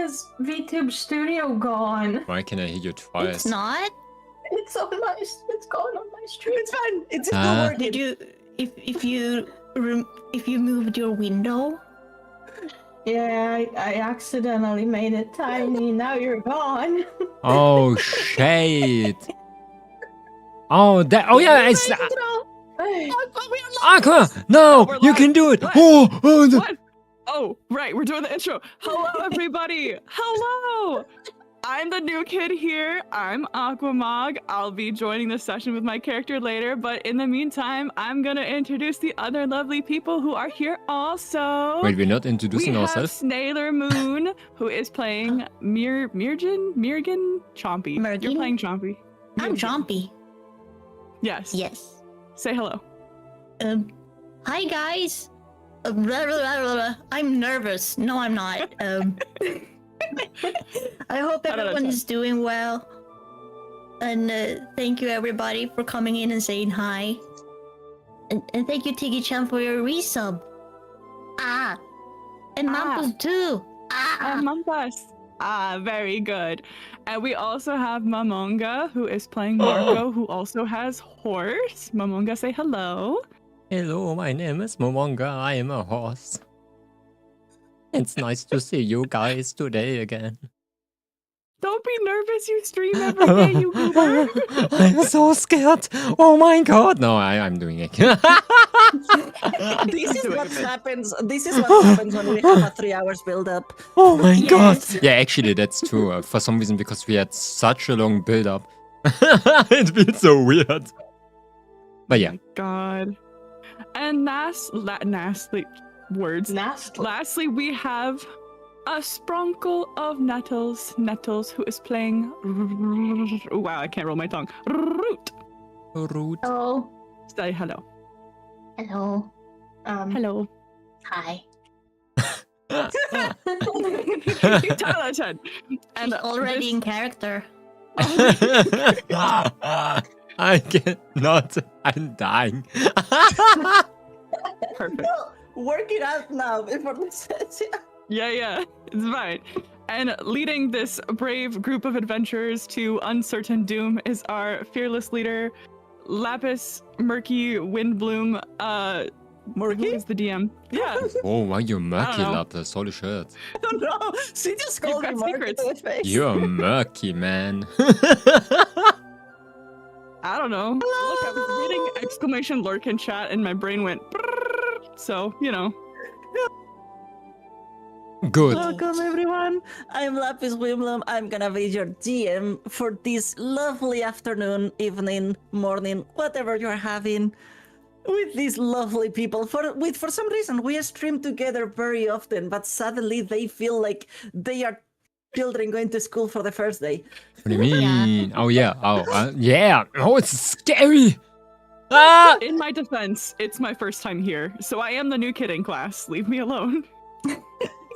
is VTube Studio gone? Why can I hear you twice? It's not. It's on my. It's gone on my stream. It's fine. It's still Ah. working. Did you? If you moved your window? Yeah, I accidentally made it tiny. Now you're gone. Oh shit! Oh that. Oh yeah, it's Aqua. No, we're you live. can do it. What? Oh, What? Oh, right, we're doing the intro. Hello, everybody. Hello. I'm the new kid here. I'm Aquamog. I'll be joining the session with my character later, but in the meantime, I'm gonna introduce the other lovely people who are here also. Wait, we're not introducing we ourselves. have Snailer Moon, who is playing Mirgan Chompy. You're Mergin? playing Chompy. I'm Chompy. Yes. Yes. Say hello. Hi guys. Blah, blah, blah, blah, blah. I'm nervous. No, I'm not. I hope everyone is doing well. And thank you everybody for coming in and saying hi. And thank you Tiggy-chan for your resub. Ah. And Mampus too. Ah. Mampas. Ah, very good. And we also have Momonga, who is playing Marco, who also has horse. Momonga, say hello. Hello, my name is Momonga. I am a horse. It's nice to see you guys today again. Don't be nervous, you stream every day, you goober. I'm so scared. Oh my god. No, I'm doing it. This is what happens. This is what happens when we have a 3 hours build up. Oh my god. Yes. Yeah, actually, that's true. For some reason, because we had such a long build up. It feels so weird. But yeah. Oh my god. And lastly, we have a sprinkle of Nettles, who is playing. Oh, wow, I can't roll my tongue. Root. Root. Hello. Say hello. Hello. Hello. Hi. Tyler-chan. And Already in character. I cannot. I'm dying. Perfect. Well, work it out now before the session. Yeah, it's fine. And leading this brave group of adventurers to uncertain doom is our fearless leader, Lapis Murky Windbloom. Who Murky? is the DM? Yeah. Oh, why you murky, know. Lapis? Holy shit. I don't know. She just called me got Murky secrets. to his face. You're murky, man. I don't know. Look, I was reading exclamation lurk in chat and my brain went brrrr, so, you know. Good. Welcome everyone. I'm Lapis Wimblum. I'm gonna be your GM for this lovely afternoon, evening, morning, whatever you're having with these lovely people. For some reason we stream together very often, but suddenly they feel like they are children going to school for the first day. What do you mean? Oh, yeah. Oh, yeah. Oh, it's scary. Ah! In my defense, it's my first time here, so I am the new kid in class. Leave me alone.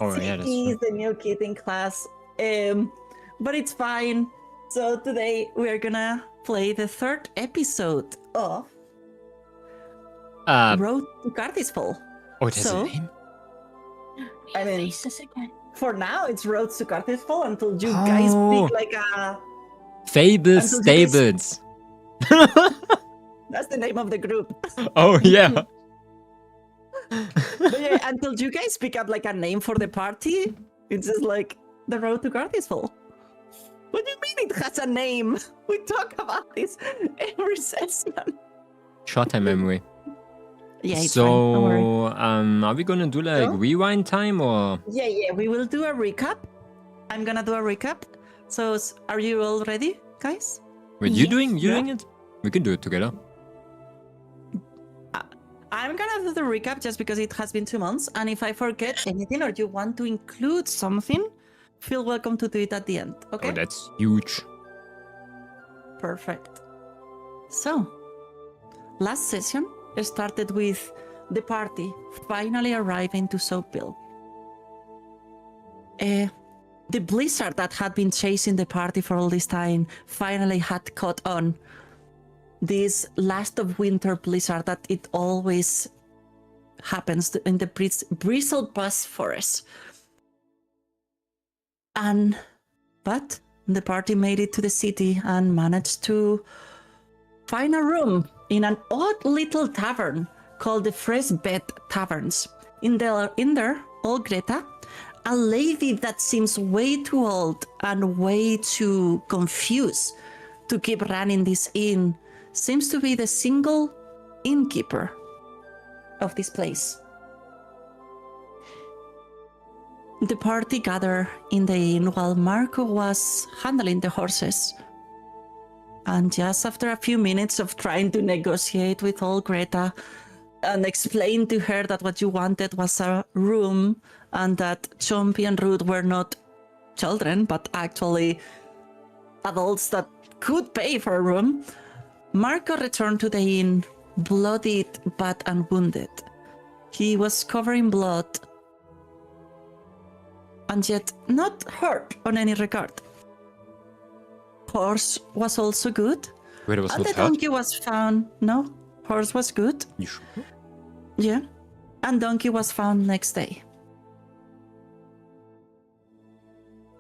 Oh, yeah, that's He's true. the new kid in class, but it's fine. So today we're gonna play the 3rd episode of Road to Cardisfall. Oh, it has So- a name? I mean, Faces again. for now it's Road to Cardisfall until you guys Oh. pick like a... Fables Until you guys- Stables. That's the name of the group. Oh, yeah. But yeah, until you guys pick up like a name for the party, it's just like the Road to Cardisfall. What do you mean it has a name? We talk about this every session. Short-time memory. Yeah, it's fine. Don't worry. So, are we gonna do like So? rewind time or? Yeah, we will do a recap. I'm gonna do a recap. So, are you all ready, guys? Wait, you Yes. doing Yeah. it? We can do it together. I'm gonna do the recap just because it has been 2 months, and if I forget anything or you want to include something, feel welcome to do it at the end. Okay? Oh, that's huge. Perfect. So, last session started with the party finally arriving to Soapville. The blizzard that had been chasing the party for all this time finally had caught on. This last of winter blizzard that it always happens in the Bristlebush Forest. But the party made it to the city and managed to find a room in an odd little tavern called the Fresh Bed Taverns. In there, old Greta, a lady that seems way too old and way too confused to keep running this inn, seems to be the single innkeeper of this place. The party gathered in the inn while Marco was handling the horses. And just after a few minutes of trying to negotiate with old Greta and explain to her that what you wanted was a room and that Chompy and Ruth were not children, but actually adults that could pay for a room, Marco returned to the inn, bloodied but unwounded. He was covered in blood and yet not hurt on any regard. Horse was also good. Wait, it was And not the hurt? donkey was found. No, horse was good. You sure? Yeah. And donkey was found next day.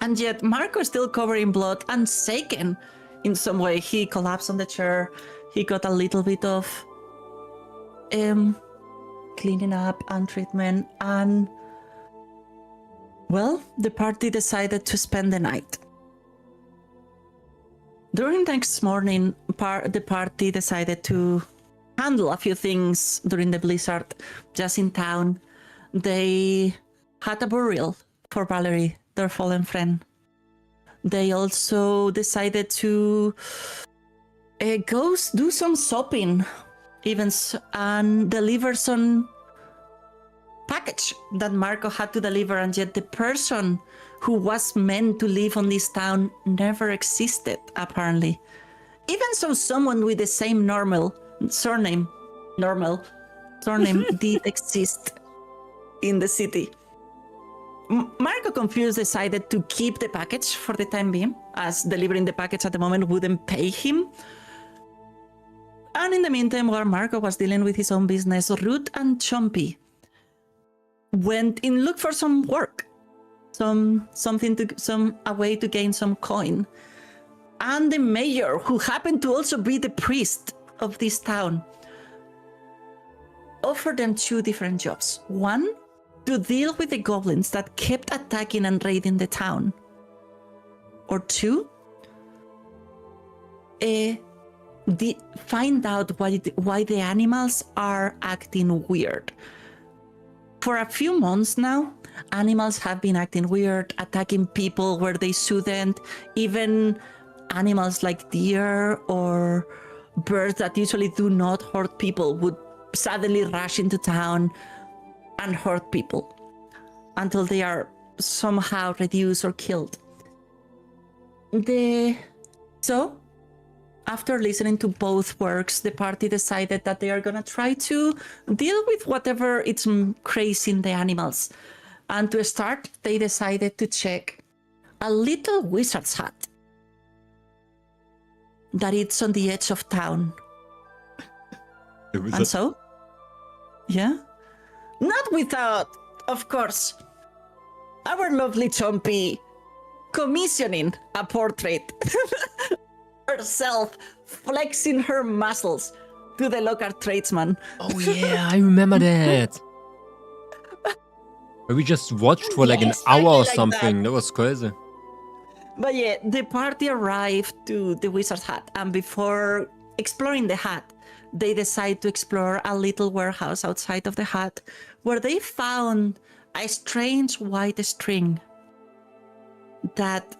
And yet Marco is still covered in blood and shaken in some way. He collapsed on the chair. He got a little bit of cleaning up and treatment. And well, the party decided to spend the night. During the next morning, the party decided to handle a few things during the blizzard just in town. They had a burial for Valerie, their fallen friend. They also decided to go do some shopping events and deliver some package that Marco had to deliver, and yet the person who was meant to live on this town never existed, apparently. Even so, someone with the same surname did exist in the city. Marco, confused, decided to keep the package for the time being, as delivering the package at the moment wouldn't pay him. And in the meantime, while Marco was dealing with his own business, Ruth and Chompy went in look for some work, a way to gain some coin. And the mayor, who happened to also be the priest of this town, offered them two different jobs. One, to deal with the goblins that kept attacking and raiding the town. Or two, find out why the animals are acting weird. For a few months now, animals have been acting weird, attacking people where they shouldn't. Even animals like deer or birds that usually do not hurt people would suddenly rush into town and hurt people until they are somehow reduced or killed. So, after listening to both works, the party decided that they are going to try to deal with whatever it's crazing the animals. And to start, they decided to check a little wizard's hut that it's on the edge of town. And so, yeah, not without, of course, our lovely Chompy commissioning a portrait herself, flexing her muscles to the local tradesman. Oh yeah, I remember that. We just watched for like an hour or something. That was crazy. But yeah, the party arrived to the wizard's hut, and before exploring the hut, they decide to explore a little warehouse outside of the hut, where they found a strange white string that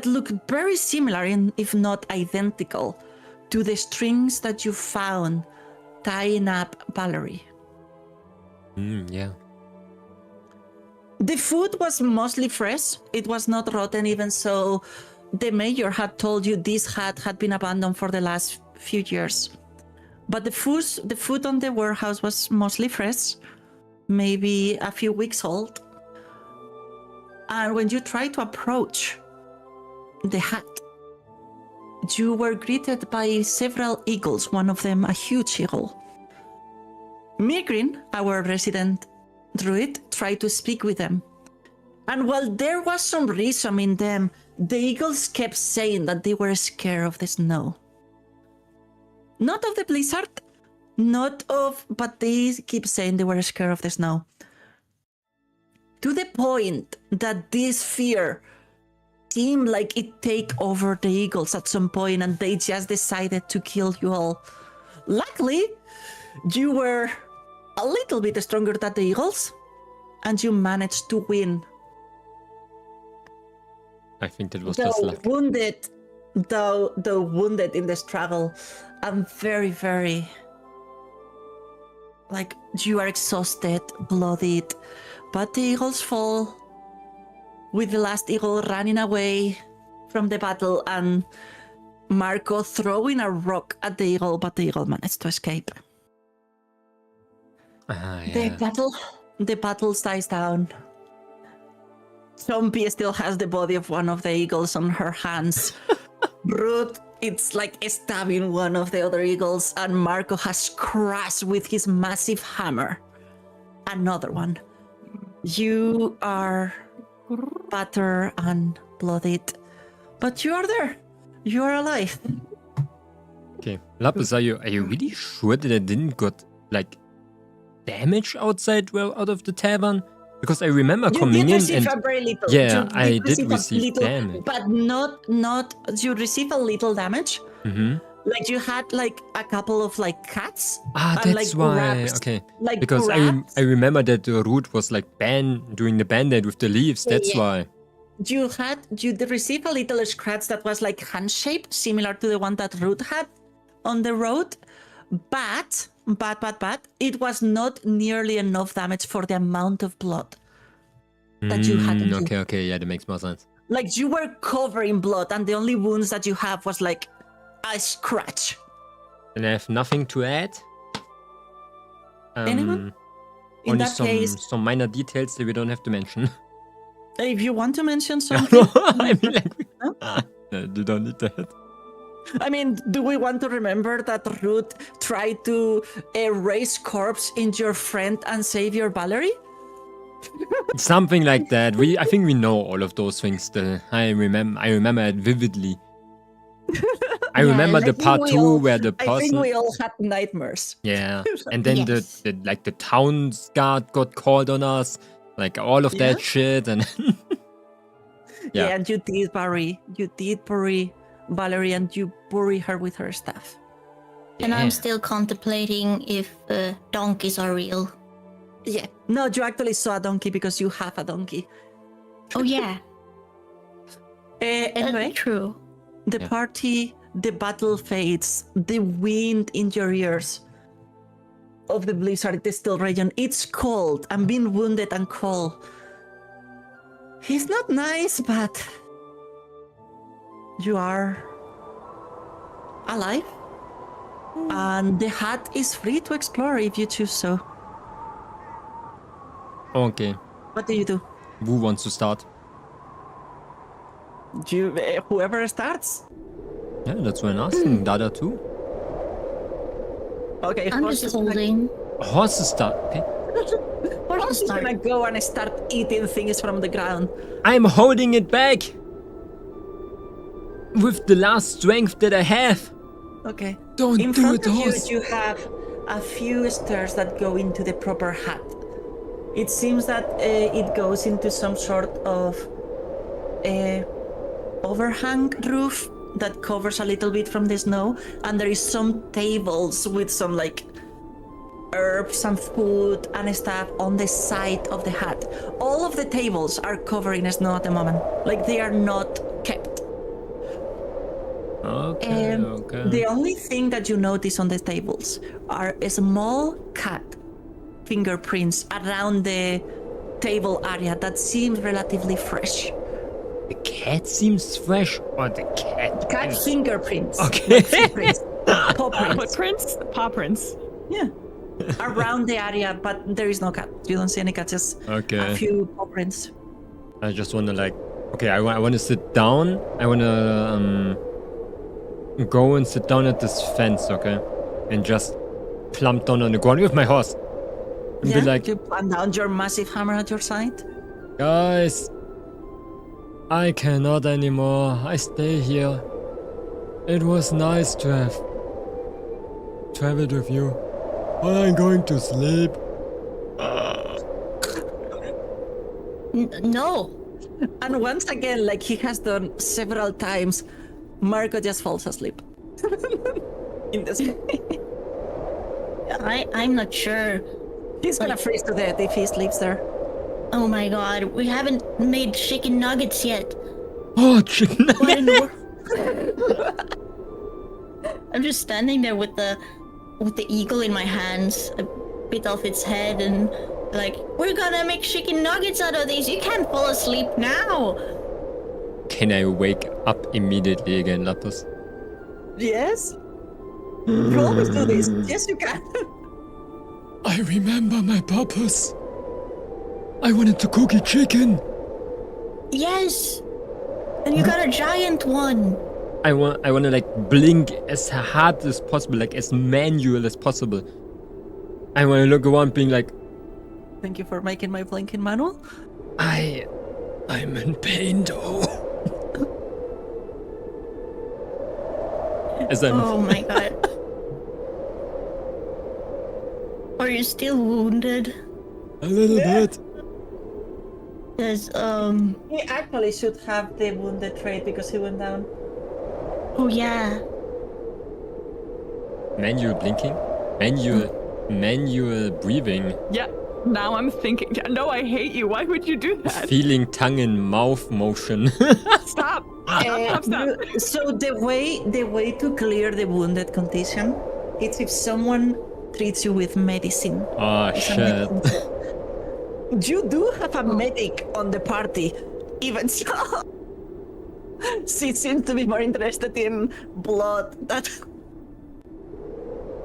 looked very similar, if not identical, to the strings that you found tying up Valerie. Yeah. The food was mostly fresh. It was not rotten, even so. The mayor had told you this hut had been abandoned for the last few years. But the food on the warehouse was mostly fresh, maybe a few weeks old. And when you try to approach the hut, you were greeted by several eagles, one of them a huge eagle. Mirgrin, our resident druid, tried to speak with them, And while there was some reason in them, the eagles kept saying that they were scared of the snow. Not of the blizzard, but they keep saying they were scared of the snow. To the point that this fear seemed like it take over the eagles at some point, and they just decided to kill you all. Luckily, you were a little bit stronger than the eagles, and you managed to win. I think that was just luck. Though wounded in the struggle, and very, very, like, you are exhausted, bloodied, but the eagles fall, with the last eagle running away from the battle, and Marco throwing a rock at the eagle, but the eagle managed to escape. Yeah. The battle dies down. Zombie still has the body of one of the eagles on her hands. Ruth, it's like stabbing one of the other eagles, and Marco has crushed with his massive hammer another one. You are battered and bloodied, but you are there. You are alive. Okay, Lapis, are you really sure that I didn't got like damage outside, well, out of the tavern? Because I remember coming in and very little. yeah, I did receive little, damage, but not. You receive a little damage. Mm-hmm. Like you had like a couple of like cuts. Ah, and, that's like, why. grabs, Okay, like because grabs. I remember that the root was like doing the band-aid with the leaves. That's why. You received a little scratch that was like hand shaped, similar to the one that Ruth had on the road, but it was not nearly enough damage for the amount of blood that you had. Okay, yeah, that makes more sense. Like you were covered in blood, and the only wounds that you have was like a scratch. And I have nothing to add. Anyone? In Only that case, some minor details that we don't have to mention. if you want to mention something, I mean, like, No? no, you don't need that. I mean, do we want to remember that Ruth tried to erase corpse in your friend and save your Valerie? Something like that. I think we know all of those things still. I remember it vividly. I remember the part 2 where the person. I think we all had nightmares. Yeah, and then Yes. the town guard got called on us, like all of that shit, and Yeah, and you did bury Valerie, and you bury her with her stuff. And Yeah. I'm still contemplating if donkeys are real. Yeah. No, you actually saw a donkey because you have a donkey. Oh yeah, Anyway, true. the party, the battle fades, the wind in your ears of the blizzard, the still region. It's cold. I'm being wounded and cold. It's not nice, but you are alive. And the hut is free to explore if you choose so. Okay. What do you do? Who wants to start? Whoever starts. Yeah, that's what I'm asking. Dada too. Okay, I'm Horse just is gonna- holding. Horses start. Okay. Horse is gonna go and start eating things from the ground. I'm holding it back with the last strength that I have. Okay. Don't In do front it, of horse. you have a few stairs that go into the proper hut. It seems that it goes into some sort of overhang roof that covers a little bit from the snow, and there is some tables with some like herbs and food and stuff on the side of the hut. All of the tables are covered in snow at the moment, like they are not kept. Okay, okay. The only thing that you notice on the tables are a small cat fingerprints around the table area that seems relatively fresh. The cat seems fresh, or the cat? Cat fingerprints. Okay. Footprints. Paw prints. Footprints? Paw prints. Yeah. Around the area, but there is no cat. You don't see any cat, just Okay. a few paw prints. I just want to like. Okay, I want to sit down. I want to go and sit down at this fence, okay, and just plump down on the ground with my horse. And Yeah, be like, you plant down your massive hammer at your side. guys, I cannot anymore. I stay here. It was nice to have traveled with you. But I'm going to sleep. No. And once again, like he has done several times, Marco just falls asleep. In the sky. I'm not sure. He's gonna freeze to death if he sleeps there. Oh my god, we haven't made chicken nuggets yet. Oh, chicken. What in the world? I'm just standing there with the eagle in my hands, a bit off its head, and like, we're gonna make chicken nuggets out of these. You can't fall asleep now. Can I wake up immediately again, Lapis? Yes? You always do this. Yes, you can. I remember my purpose. I wanted to cook a chicken. Yes. And you got a giant one. I want to like blink as hard as possible, like as manual as possible. I want to look around being like, Thank you for making my blinking manual. I'm in pain though. As I'm Oh my god. Are you still wounded? a little bit. Because, He actually should have the wounded trait because he went down. oh yeah. Manual blinking, manual breathing, Yeah. Now I'm thinking. No, I hate you. Why would you do that? feeling tongue in mouth motion. Stop. Stop. So the way to clear the wounded condition is if someone treats you with medicine. Oh It's a shit. medicine. You do have a medic on the party, even so. She seems to be more interested in blood than.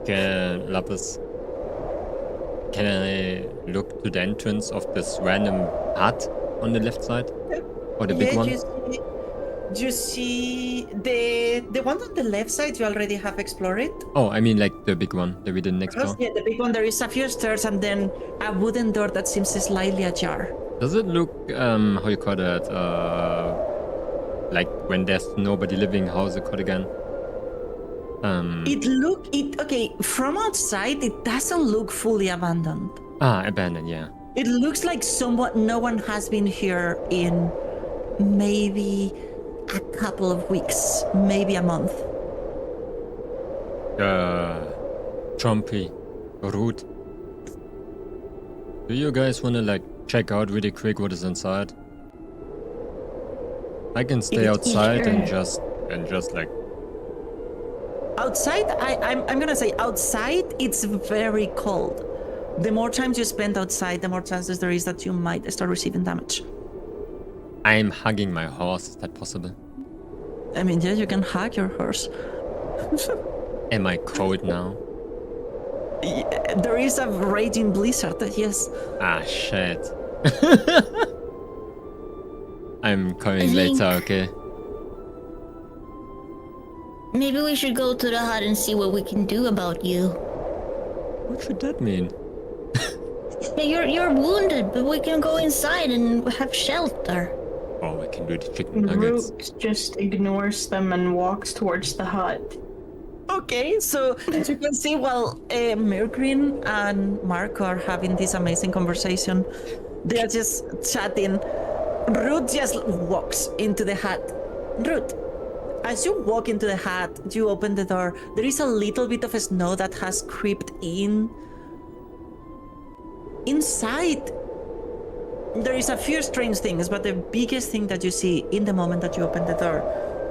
Okay, Lapis. Can I look to the entrance of this random hut on the left side? Or the big one? You see the one on the left side. You already have explored it. Oh, I mean like the big one that we did next door. Yeah, the big one. There is a few stairs and then a wooden door that seems slightly ajar. Does it look, how you call that, like when there's nobody living, how's it called again? Okay, from outside it doesn't look fully abandoned. Abandoned, yeah. It looks like no one has been here in maybe a couple of weeks, maybe a month. Trumpy, rude. Do you guys wanna like check out really quick what is inside? I can stay outside and just like. Outside, I'm gonna say outside, it's very cold. The more times you spend outside, the more chances there is that you might start receiving damage. I'm hugging my horse. Is that possible? I mean, yeah, you can hug your horse. Am I cold now? There is a raging blizzard, yes. Shit. I'm coming I think- later, okay? Maybe we should go to the hut and see what we can do about you. What should that mean? Yeah, you're wounded, but we can go inside and have shelter. Oh, I can do the chicken nuggets. Root just ignores them and walks towards the hut. Okay, so as you can see, while Mergreen and Mark are having this amazing conversation, they are just chatting. Root just walks into the hut. Root, as you walk into the hut, you open the door. There is a little bit of snow that has creeped in. Inside, there is a few strange things, but the biggest thing that you see in the moment that you open the door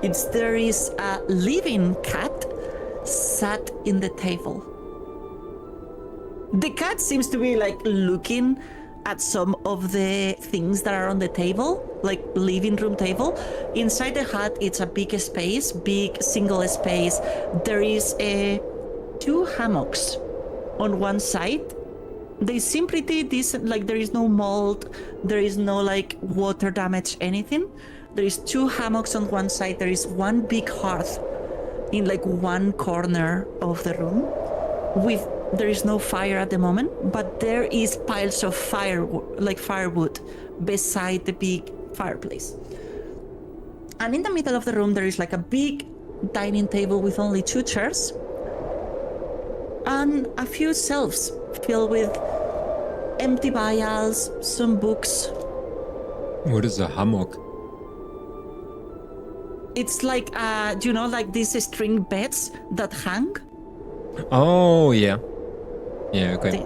is there is a living cat sat in the table. The cat seems to be like looking at some of the things that are on the table, like living room table. Inside the hut, it's a big space, big single space. There is two hammocks on one side. They seem pretty decent, like there is no mold, there is no like water damage, anything. There is two hammocks on one side. There is one big hearth in like one corner of the room. There is no fire at the moment, but there is piles of firewood beside the big fireplace. And in the middle of the room, there is like a big dining table with only 2 chairs and a few shelves filled with empty vials, some books. What is a hammock? It's like, like these string beds that hang? Oh, yeah. Yeah, okay.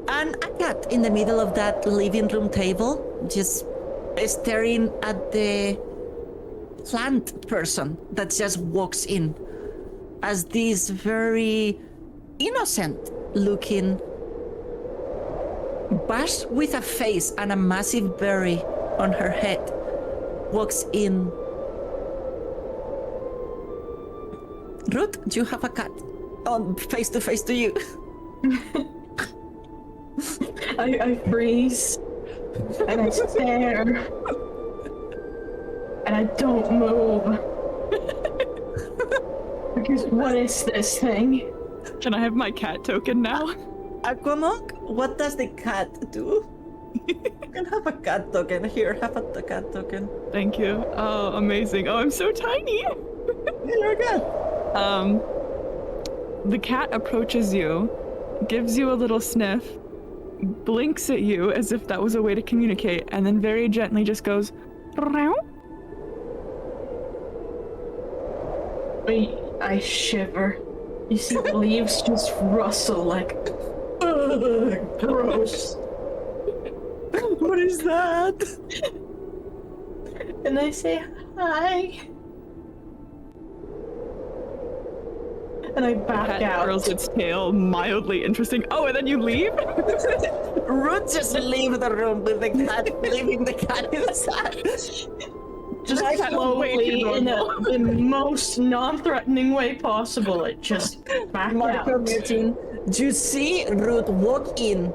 And a cat in the middle of that living room table, just staring at the plant person that just walks in as this very innocent looking bash with a face and a massive berry on her head walks in. Ruth, you have a cat on face to face to you. I freeze and I stare and I don't move. Because what is this thing? Can I have my cat token now? Aquamonk, what does the cat do? You can have a cat token. Here, have a cat token. Thank you. Oh, amazing. Oh, I'm so tiny. You're a cat. The cat approaches you, gives you a little sniff, blinks at you as if that was a way to communicate, and then very gently just goes, "Meow." I shiver. You see the leaves just rustle like, ugh, gross. What is that? And I say, hi. And I back Cat out. curls its tail, mildly interesting. Oh, and then you leave? Ruth just leave the room with the cat, leaving the cat inside. Just That was way slowly, too in normal. the most non-threatening way possible, it just back Marco out. meeting. You see Ruth walk in,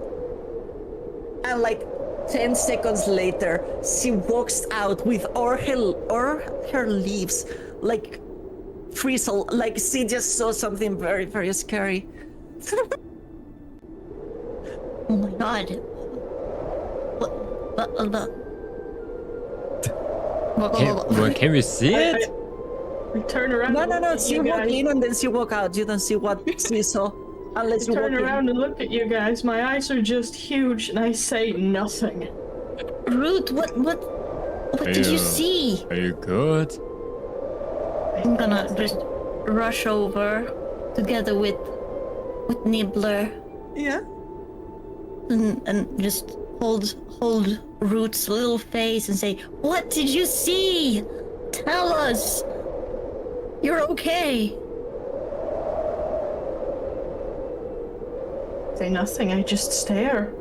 and like 10 seconds later, she walks out with all her leaves like frizzle, like she just saw something very, very scary. Oh my god. Can we see it? We turn around. No, and look at she you walk guys. in and then she walk out. You don't see what she saw unless I you walk turn in. around and look at you guys. My eyes are just huge, and I say nothing. Ruth, what did you see? Are you good? I'm gonna just rush over together with Nibbler Yeah. and just hold Ruth's little face and say, "What did you see? Tell us. You're okay." Say nothing. I just stare.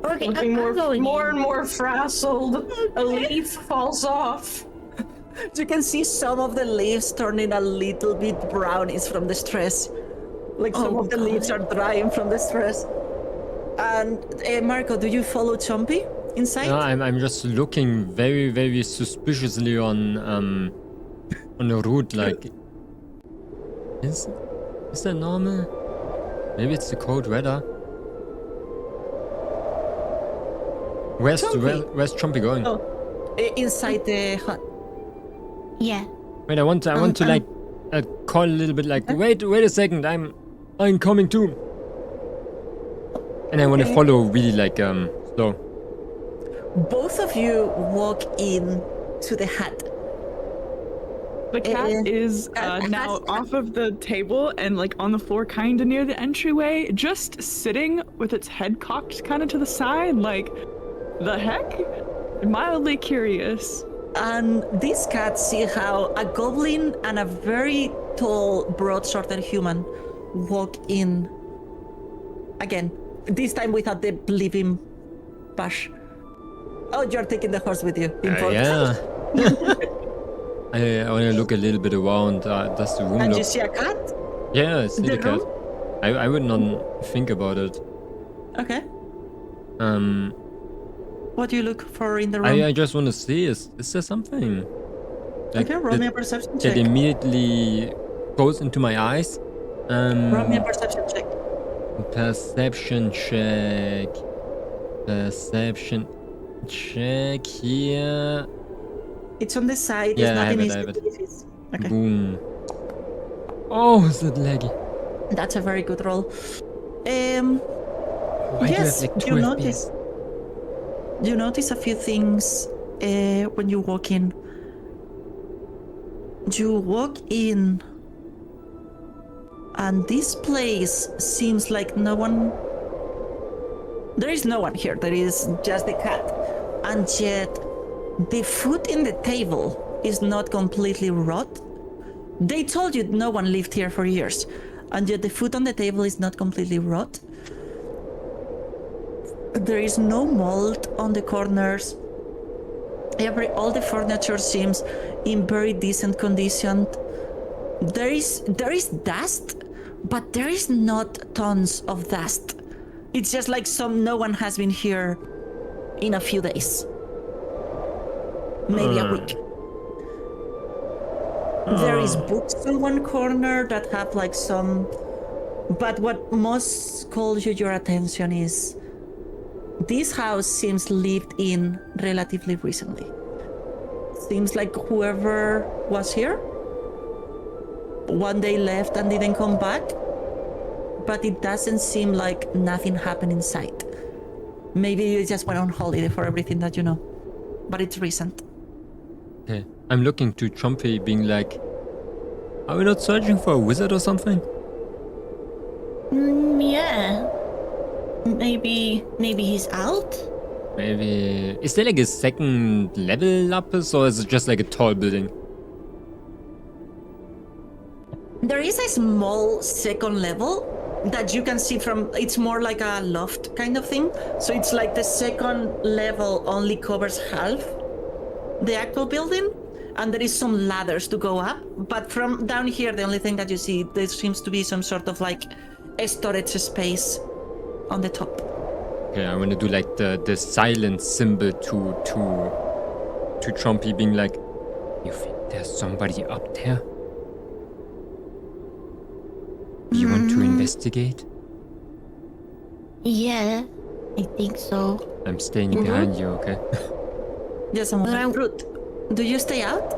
Okay, Looking I'm going more in. and more frazzled. A leaf falls off. You can see some of the leaves turning a little bit brownish from the stress. Like some Oh, of the leaves are drying from the stress. And Marco, do you follow Chompy inside? No, I'm just looking very, very suspiciously on the route. Like, is that normal? Maybe it's the cold weather. Where's Chompy going? Oh, inside the hut. Yeah. Wait, I want to like call a little bit like, wait a second, I'm coming too. And I want to follow really like slow. Both of you walk in to the hut. The cat is now off of the table and like on the floor kind of near the entryway, just sitting with its head cocked kind of to the side, like, the heck? Mildly curious. And this cat see how a goblin and a very tall, broad-shouldered human walk in. Again, this time without the living bash. Oh, you're taking the horse with you. Yeah. I want to look a little bit around. Does the room And look? you see a cat? Yeah, I see the the cat. room? I would not think about it. Okay. What do you look for in the room? I just want to see, is there something? Like, Okay, roll me a perception that check. immediately goes into my eyes. Roll me a perception check. Perception check. Perception check here. It's on the side. Yeah, it's I not have in it, I have it. his. Okay. Boom. Oh, is it laggy? That's a very good roll. Why yes, do I have like 2 you FPS? notice. You notice a few things when you walk in. You walk in, and this place seems like no one. There is no one here. There is just the cat, and yet the food in the table is not completely rot. They told you no one lived here for years, and yet the food on the table is not completely rot. There is no mold on the corners. All the furniture seems in very decent condition. There is dust, but there is not tons of dust. It's just like no one has been here in a few days. Maybe a week. There is books in one corner that have like some, but what most calls your attention is this house seems lived in relatively recently. Seems like whoever was here one day left and didn't come back, but it doesn't seem like nothing happened inside. Maybe you just went on holiday for everything that you know, but it's recent. Okay. I'm looking to Chompy being like, are we not searching for a wizard or something? Yeah. Maybe he's out? Maybe... Is there like a second level up, or is it just like a tall building? There is a small second level that you can see from, it's more like a loft kind of thing. So it's like the second level only covers half the actual building, and there is some ladders to go up. But from down here, the only thing that you see, there seems to be some sort of like a storage space on the top. Okay, I want to do like the silent symbol to Chompy being like, you think there's somebody up there? You want to investigate? Yeah, I think so. I'm staying behind you, okay? Just a moment. Ruth, do you stay out?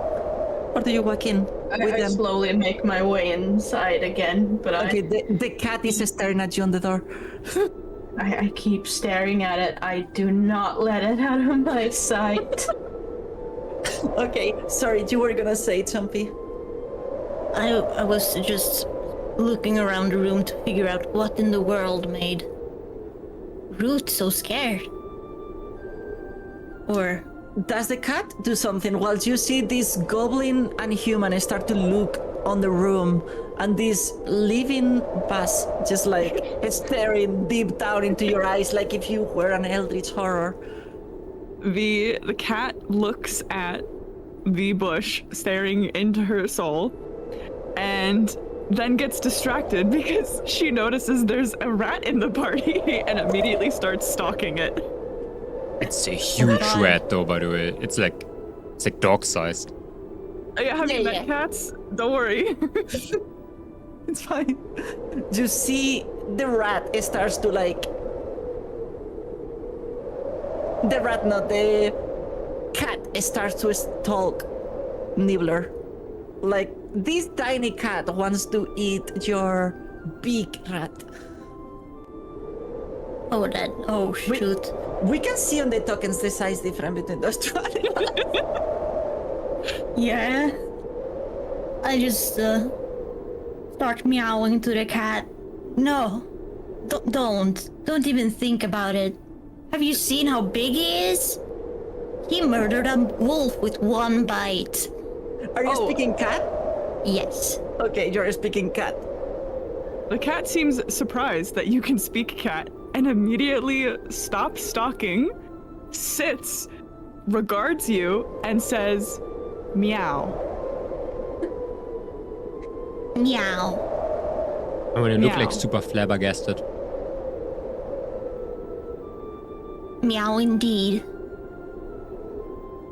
Or do you walk in with I them? slowly make my way inside again, but Okay, the cat is staring at you on the door. I keep staring at it. I do not let it out of my sight. Okay, sorry, you were gonna say, Chompy. I was just looking around the room to figure out what in the world made Ruth so scared. Or does the cat do something while you see this goblin and human start to look on the room, and this living bus just like staring deep down into your eyes like if you were an eldritch horror? The cat looks at the bush staring into her soul and then gets distracted because she notices there's a rat in the party and immediately starts stalking it. It's a huge rat though, by the way. It's like dog-sized. Have you met cats? Don't worry. It's fine. You see the rat starts to like... The cat starts to stalk Nibbler. Like, this tiny cat wants to eat your big rat. Oh shoot. We can see on the tokens the size difference between those two animals. Yeah. I just start meowing to the cat. No. Don't even think about it. Have you seen how big he is? He murdered a wolf with one bite. Are you speaking cat? Yes. Okay, you're speaking cat. The cat seems surprised that you can speak cat and immediately stops stalking, sits, regards you, and says, meow. Meow. I want to look Meow. like super flabbergasted. Meow indeed.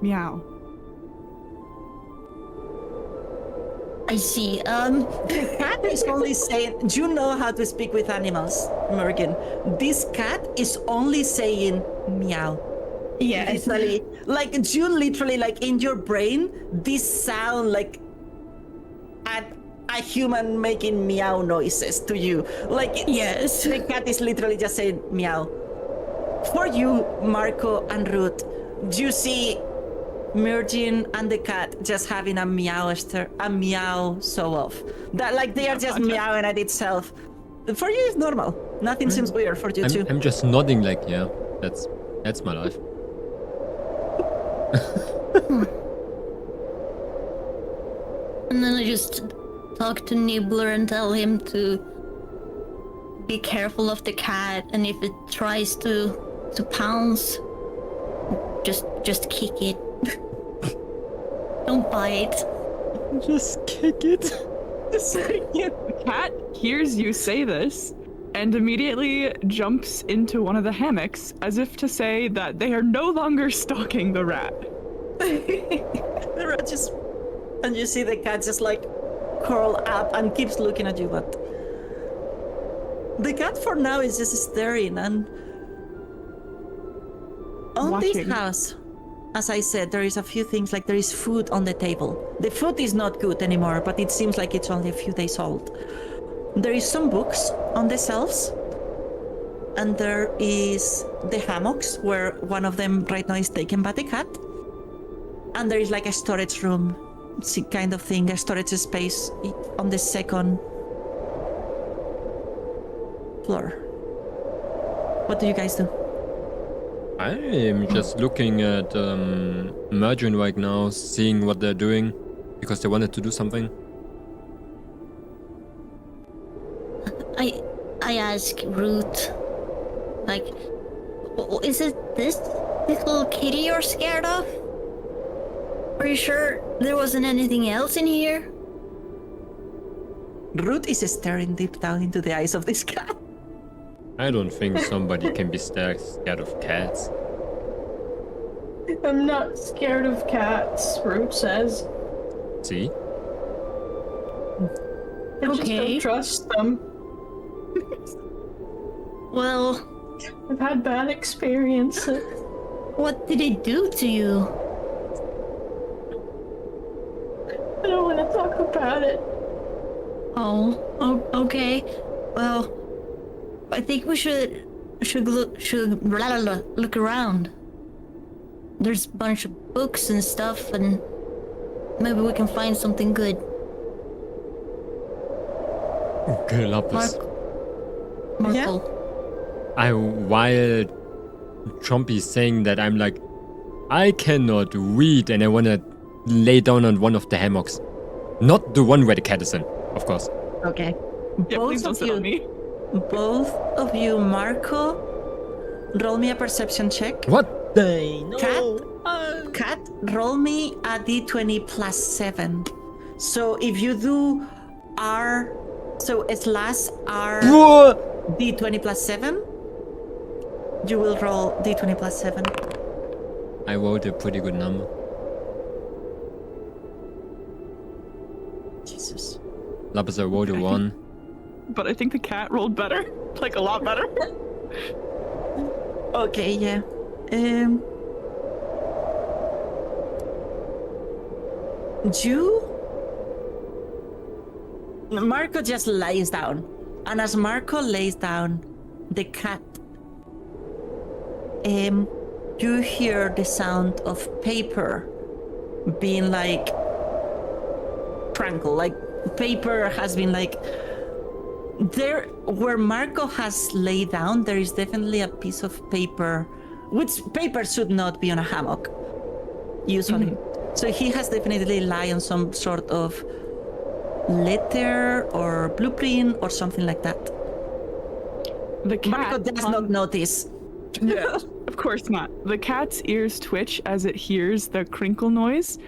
Meow. I see. The cat is only saying, you know how to speak with animals, Morgan. This cat is only saying meow. Yes. Literally, like you literally, like in your brain, this sound like a human making meow noises to you. Like Yes. the cat is literally just saying meow. For you, Marco and Ruth, do you see Mergin and the cat just having a meow so off? That like they are just meowing at itself. For you, it's normal. Nothing seems weird for you too. I'm just nodding like, yeah, that's my life. And then I just talk to Nibbler and tell him to be careful of the cat, and if it tries to pounce, just kick it. Don't bite. Just kick it. The cat hears you say this and immediately jumps into one of the hammocks as if to say that they are no longer stalking the rat. The rat just, and you see the cat just like curl up and keeps looking at you, but the cat for now is just staring. And on this Watching. house, as I said, there is a few things, like there is food on the table. The food is not good anymore, but it seems like it's only a few days old. There is some books on the shelves, and there is the hammocks where one of them right now is taken by the cat. And there is like a storage room kind of thing, a storage space on the second floor. What do you guys do? I am just looking at Mergin right now, seeing what they're doing, because they wanted to do something. I ask Ruth, like, is it this little kitty you're scared of? Are you sure there wasn't anything else in here? Ruth is staring deep down into the eyes of this cat. I don't think somebody can be scared of cats. I'm not scared of cats, Root says. See? I just Okay. don't trust them. Well, I've had bad experiences. what did it do to you? I don't want to talk about it. Oh, okay. Well, I think we should look around. There's a bunch of books and stuff, and maybe we can find something good. Okay, Lapis. Marco. While Chompy's saying that, I'm like, I cannot read, and I want to lay down on one of the hammocks. Not the one where the cat is in, of course. Okay. Yeah, please don't sit on me. Both of you, Marco, roll me a perception check. What the? No. Cat, roll me a d20 plus 7. So if you do R, so slash R What? d20 plus 7, you will roll d20 plus 7. I rolled a pretty good number. Jesus. Lapis, I rolled a 1. But I think the cat rolled better. Like a lot better. Okay, yeah. Marco just lays down. And as Marco lays down, the cat, you hear the sound of paper being like crankle, like paper has been like there where Marco has laid down. There is definitely a piece of paper, which paper should not be on a hammock usually. So he has definitely lied on some sort of letter or blueprint or something like that. The cat Marco does not notice. Yeah, of course not. The cat's ears twitch as it hears the crinkle noise,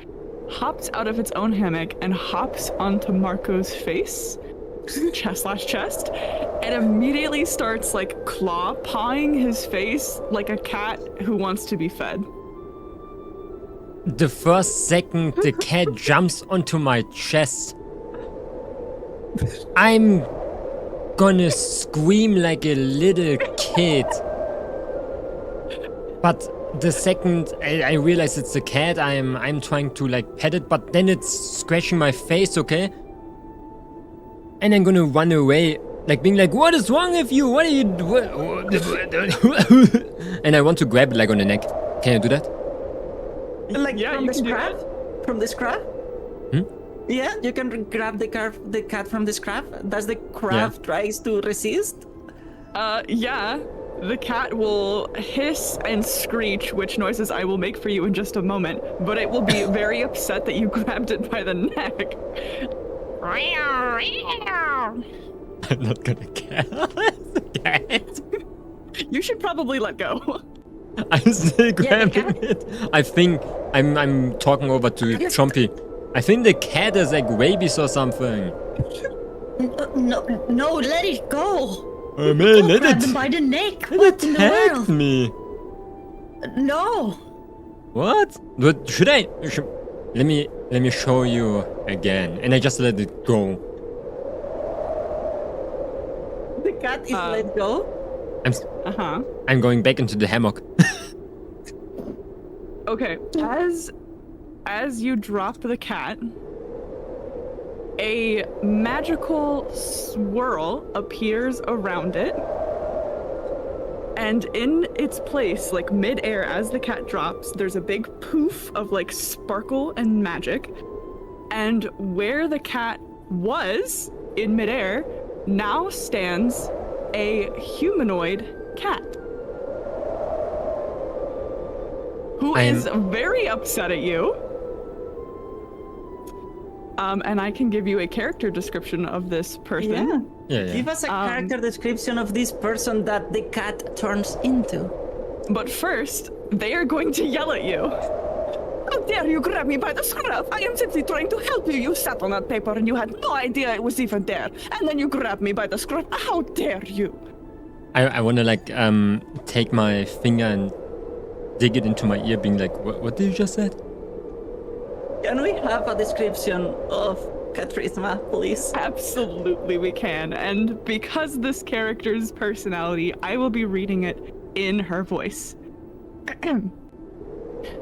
hops out of its own hammock and hops onto Marco's face, chest, and immediately starts like claw pawing his face like a cat who wants to be fed. The first second the cat jumps onto my chest, I'm gonna scream like a little kid. But the second I realize it's a cat, I'm trying to like pet it, but then it's scratching my face, okay? And I'm gonna run away, like being like, what is wrong with you? What are you And I want to grab it like on the neck. Can I do that? Like Yeah, from you this can do crab? From this crab? Hmm? Yeah, you can grab the cat from this crab. Does the crab tries to resist? Yeah. The cat will hiss and screech, which noises I will make for you in just a moment, but it will be very upset that you grabbed it by the neck. I'm not gonna cat. Cat. You should probably let go. I'm still grabbing it. I think I'm talking over to Chompy. I think the cat is like rabies or something. No, let it go. Oh man, Don't let grab it. him by the neck. It What in the attacked world? me. No. What? But should I? Let me show you again, and I just let it go. The cat is let go. I'm going back into the hammock. Okay, as you drop the cat, a magical swirl appears around it, and in its place, like mid-air as the cat drops, there's a big poof of like sparkle and magic, and where the cat was in mid-air now stands a humanoid cat who is very upset at you. And I can give you a character description of this person. Yeah. Give us a character description of this person that the cat turns into. But first, they are going to yell at you. How dare you grab me by the scruff? I am simply trying to help you. You sat on that paper and you had no idea it was even there. And then you grab me by the scruff. How dare you? I want to like take my finger and dig it into my ear, being like, what did you just say? Can we have a description of Katrisma, please? Absolutely, we can. And because this character's personality, I will be reading it in her voice.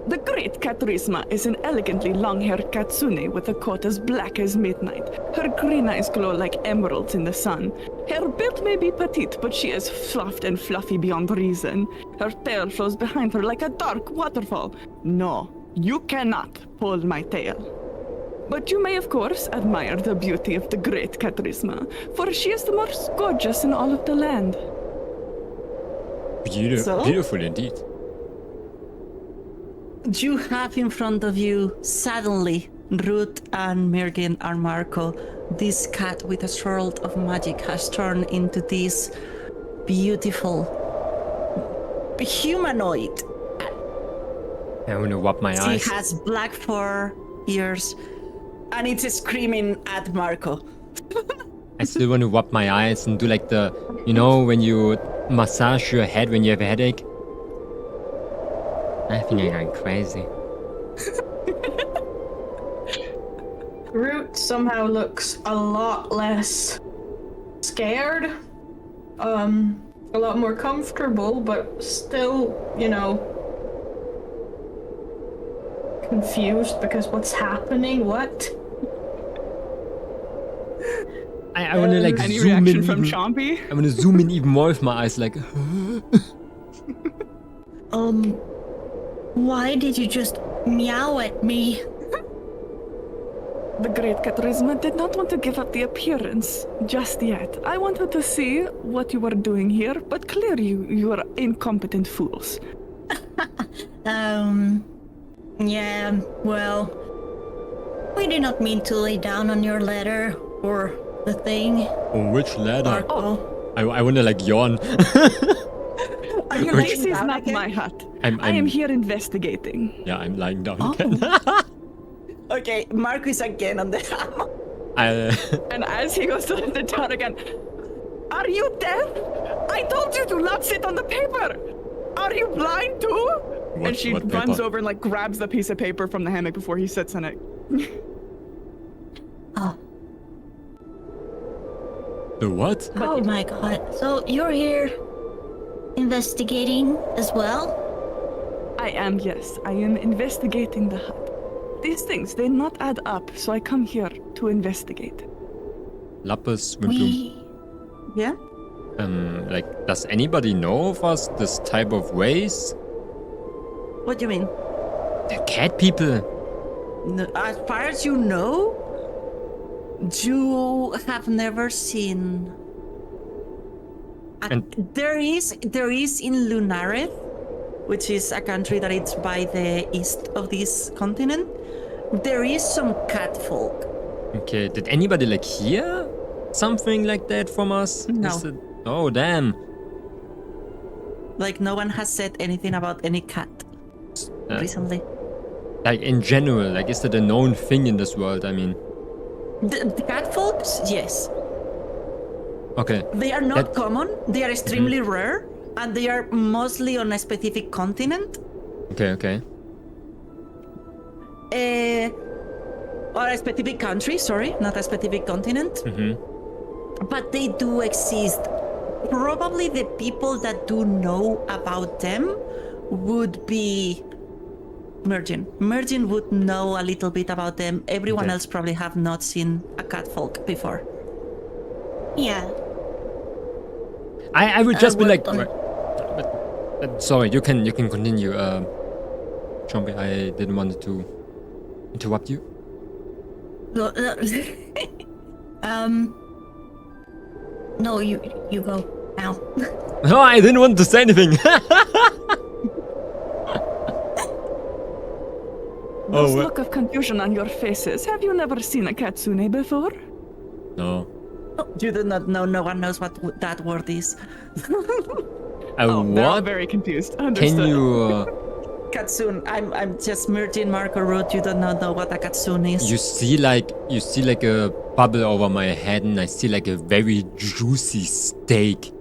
The great Katrisma is an elegantly long-haired katsune with a coat as black as midnight. Her green eyes glow like emeralds in the sun. Her build may be petite, but she is soft and fluffy beyond reason. Her tail flows behind her like a dark waterfall. No, you cannot pull my tail. But you may, of course, admire the beauty of the great Katrisma, for she is the most gorgeous in all of the land. Beautiful indeed. You have in front of you, suddenly, Ruth and Mergen and Marco, this cat with a swirl of magic has turned into this beautiful humanoid. I want to wipe my eyes. She has black fur, ears, and it's screaming at Marco. I still want to wipe my eyes and do like the, you know, when you massage your head when you have a headache. I think I'm going crazy. Root somehow looks a lot less scared, a lot more comfortable, but still, you know, confused because what's happening? What? I want to like Any zoom reaction in from even, Chompy? I want to zoom in even more with my eyes, like. Why did you just meow at me? The great Katrisma did not want to give up the appearance just yet. I wanted to see what you were doing here, but clearly you are incompetent fools. Yeah, well, we did not mean to lay down on your ladder or the thing. On which ladder? Marco. I want to like yawn. This is not my hut. I am here investigating. Yeah, I'm lying down again. Okay, Marco is again on the hammock. And as he goes to sit down again, are you deaf? I told you to not sit on the paper. Are you blind too? And she runs over and like grabs the piece of paper from the hammock before he sits on it. Oh. The what? Oh my god. So you're here investigating as well? I am, yes. I am investigating the hut. These things, they not add up, so I come here to investigate. Lapis, Wimploom. Yeah? Like, does anybody know of us this type of ways? What do you mean? The cat people. No, as far as you know, you have never seen. And- There is in Lunareth, which is a country that is by the east of this continent. There is some cat folk. Okay, did anybody like hear something like that from us? No. Oh, damn. Like no one has said anything about any cat recently. Like in general, like is that a known thing in this world? I mean, The cat folks, yes. okay. They are not That- common. They are extremely rare, and they are mostly on a specific continent. Okay. Or a specific country, sorry, not a specific continent. Mm-hmm. But they do exist. Probably the people that do know about them would be Mergin. Mergin would know a little bit about them. Everyone Okay. else probably have not seen a cat folk before. Yeah. I would just be like, worked on- sorry, you can continue. Chompy, I didn't want to interrupt you. No, no, you go now. No, I didn't want to say anything. This wha- look of confusion on your faces. Have you never seen a katsune before? No. You do not know. No one knows what that word is. They're all They're very confused. Understood. Can you? Katsune. I'm just Mergin Marco Root. You do not know what a katsune is. You see like a bubble over my head, and I see like a very juicy steak.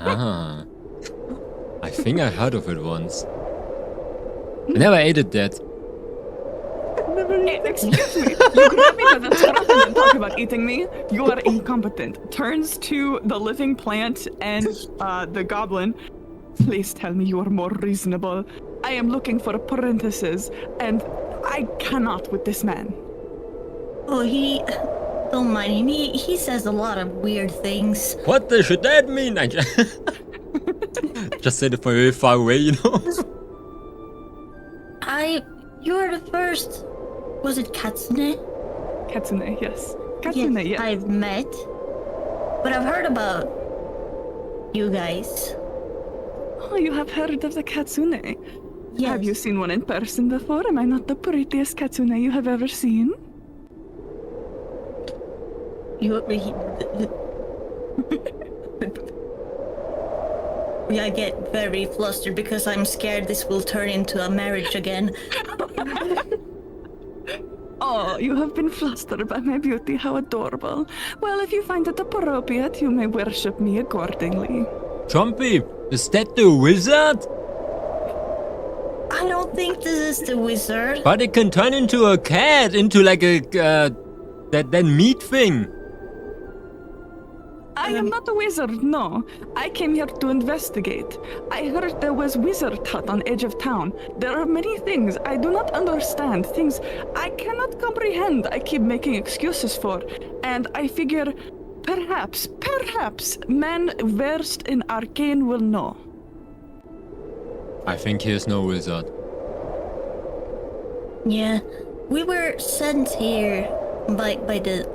Ah, I think I heard of it once. I never ate it yet. Excuse me. You grab me by the scruff and then talk about eating me. You are incompetent. Turns to the living plant and the goblin. Please tell me you are more reasonable. I am looking for parentheses, and I cannot with this man. Oh, don't mind him. He says a lot of weird things. What the should that mean? I just said it from very far away, you know. You're the first. Was it Katsune? Katsune, yes. Katsune, yes. I've met. But I've heard about you guys. Oh, you have heard of the katsune. Yes. Have you seen one in person before? Am I not the prettiest katsune you have ever seen? I get very flustered because I'm scared this will turn into a marriage again. Oh, you have been flustered by my beauty. How adorable. Well, if you find it appropriate, you may worship me accordingly. Chompy, is that the wizard? I don't think this is the wizard. But it can turn into a cat, into like a that meat thing. I am not a wizard, no. I came here to investigate. I heard there was wizard hut on edge of town. There are many things I do not understand, things I cannot comprehend. I keep making excuses for, and I figure perhaps men versed in arcane will know. I think he is no wizard. Yeah, we were sent here by the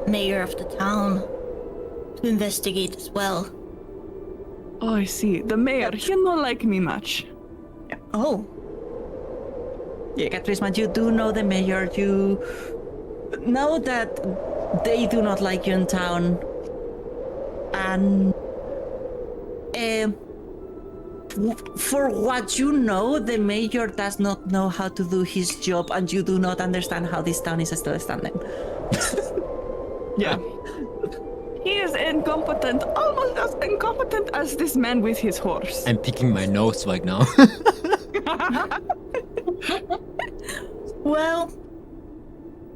mayor of the town to investigate as well. Oh, I see. The mayor, he don't like me much. Oh, Yeah, Catrisma, you do know the mayor. You know that they do not like you in town. And for what you know, the mayor does not know how to do his job, and you do not understand how this town is still standing. Yeah. He is incompetent, almost as incompetent as this man with his horse. I'm picking my nose right now. well,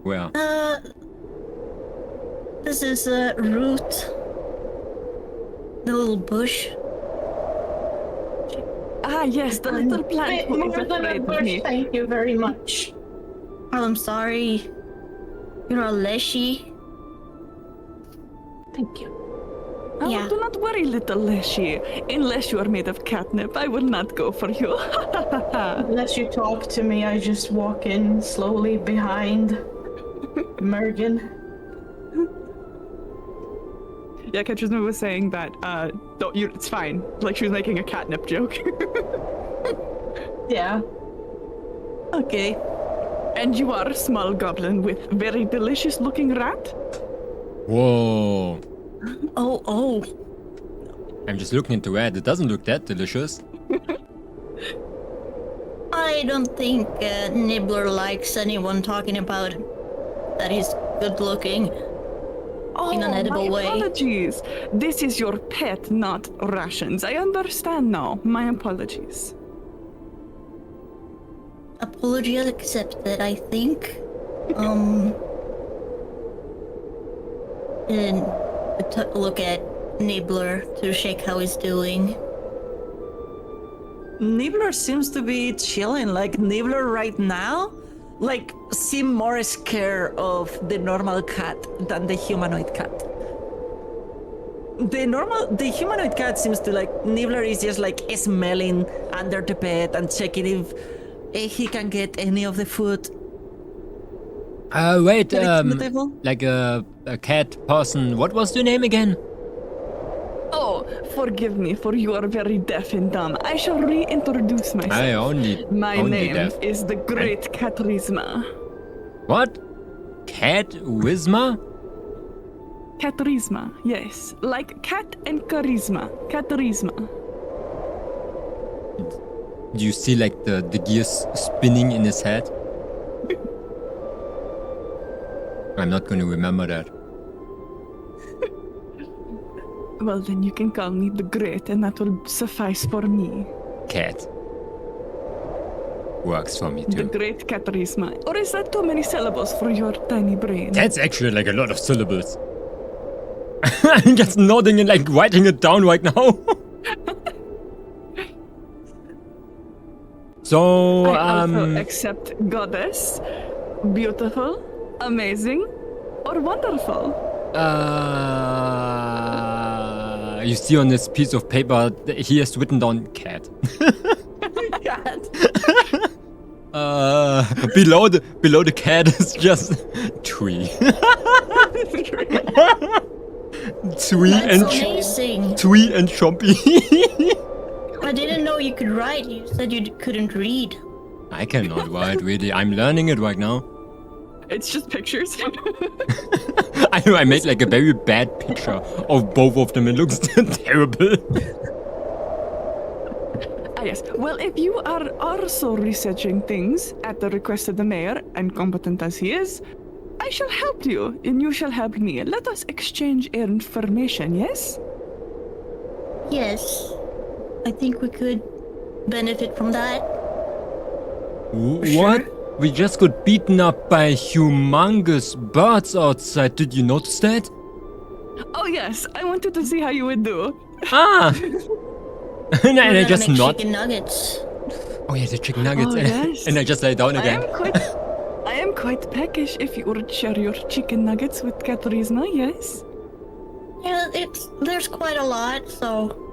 Where? this is a root. The little bush. Ah, yes, the little plant who is More than a afraid of bush, me. thank you very much. I'm sorry. You're a leshy. Thank you. Oh, Yeah. do not worry, little Leshy. Unless you are made of catnip, I will not go for you. Unless you talk to me, I just walk in slowly behind Mergen. Yeah, Katrina was saying that, don't you, it's fine. Like she was making a catnip joke. Yeah. Okay. And you are a small goblin with very delicious looking rat? Whoa. Oh. I'm just looking into it. It doesn't look that delicious. I don't think Nibbler likes anyone talking about that he's good looking. Oh, In an edible my way. apologies. This is your pet, not rations. I understand now. My apologies. Apology accepted, I think. And took a look at Nibbler to check how he's doing. Nibbler seems to be chilling. Like Nibbler right now, like seem more scared of the normal cat than the humanoid cat. The humanoid cat seems to like Nibbler is just like smelling under the bed and checking if he can get any of the food. Wait, that is on the table. like a cat person. What was your name again? Oh, forgive me, for you are very deaf and dumb. I shall reintroduce myself. I only My name deaf. is the Great Catrisma. What? Cat Wisma? Catrisma, yes. Like cat and charisma. Catrisma. Do you see like the gears spinning in his head? I'm not going to remember that. Well, then you can call me the Great, and that will suffice for me. Cat. Works for me The too. Great Catrisma. Or is that too many syllables for your tiny brain? That's actually like a lot of syllables. I'm just nodding and like writing it down right now. So, I also accept goddess, beautiful, amazing, or wonderful. You see on this piece of paper, he has written down cat. Cat. Below the cat is just tree. Twee That's and amazing. Twee and Chompy. I didn't know you could write. You said you couldn't read. I cannot write really. I'm learning it right now. It's just pictures. I made like a very bad picture of both of them. It looks terrible. Ah, yes. Well, if you are also researching things at the request of the mayor, and competent as he is, I shall help you, and you shall help me. Let us exchange information, yes? Yes. I think we could benefit from that. What? We just got beaten up by humongous birds outside. Did you notice that? Oh, yes. I wanted to see how you would do. Ah! and I We're just gonna make nod. chicken nuggets. Oh yeah, the chicken nuggets. Oh, yes. And I just lay down again. I am quite peckish if you would share your chicken nuggets with Catrisma, yes? Yeah, there's quite a lot, so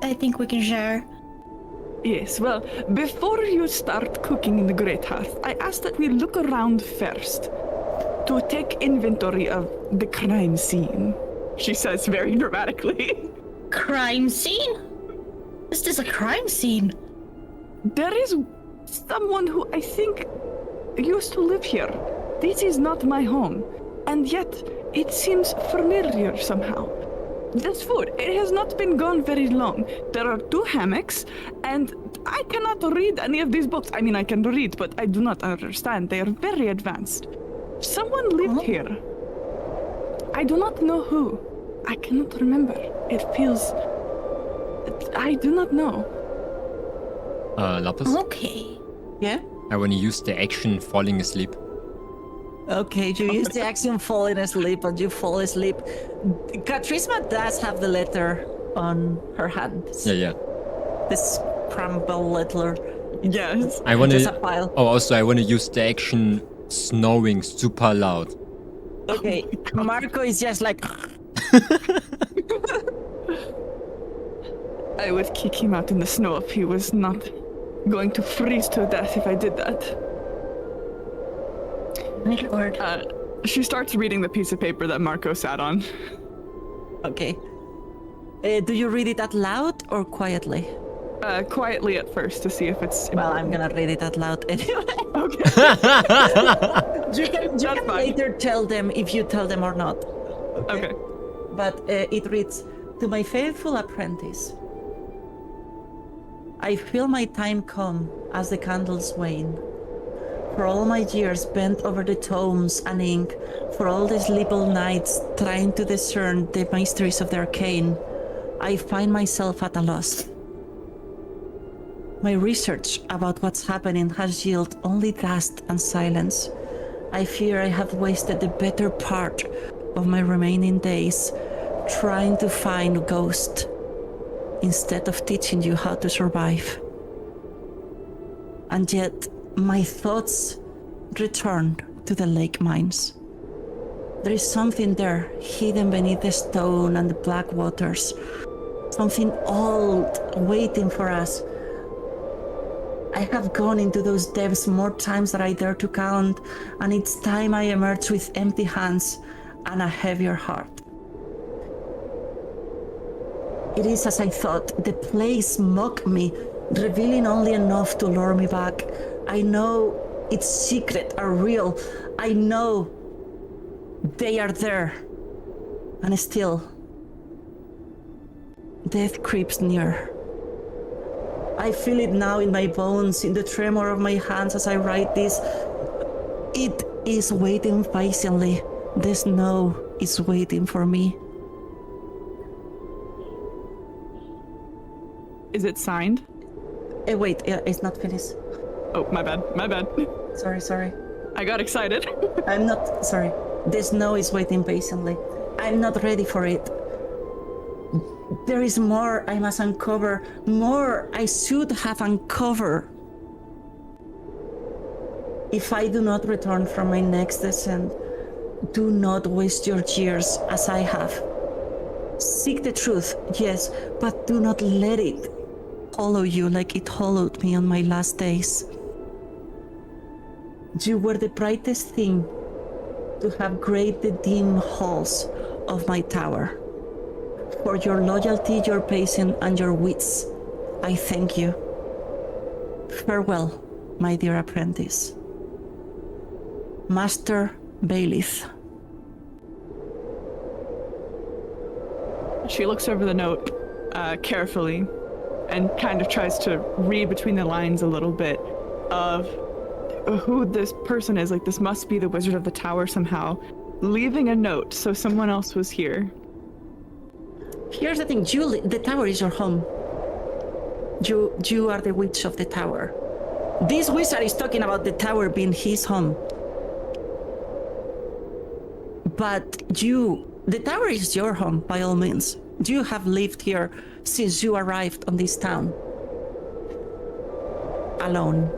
I think we can share. Yes, well, before you start cooking in the Great Hearth, I ask that we look around first to take inventory of the crime scene, she says very dramatically. Crime scene? Is this a crime scene? There is someone who I think used to live here. This is not my home, and yet it seems familiar somehow. This food, it has not been gone very long. There are 2 hammocks, and I cannot read any of these books. I mean, I can read, but I do not understand. They are very advanced. Someone lived here. I do not know who. I cannot remember. It feels... I do not know. Lapis, Okay. Yeah. I want to use the action falling asleep. Okay, you use the action falling asleep and you fall asleep. Catrisma does have the letter on her hand. Yeah. This crumble letter. Yes. I want Just a to. pile. Oh, also, I want to use the action snowing super loud. Okay, Marco is just like. I would kick him out in the snow if he was not going to freeze to death if I did that. My lord. She starts reading the piece of paper that Marco sat on. Okay. Do you read it out loud or quietly? Quietly at first to see if it's. Well, I'm gonna read it out loud anyway. Okay. You can fine. later tell them if you tell them or not. Okay. But it reads, to my faithful apprentice, I feel my time come as the candles wane. For all my years bent over the tomes and ink, for all these little nights trying to discern the mysteries of the arcane, I find myself at a loss. My research about what's happening has yielded only dust and silence. I fear I have wasted the better part of my remaining days trying to find a ghost instead of teaching you how to survive. And yet, my thoughts return to the lake mines. There is something there, hidden beneath the stone and the black waters. Something old, waiting for us. I have gone into those depths more times than I dare to count, and it's time I emerge with empty hands and a heavier heart. It is as I thought. The place mocked me, revealing only enough to lure me back. I know its secret are real. I know they are there. And still, death creeps near. I feel it now in my bones, in the tremor of my hands as I write this. It is waiting patiently. The snow is waiting for me. Is it signed? Wait, it's not finished. Oh, my bad. My bad. Sorry. I got excited. I'm not, sorry. The snow is waiting patiently. I'm not ready for it. There is more I must uncover. More I should have uncovered. If I do not return from my next descent, do not waste your years as I have. Seek the truth, yes, but do not let it follow you like it followed me on my last days. You were the brightest thing to have graced the dim halls of my tower. For your loyalty, your patience, and your wits, I thank you. Farewell, my dear apprentice. Master Bailiff. She looks over the note carefully and kind of tries to read between the lines a little bit of who this person is. Like, this must be the Wizard of the Tower somehow, leaving a note so someone else was here. Here's the thing, the tower is your home. You are the witch of the tower. This wizard is talking about the tower being his home. But the tower is your home, by all means. You have lived here since you arrived on this town. Alone.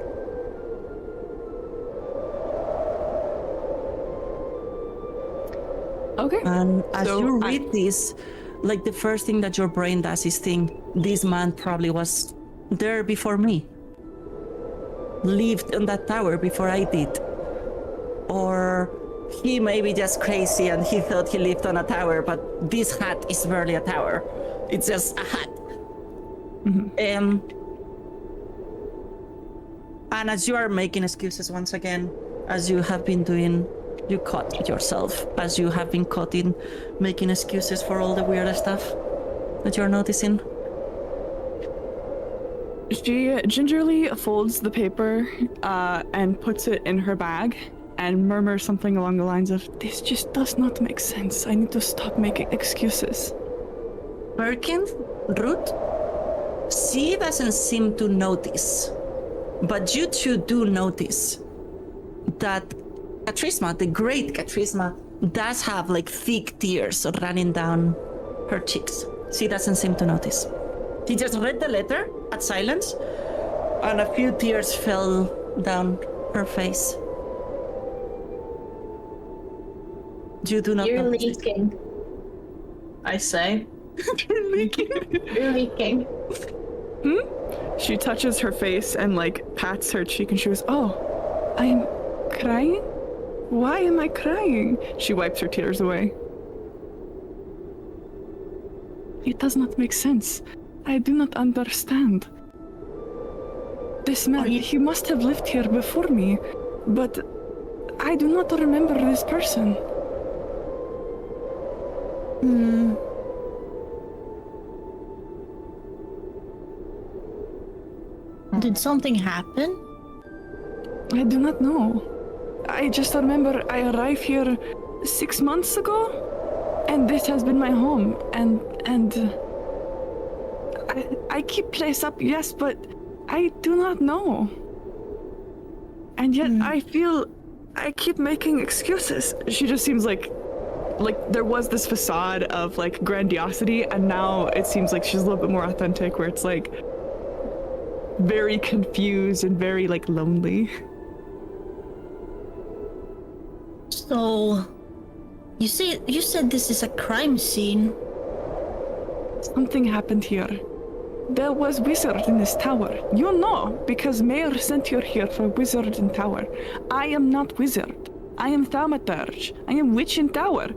Okay. And as So you read this, like, the first thing that your brain does is think, this man probably was there before me. Lived in that tower before I did. Or he may be just crazy and he thought he lived on a tower, but this hat is barely a tower. It's just a hat. Mm-hmm. And as you are making excuses once again, as you have been doing, you caught yourself, as you have been caught in making excuses for all the weird stuff that you're noticing. She gingerly folds the paper and puts it in her bag and murmurs something along the lines of, "This just does not make sense. I need to stop making excuses." Perkins, Ruth, she doesn't seem to notice, but you two do notice that Katrisma, the great Katrisma, does have like thick tears running down her cheeks. She doesn't seem to notice. He just read the letter at silence, and a few tears fell down her face. You do not You're notice this. leaking. I say. You're leaking. You're leaking. She touches her face and like pats her cheek and she goes, "Oh, I'm crying? Why am I crying?" She wipes her tears away. It does not make sense. I do not understand. This man, he must have lived here before me, but I do not remember this person. Did something happen? I do not know. I just remember I arrived here 6 months ago, and this has been my home, and I keep place up, yes, but I do not know. And yet I feel I keep making excuses. She just seems like there was this facade of like grandiosity, and now it seems like she's a little bit more authentic, where it's like very confused and very like lonely. So, you said this is a crime scene. Something happened here. There was wizard in this tower. You know, because Mayor sent you here for wizard in tower. I am not wizard. I am thaumaturge. I am witch in tower.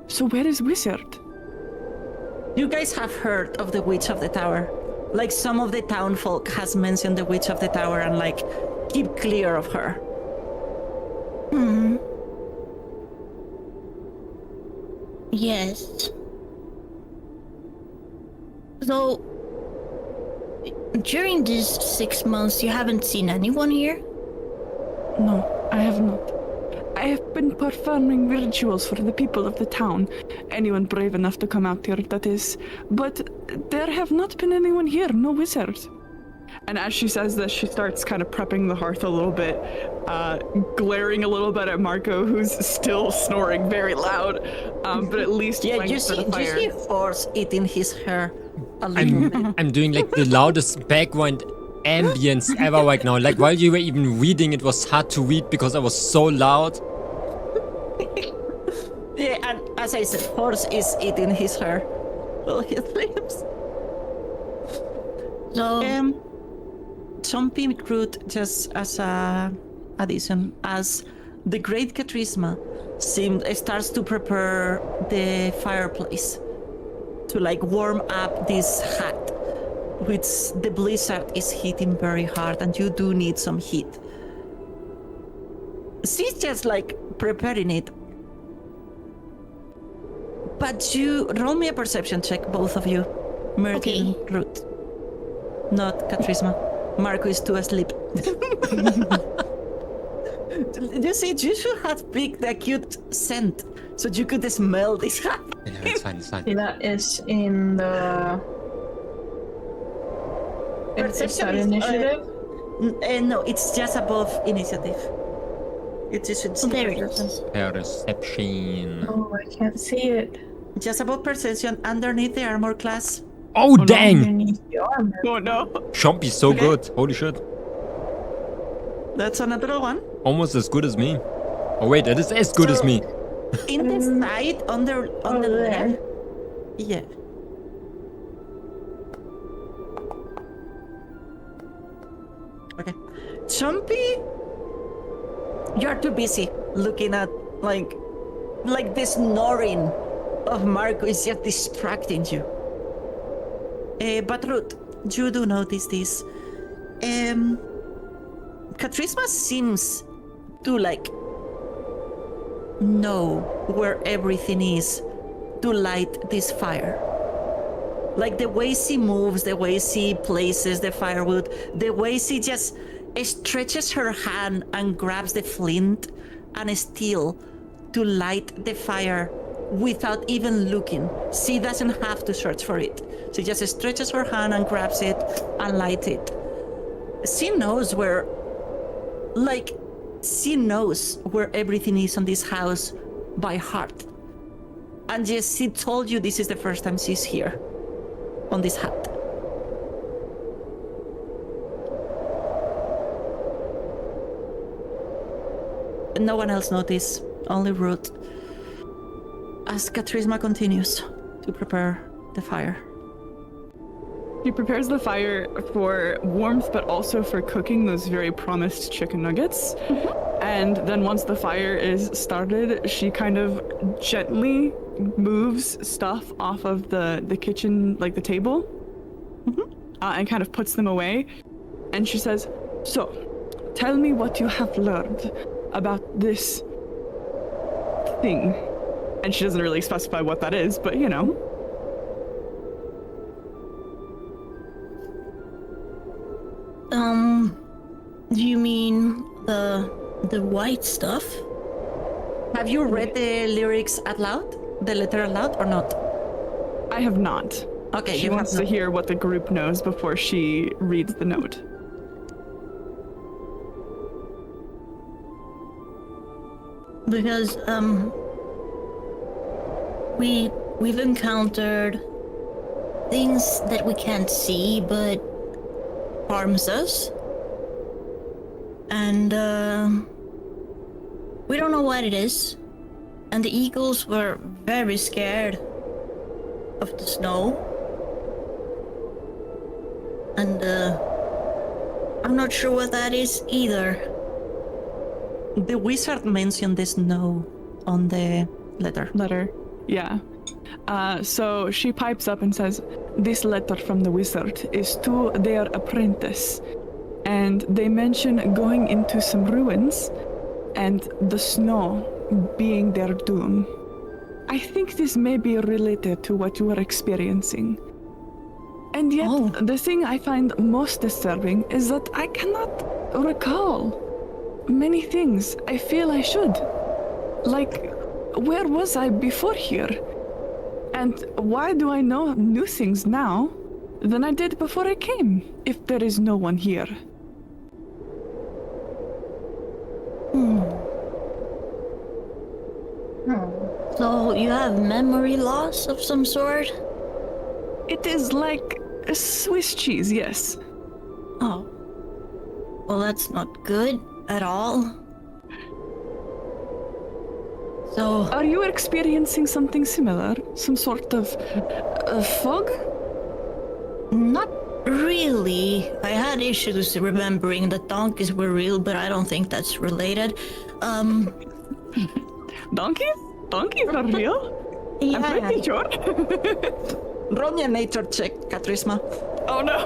So where is wizard? You guys have heard of the Witch of the Tower. Like, some of the town folk has mentioned the Witch of the Tower and like, keep clear of her. Yes. So, during these 6 months, you haven't seen anyone here? No, I have not. I have been performing rituals for the people of the town. Anyone brave enough to come out here, that is. But there have not been anyone here, no wizards. And as she says this, she starts kind of prepping the hearth a little bit, glaring a little bit at Marco, who's still snoring very loud, but at least Yeah, trying you to set a see fire. Force eating his hair a little bit. I'm doing like the loudest background ambience ever right now. Like while you were even reading, it was hard to read because I was so loud. Yeah, and as I said, Force is eating his hair while he sleeps. So, Chompy Root, just as a addition, as the Great Katrisma starts to prepare the fireplace to like warm up this hut, which the blizzard is hitting very hard, and you do need some heat. She's just like preparing it. But you roll me a perception check, both of you. Merton, Root. Not Katrisma. Marco is too asleep. You see, you should have picked the acute scent so you could smell this happening. Yeah, it's fine, it's fine. See, that is in the. Is that is, initiative? No, it's just above initiative. It is there it is. Perception. Oh, I can't see it. just above perception, underneath the armor class. Oh, dang! Underneath the armor. Oh no. Chompy's so good. Holy shit. That's another one. Almost as good as me. Oh wait, that is as good as me. In the side, on the Over there. left. Yeah. Okay. Chompy, you're too busy looking at like the snoring of Marco is just distracting you. But Ruth, you do notice this. Katrisma seems to like know where everything is to light this fire. Like the way she moves, the way she places the firewood, the way she just stretches her hand and grabs the flint and steel to light the fire without even looking. She doesn't have to search for it. She just stretches her hand and grabs it and lights it. She knows where, she knows where everything is on this house by heart. And yes, she told you this is the first time she's here. on this hat. No one else noticed, only Root. As Katrisma continues to prepare the fire. She prepares the fire for warmth, but also for cooking those very promised chicken nuggets. And then once the fire is started, she kind of gently moves stuff off of the kitchen, like the table, and kind of puts them away. And she says, "So, tell me what you have learned about this thing." And she doesn't really specify what that is, but you know. Do you mean the white stuff? Have you read the lyrics out loud? The letter out loud or not? I have not. Okay, She you wants have to not. hear what the group knows before she reads the note. Because we've encountered things that we can't see but harms us. And we don't know what it is. And the eagles were very scared of the snow. And I'm not sure what that is either. The wizard mentioned the snow on the letter. Yeah. So she pipes up and says, "This letter from the wizard is to their apprentice. And they mention going into some ruins and the snow being their doom. I think this may be related to what you are experiencing. And yet, the thing I find most disturbing is that I cannot recall many things I feel I should. Like, where was I before here? And why do I know new things now than I did before I came, if there is no one here?" So you have memory loss of some sort? It is like a Swiss cheese, yes. Oh. Well, that's not good at all. So, Are you experiencing something similar? Some sort of fog? not really. I had issues remembering that donkeys were real, but I don't think that's related. Donkeys? Donkeys are real? Yeah. I'm pretty sure. Roll me a nature check, Katrisma. Oh no!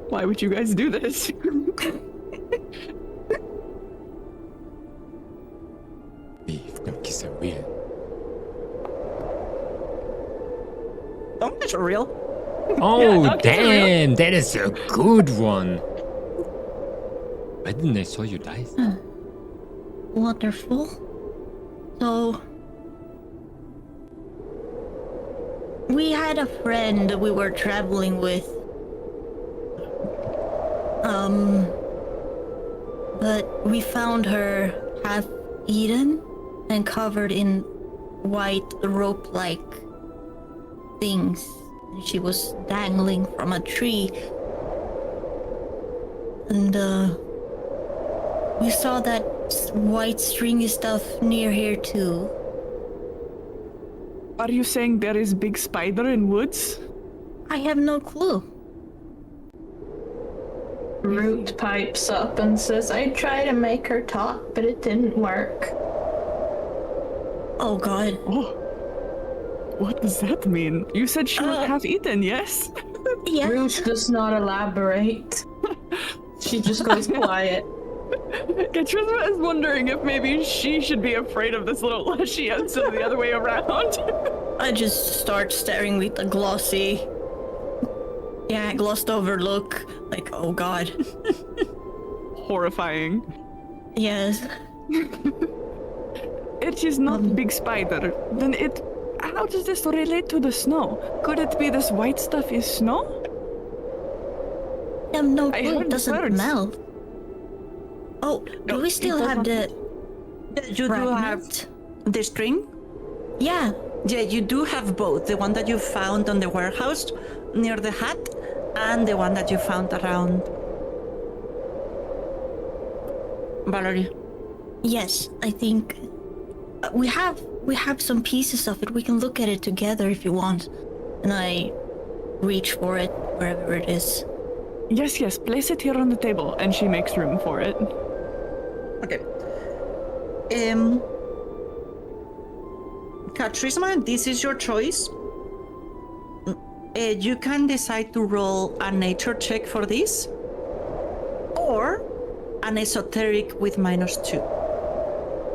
Why would you guys do this? If donkeys are real. Donkeys are real. Oh, donkeys are real. damn! That is a good one. Why didn't I saw you die? Wonderful. So, we had a friend we were traveling with. But we found her half eaten and covered in white rope-like things. She was dangling from a tree. And, we saw that white stringy stuff near here too. Are you saying there is big spider in woods? I have no clue. Root pipes up and says, "I tried to make her talk, but it didn't work." Oh god. Oh. What does that mean? You said she was half eaten, yes? Yeah. Root does not elaborate. She just goes quiet. Katrisma is wondering if maybe she should be afraid of this little leshy instead of the other way around. I just start staring with a glossed over look. Like, oh god. Horrifying. Yes. It is not big spider. Then how does this relate to the snow? Could it be this white stuff is snow? I have no I clue. heard It doesn't words. melt. Oh, do we still it have doesn't. the You do have fragment? the string? Yeah, Yeah, you do have both. The one that you found on the warehouse near the hut and the one that you found around. Valerie. Yes, I think we have some pieces of it. We can look at it together if you want. And I reach for it wherever it is. Yes, place it here on the table, and she makes room for it. Okay. Katrisma, this is your choice. You can decide to roll a nature check for this, or an esoteric with -2.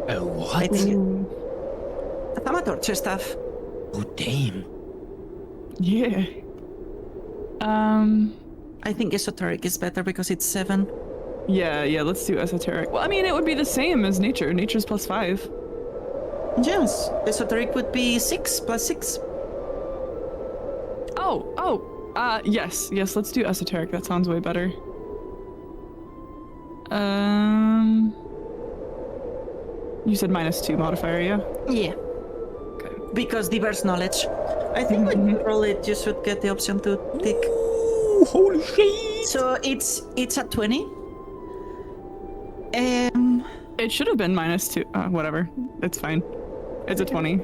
Oh, what? Thaumaturge stuff. Oh, damn. Yeah. I think esoteric is better because it's 7. Yeah, let's do esoteric. Well, I mean, it would be the same as nature. Nature's +5. Yes, esoteric would be 6 + 6. Yes, let's do esoteric. That sounds way better. You said -2 modifier, yeah? Yeah. Okay. Because diverse knowledge. I think when you roll it, you should get the option to tick. Ooh, holy shit! So it's a 20. It should have been -2. Whatever. It's fine. It's a 20.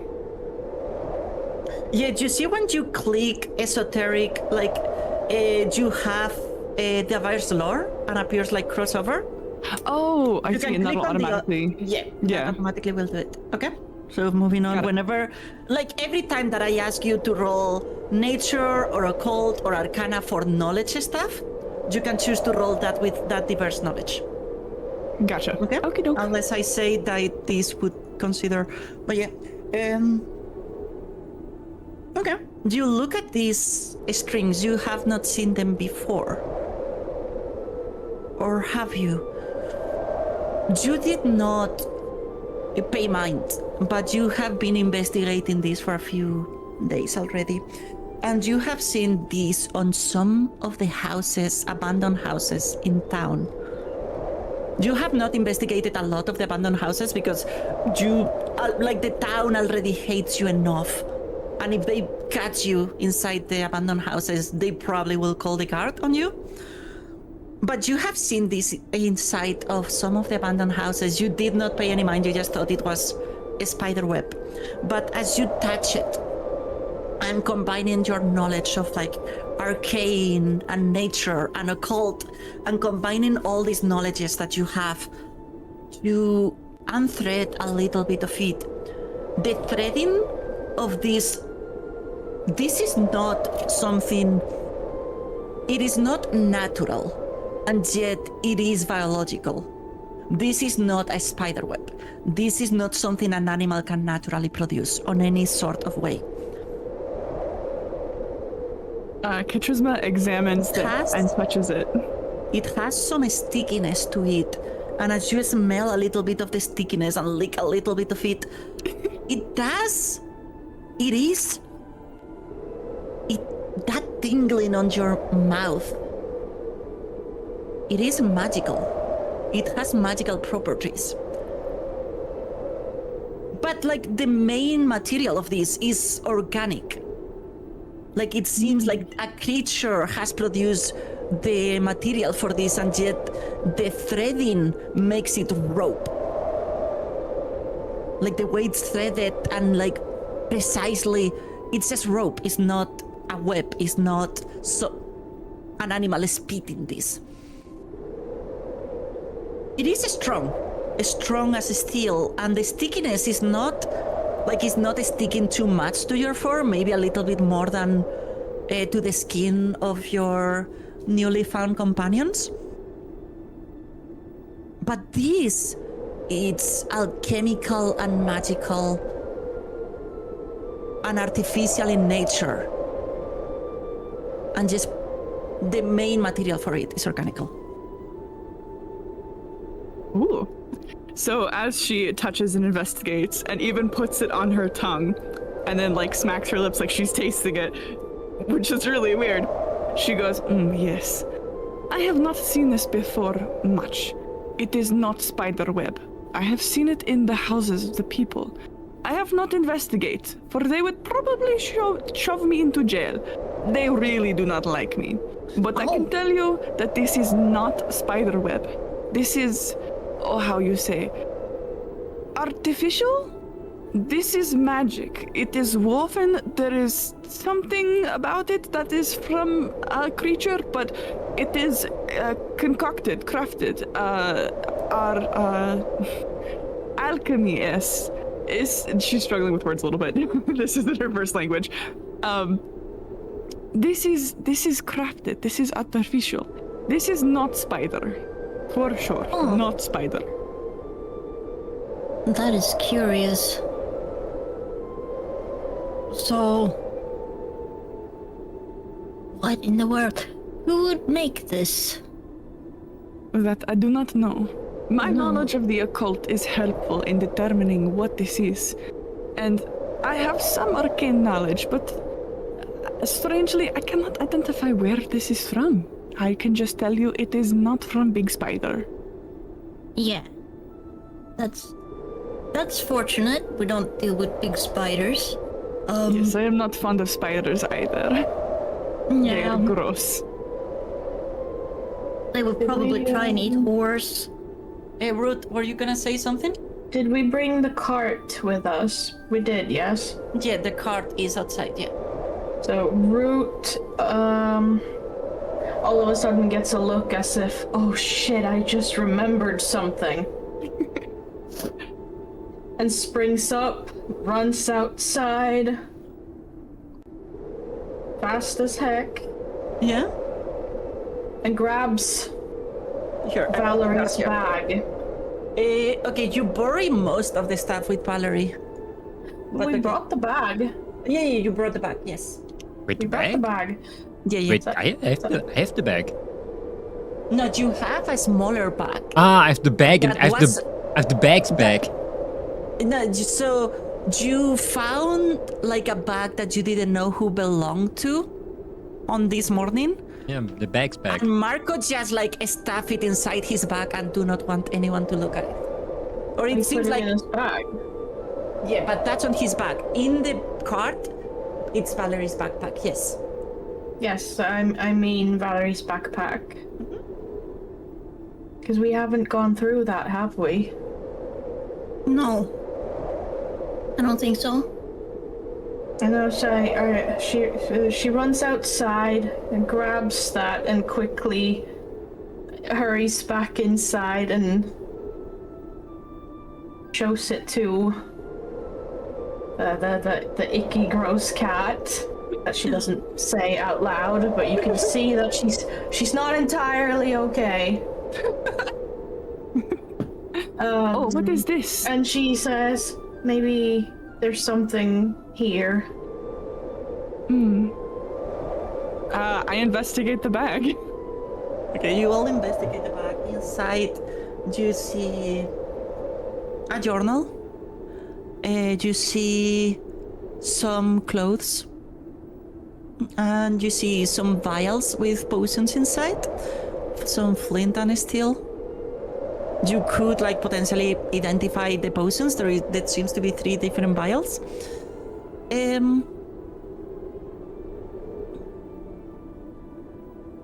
Yeah, you see when you click esoteric, like you have diverse lore and appears like crossover. Oh, I You see, can and that'll click on the- automatically. Yeah, Yeah. automatically will do it. Okay. So moving on, Got it. whenever, like every time that I ask you to roll nature or occult or arcana for knowledge stuff, you can choose to roll that with that diverse knowledge. Gotcha. Okay. Okie doke. Unless I say that this would consider, but yeah. Okay. You look at these strings. You have not seen them before, or have you? You did not pay mind, but you have been investigating this for a few days already, and you have seen these on some of the houses, abandoned houses in town. You have not investigated a lot of the abandoned houses because you, like the town already hates you enough. And if they catch you inside the abandoned houses, they probably will call the guard on you. But you have seen this inside of some of the abandoned houses. You did not pay any mind, you just thought it was a spider web. But as you touch it, and combining your knowledge of like arcane and nature and occult, and combining all these knowledges that you have, you unthread a little bit of it. The threading of this is not something, it is not natural, and yet it is biological. This is not a spider web. This is not something an animal can naturally produce on any sort of way. Katrisma examines it and touches it. It has some stickiness to it, and as you smell a little bit of the stickiness and lick a little bit of it, that tingling on your mouth, it is magical. It has magical properties. But like the main material of this is organic. Like it seems like a creature has produced the material for this, and yet the threading makes it rope. Like the way it's threaded and like precisely, it's just rope. It's not a web. It's not so an animal is spitting this. It is strong as steel, and the stickiness is not like it's not sticking too much to your fur, maybe a little bit more than to the skin of your newly found companions. But this, it's alchemical and magical and artificial in nature. And just the main material for it is organical. Ooh. So as she touches and investigates and even puts it on her tongue and then like smacks her lips like she's tasting it, which is really weird, she goes, yes. I have not seen this before much. It is not spider web. I have seen it in the houses of the people. I have not investigate, for they would probably shove me into jail. They really do not like me. But I can tell you that this is not spider web. This is, how you say, artificial? This is magic. It is woven. There is something about it that is from a creature, but it is concocted, crafted. Our alchemy is she's struggling with words a little bit. This isn't her first language. This is crafted. This is artificial. This is not spider, for sure. Not spider. That is curious. So, what in the world? Who would make this? That I do not know. My knowledge of the occult is helpful in determining what this is. And I have some arcane knowledge, but strangely, I cannot identify where this is from. I can just tell you it is not from Big Spider. Yeah. That's fortunate. We don't deal with big spiders. Yes, I am not fond of spiders either. They are gross. They would probably try and eat horse. Hey, Ruth, were you gonna say something? Did we bring the cart with us? We did, yes? Yeah, the cart is outside, yeah. So Root, all of a sudden gets a look as if, oh shit, I just remembered something. And springs up, runs outside. Fast as heck. Yeah? And grabs Here, Valerie's bag. Okay, you bury most of the stuff with Valerie. We brought the bag. Yeah, you brought the bag, yes. Wait, We the brought the bag? bag. Yeah. Wait, I have the bag. No, you have a smaller bag. Ah, I have the bag and That I have was- the bag's bag. No, so you found like a bag that you didn't know who belonged to on this morning? Yeah, the bag's bag. And Marco just like stuff it inside his bag and do not want anyone to look at it. Or it He seems put it like in his bag. yeah, but that's on his bag. In the cart, it's Valerie's backpack. Yes. Yes, I mean Valerie's backpack. Because we haven't gone through that, have we? No. I don't think so. And I'll say, she runs outside and grabs that and quickly hurries back inside and shows it to the icky, gross cat that she doesn't say out loud, but you can see that she's not entirely okay. What is this? And she says, maybe there's something here. I investigate the bag. Okay, you all investigate the bag. Inside, you see a journal. You see some clothes. And you see some vials with potions inside. Some flint and steel. You could like potentially identify the potions. There seems to be 3 different vials.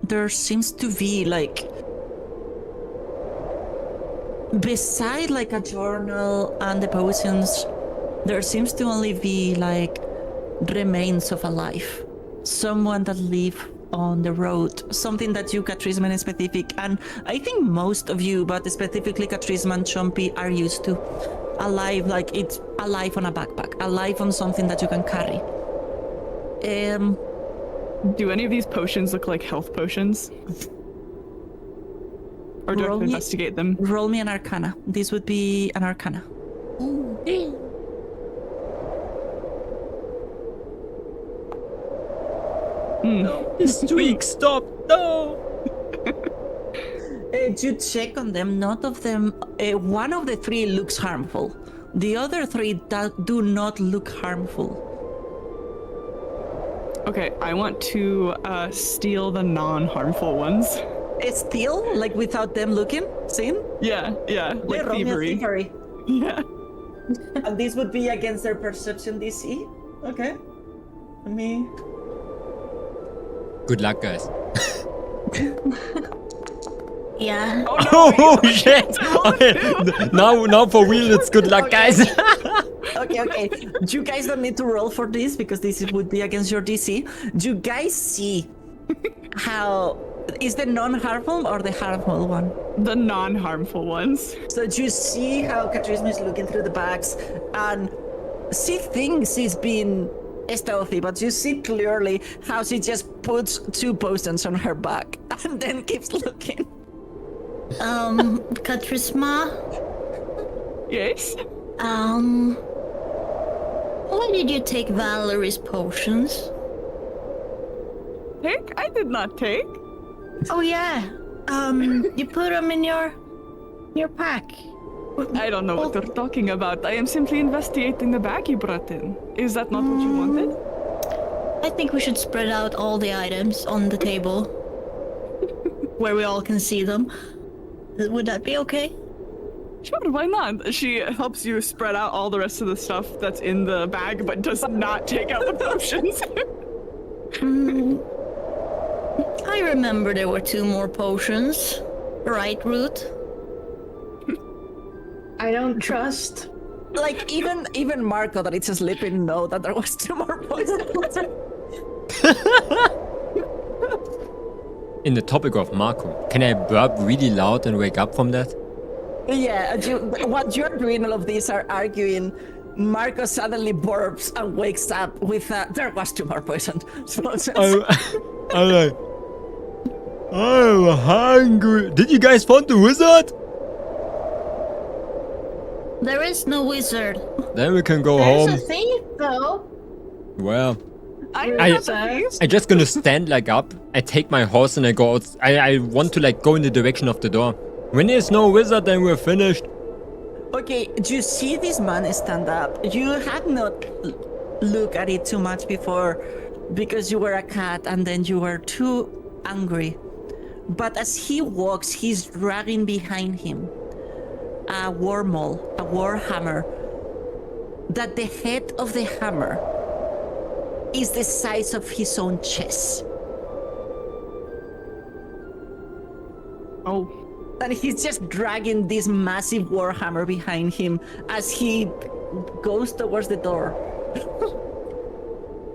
There seems to be like beside like a journal and the potions, there seems to only be like remains of a life. Someone that lived on the road, something that you, Catrice, in specific, and I think most of you, but specifically Catrice and Chompy, are used to. Alive, like it's alive on a backpack, alive on something that you can carry. Do any of these potions look like health potions? Or do I have to investigate them? Roll me an Arcana. This would be an Arcana. This tweak, stop! No! You check on them. None of them. One of the 3 looks harmful. The other 3 do not look harmful. Okay, I want to steal the non-harmful ones. Steal, like without them looking, seen? Yeah, like Roll me a thievery. thievery. Yeah. And this would be against their perception DC. Okay. Let me. Good luck, guys. Yeah. Oh shit! Okay, now for real, it's good luck, guys. Okay. You guys don't need to roll for this because this would be against your DC. Do you guys see how is the non-harmful or the harmful one? The non-harmful ones. So do you see how Katrisma is looking through the bags and she thinks he's being stealthy, but you see clearly how she just puts 2 potions on her back and then keeps looking. Katrisma, Yes. why did you take Valerie's potions? Take? I did not take. Oh yeah. You put them in your pack. I don't know what they're talking about. I am simply investigating the bag you brought in. Is that not what you wanted? I think we should spread out all the items on the table where we all can see them. Would that be okay? Sure, why not? She helps you spread out all the rest of the stuff that's in the bag, but does not take out the potions. I remember there were 2 more potions. Right, Ruth? I don't trust. Like even Marco that it's asleep in know that there was 2 more potions. In the topic of Marco, can I burp really loud and wake up from that? Yeah, what you're doing all of these are arguing. Marco suddenly burps and wakes up with there was 2 more potions. I'm like, I'm hungry. Did you guys find the wizard? There is no wizard. Then we can go There's home. a thief, though. Well, I I'm just gonna stand like up. I take my horse and I go out. I want to like go in the direction of the door. When there's no wizard, then we're finished. Okay, do you see this man stand up? You had not looked at it too much before because you were a cat and then you were too angry. But as he walks, he's dragging behind him a wormhole, a warhammer, that the head of the hammer is the size of his own chest. Oh. And he's just dragging this massive warhammer behind him as he goes towards the door.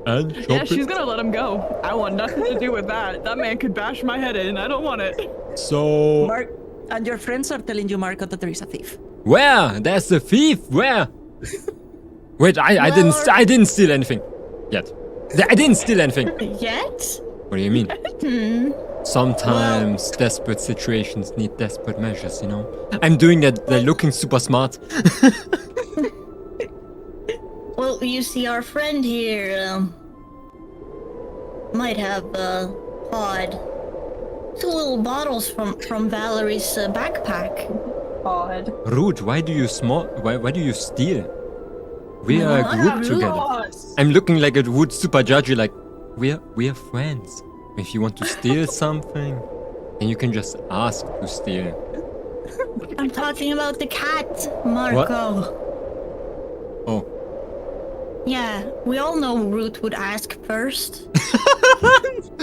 And Yeah, she's gonna let him go. I want nothing to do with that. That man could bash my head in. I don't want it. So Mark, and your friends are telling you, Marco, that there is a thief. where? There's the thief. Where? Wait, I didn't steal anything yet. I didn't steal anything. Yet? What do you mean? Sometimes desperate situations need desperate measures, you know? I'm doing that, they're looking super smart. Well, you see, our friend here might have odd 2 little bottles from Valerie's backpack. Odd. Rude, why do you why do you steal? We are a What? group together. I'm looking like a would super judgy, like we're friends. If you want to steal something, then you can just ask to steal. I'm talking about the cat, Marco. Oh. Yeah, we all know Ruth would ask first.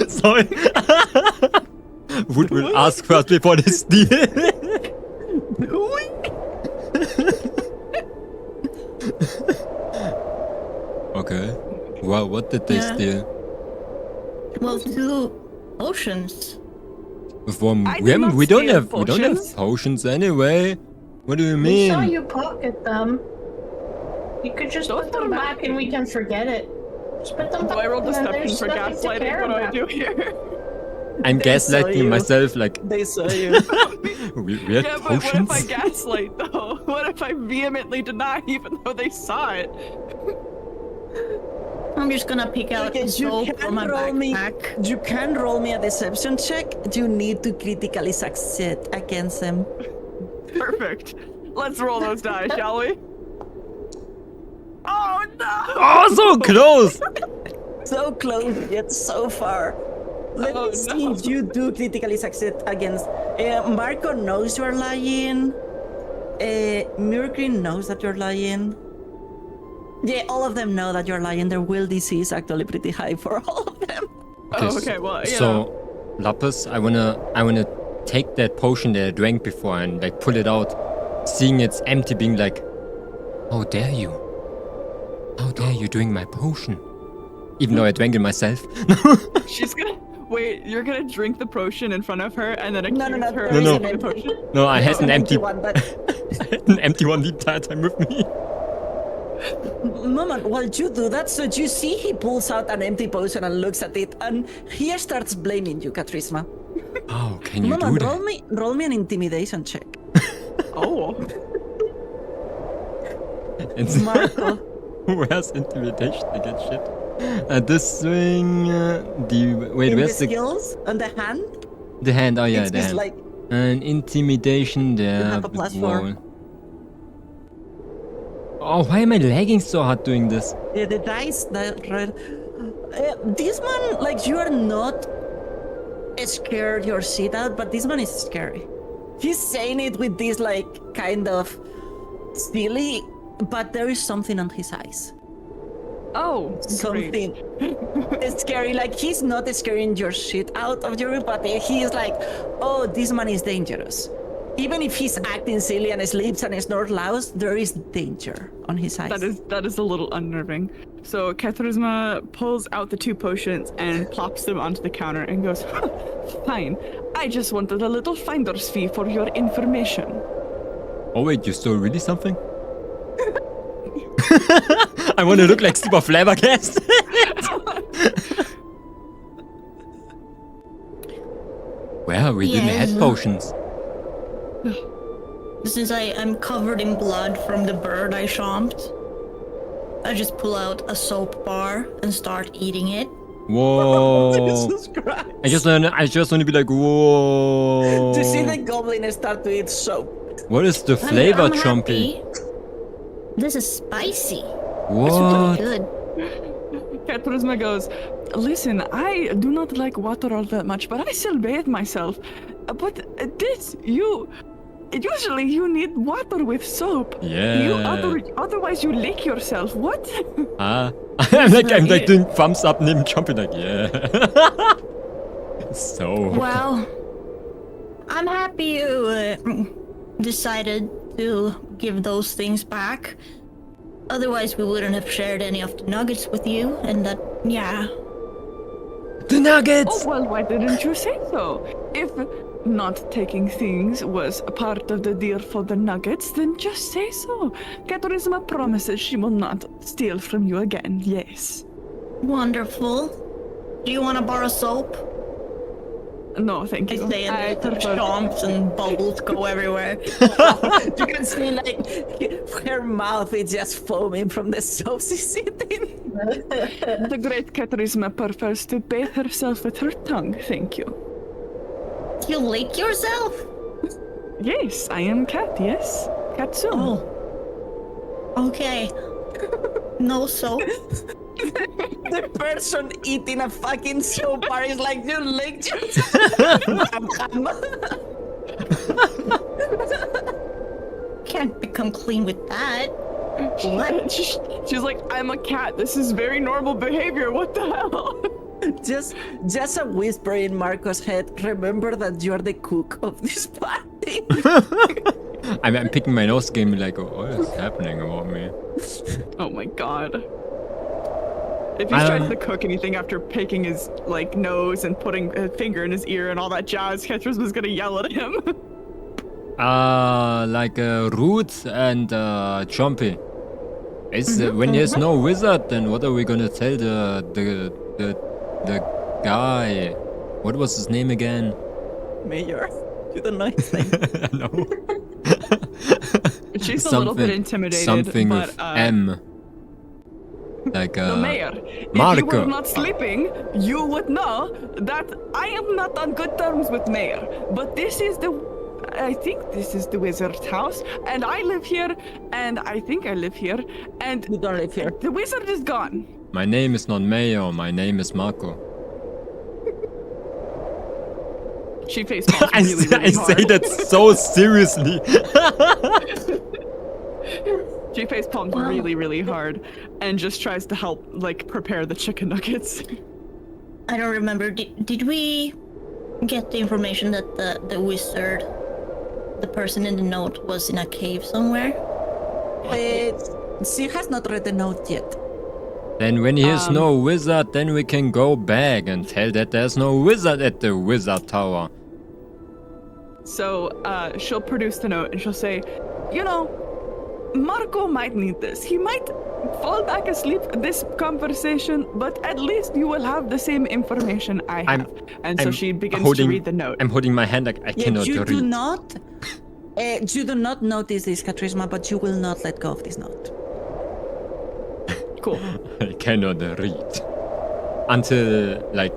Sorry. Would will ask first before they steal. Okay. Well, what did they steal? Well, 2 potions. From I did not we don't steal have potions. potions anyway. What do you We saw mean? you pocket them. You could just Those put them are back and we can forget it. Just put them Do back. I roll and then deception there's for nothing to gaslighting? care What do I about. do here? I'm They saw gaslighting you. myself like They saw you. we had Yeah, but what potions. if I gaslight though? What if I vehemently deny even though they saw it? I'm just gonna pick out Okay, a you soap from my can roll me. backpack. You can roll me a deception check. You need to critically succeed against them. Perfect. Let's roll those dice, shall we? Oh no! Oh, so close! So close yet so far. Let Oh, me see no. if you do critically succeed against. Marco knows you're lying. Murgreen knows that you're lying. Yeah, all of them know that you're lying. Their will DC is actually pretty high for all of them. Oh, okay. Well, you know. So, Lapis, I wanna take that potion that I drank before and like pull it out, seeing it's empty, being like, how dare you? How dare you drink my potion? Even though I drank it myself. She's gonna wait. You're gonna drink the potion in front of her, and then accuse No, her there of is No, an no. drinking the potion. No, I had an empty one, but an empty one the entire time with me. Moment, while you do that, so you see he pulls out an empty potion and looks at it, and he starts blaming you, Katrisma. Oh, can you Moment, do that? roll me an intimidation check. Oh. It's Marco. where's intimidation against shit? This thing, wait, In the where's the skills on the hand, the hand? Oh yeah, it's the just hand. like And intimidation there. have a +4. Whoa. Oh, why am I lagging so hard doing this? the dice that right. This one, like, you are not scared your shit out, but this one is scary. He's saying it with this like kind of silly, but there is something on his eyes. Oh. Great. Something scary. Like, he's not scaring your shit out of you, but he is like, oh, this man is dangerous. Even if he's acting silly and sleeps and snorts loud, there is danger on his eyes. That is a little unnerving. So Kathrizma pulls out the 2 potions and plops them onto the counter and goes, fine. I just wanted a little finder's fee for your information. Oh wait, you stole really something? I want to look like super flabbergasted. Well, we didn't Yes. have potions. Since I'm covered in blood from the bird I chomped, I just pull out a soap bar and start eating it. Whoa! Jesus Christ. I just want to be like, whoa! To see the goblin start to eat soap. What is the I'm- flavor, I'm Chompy? happy. This is spicy. It's What? really good. Kathrizma goes, listen, I do not like water all that much, but I still bathe myself. But this, usually you need water with soap. Yeah. Otherwise you lick yourself. What? Ah, I'm like doing thumbs up neben Chompy, like, yeah. So. Well, I'm happy you decided to give those things back. Otherwise, we wouldn't have shared any of the nuggets with you, and that, yeah. The nuggets! Oh, well, why didn't you say so? If not taking things was a part of the deal for the nuggets, then just say so. Kathrizma promises she will not steal from you again, yes. Wonderful. Do you want to borrow soap? No, thank I you. say, I and the prefer- chomps and bubbles go everywhere. You can see like her mouth is just foaming from the soap she's eating. The great Kathrizma prefers to bathe herself with her tongue, thank you. You lick yourself? Yes, I am Cat, yes. Katsum. Oh. Okay. No soap. The person eating a fucking soap bar is like, you licked yourself. Can't become clean with that. What? She's like, I'm a cat. This is very normal behavior. What the hell? Just a whisper in Marco's head. Remember that you're the cook of this party. I'm picking my nose again, be like, oh, what is happening about me? Oh my god. If he's trying to cook anything after picking his like nose and putting a finger in his ear and all that jazz, Kathrizma's gonna yell at him. Like Root and Chompy. When there's no wizard, then what are we gonna tell the guy? What was his name again? Mayor. You don't know his name. No. She's a little bit intimidated. Something but, with M. Like the mayor. If you Marco. were not sleeping, you would know that I am not on good terms with mayor. But I think this is the wizard's house, and I live here, and I think I live here, and You don't live here. the wizard is gone. My name is not Mayo, my name is Marco. She face palms I, really, really I hard. say that so seriously. She face palms Wow. really, really hard, and just tries to help, like, prepare the chicken nuggets. I don't remember. Did we get the information that the wizard, the person in the note, was in a cave somewhere? She has not read the note yet. Then when he is no wizard, then we can go back and tell that there's no wizard at the wizard tower. So she'll produce the note and she'll say, you know, Marco might need this. He might fall back asleep this conversation, but at least you will have the same information I have. So she begins to read the note. I'm holding my hand like I cannot you read. do not. You do not notice this, Katrisma, but you will not let go of this note. Cool. I cannot read. Until, like,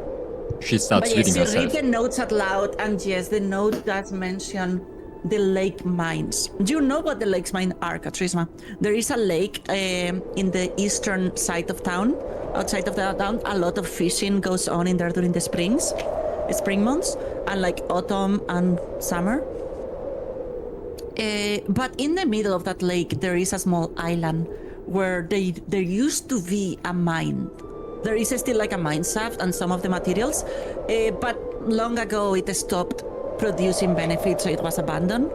she starts But reading yes, you herself. read the notes out loud, and yes, the note does mention the lake mines. Do you know what the lake mines are, Katrisma? There is a lake in the eastern side of town. Outside of the town, a lot of fishing goes on in there during the spring months, and like autumn and summer. But in the middle of that lake, there is a small island where there used to be a mine. There is still like a mine shaft and some of the materials, but long ago it stopped producing benefits, so it was abandoned,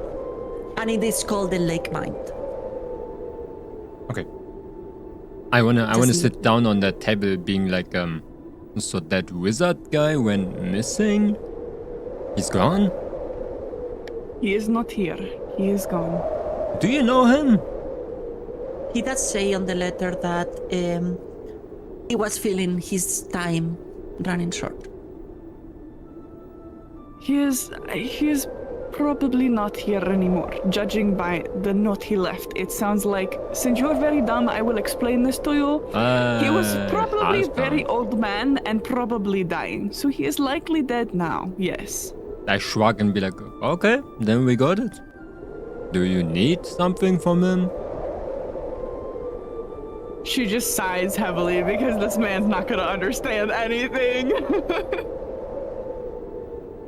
and it is called the lake mine. Okay. I wanna sit down on that table, being like, so that wizard guy went missing? He's gone? He is not here. He is gone. Do you know him? He does say on the letter that he was feeling his time running short. He is probably not here anymore, judging by the note he left. It sounds like, since you're very dumb, I will explain this to you. He was probably a very old man and probably dying, so he is likely dead now, yes. I shrug and be like, okay, then we got it. Do you need something from him? She just sighs heavily because this man's not gonna understand anything.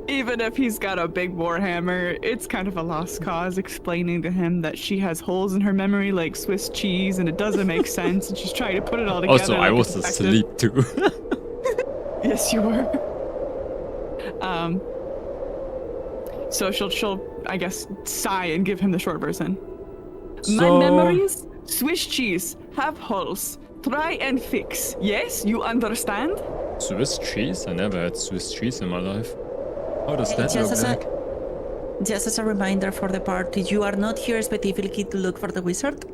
Even if he's got a big warhammer, it's kind of a lost cause explaining to him that she has holes in her memory like Swiss cheese and it doesn't make sense, and she's trying to put it all together. Also, I like a was detective. asleep too. Yes, you were. So she'll I guess sigh and give him the short version. My memories, Swiss cheese, have holes. Try and fix. Yes, you understand? Swiss cheese? I never had Swiss cheese in my life. How does that look like? Just as a reminder for the party, you are not here specifically to look for the wizard.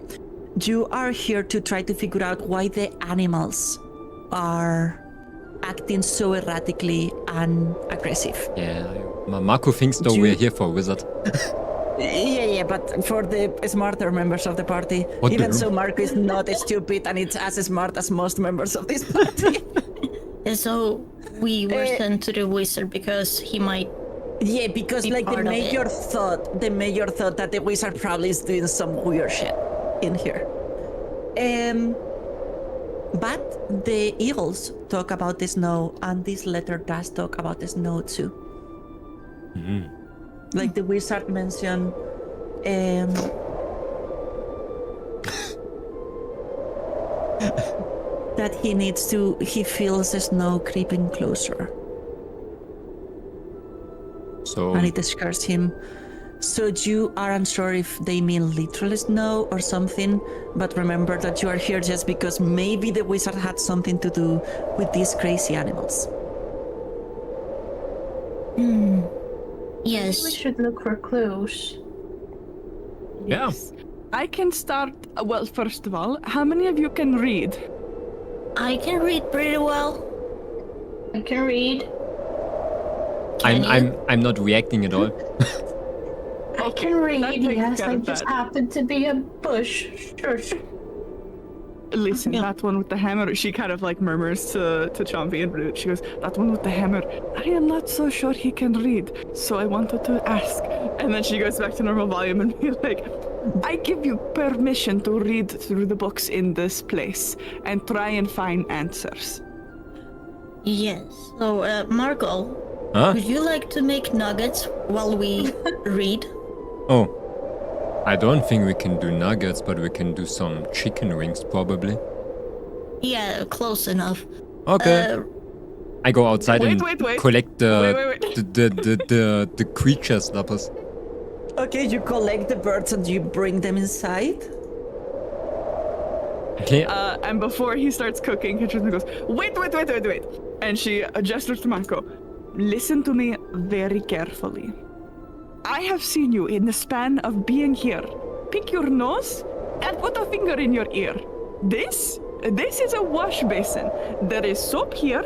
You are here to try to figure out why the animals are acting so erratically and aggressive. Yeah, Marco thinks though we're here for a wizard. Yeah, but for the smarter members of the party, even so, Marco is not stupid and it's as smart as most members of this party. And so we were sent to the wizard because he might. Yeah, because like the mayor thought that the wizard probably is doing some weird shit in here. But the eagles talk about the snow, and this letter does talk about the snow too. Mm-hmm. Like the wizard mentioned, that he feels the snow creeping closer. So, and it scares him. So you are unsure if they mean literal snow or something, but remember that you are here just because maybe the wizard had something to do with these crazy animals. Yes. We should look for clues. yeah. I can start. Well, first of all, how many of you can read? I can read pretty well. I can read. I'm not reacting at all. I can read, that takes yes. care I of just that. happen to be a bush. Sure. Listen, that one with the hammer, she kind of like murmurs to Chompy and Root. She goes, that one with the hammer, I am not so sure he can read, so I wanted to ask. And then she goes back to normal volume and be like, I give you permission to read through the books in this place and try and find answers. Yes. So, Margot, Huh? Would you like to make nuggets while we read? Oh. I don't think we can do nuggets, but we can do some chicken wings probably. Yeah, close enough. Okay. I go outside Wait, and wait. collect the Wait. the creatures, Lappers. Okay, you collect the birds and you bring them inside. Okay. And before he starts cooking, Katrina goes, wait. And she gestures to Marco. Listen to me very carefully. I have seen you in the span of being here. Pick your nose and put a finger in your ear. This is a wash basin. There is soap here,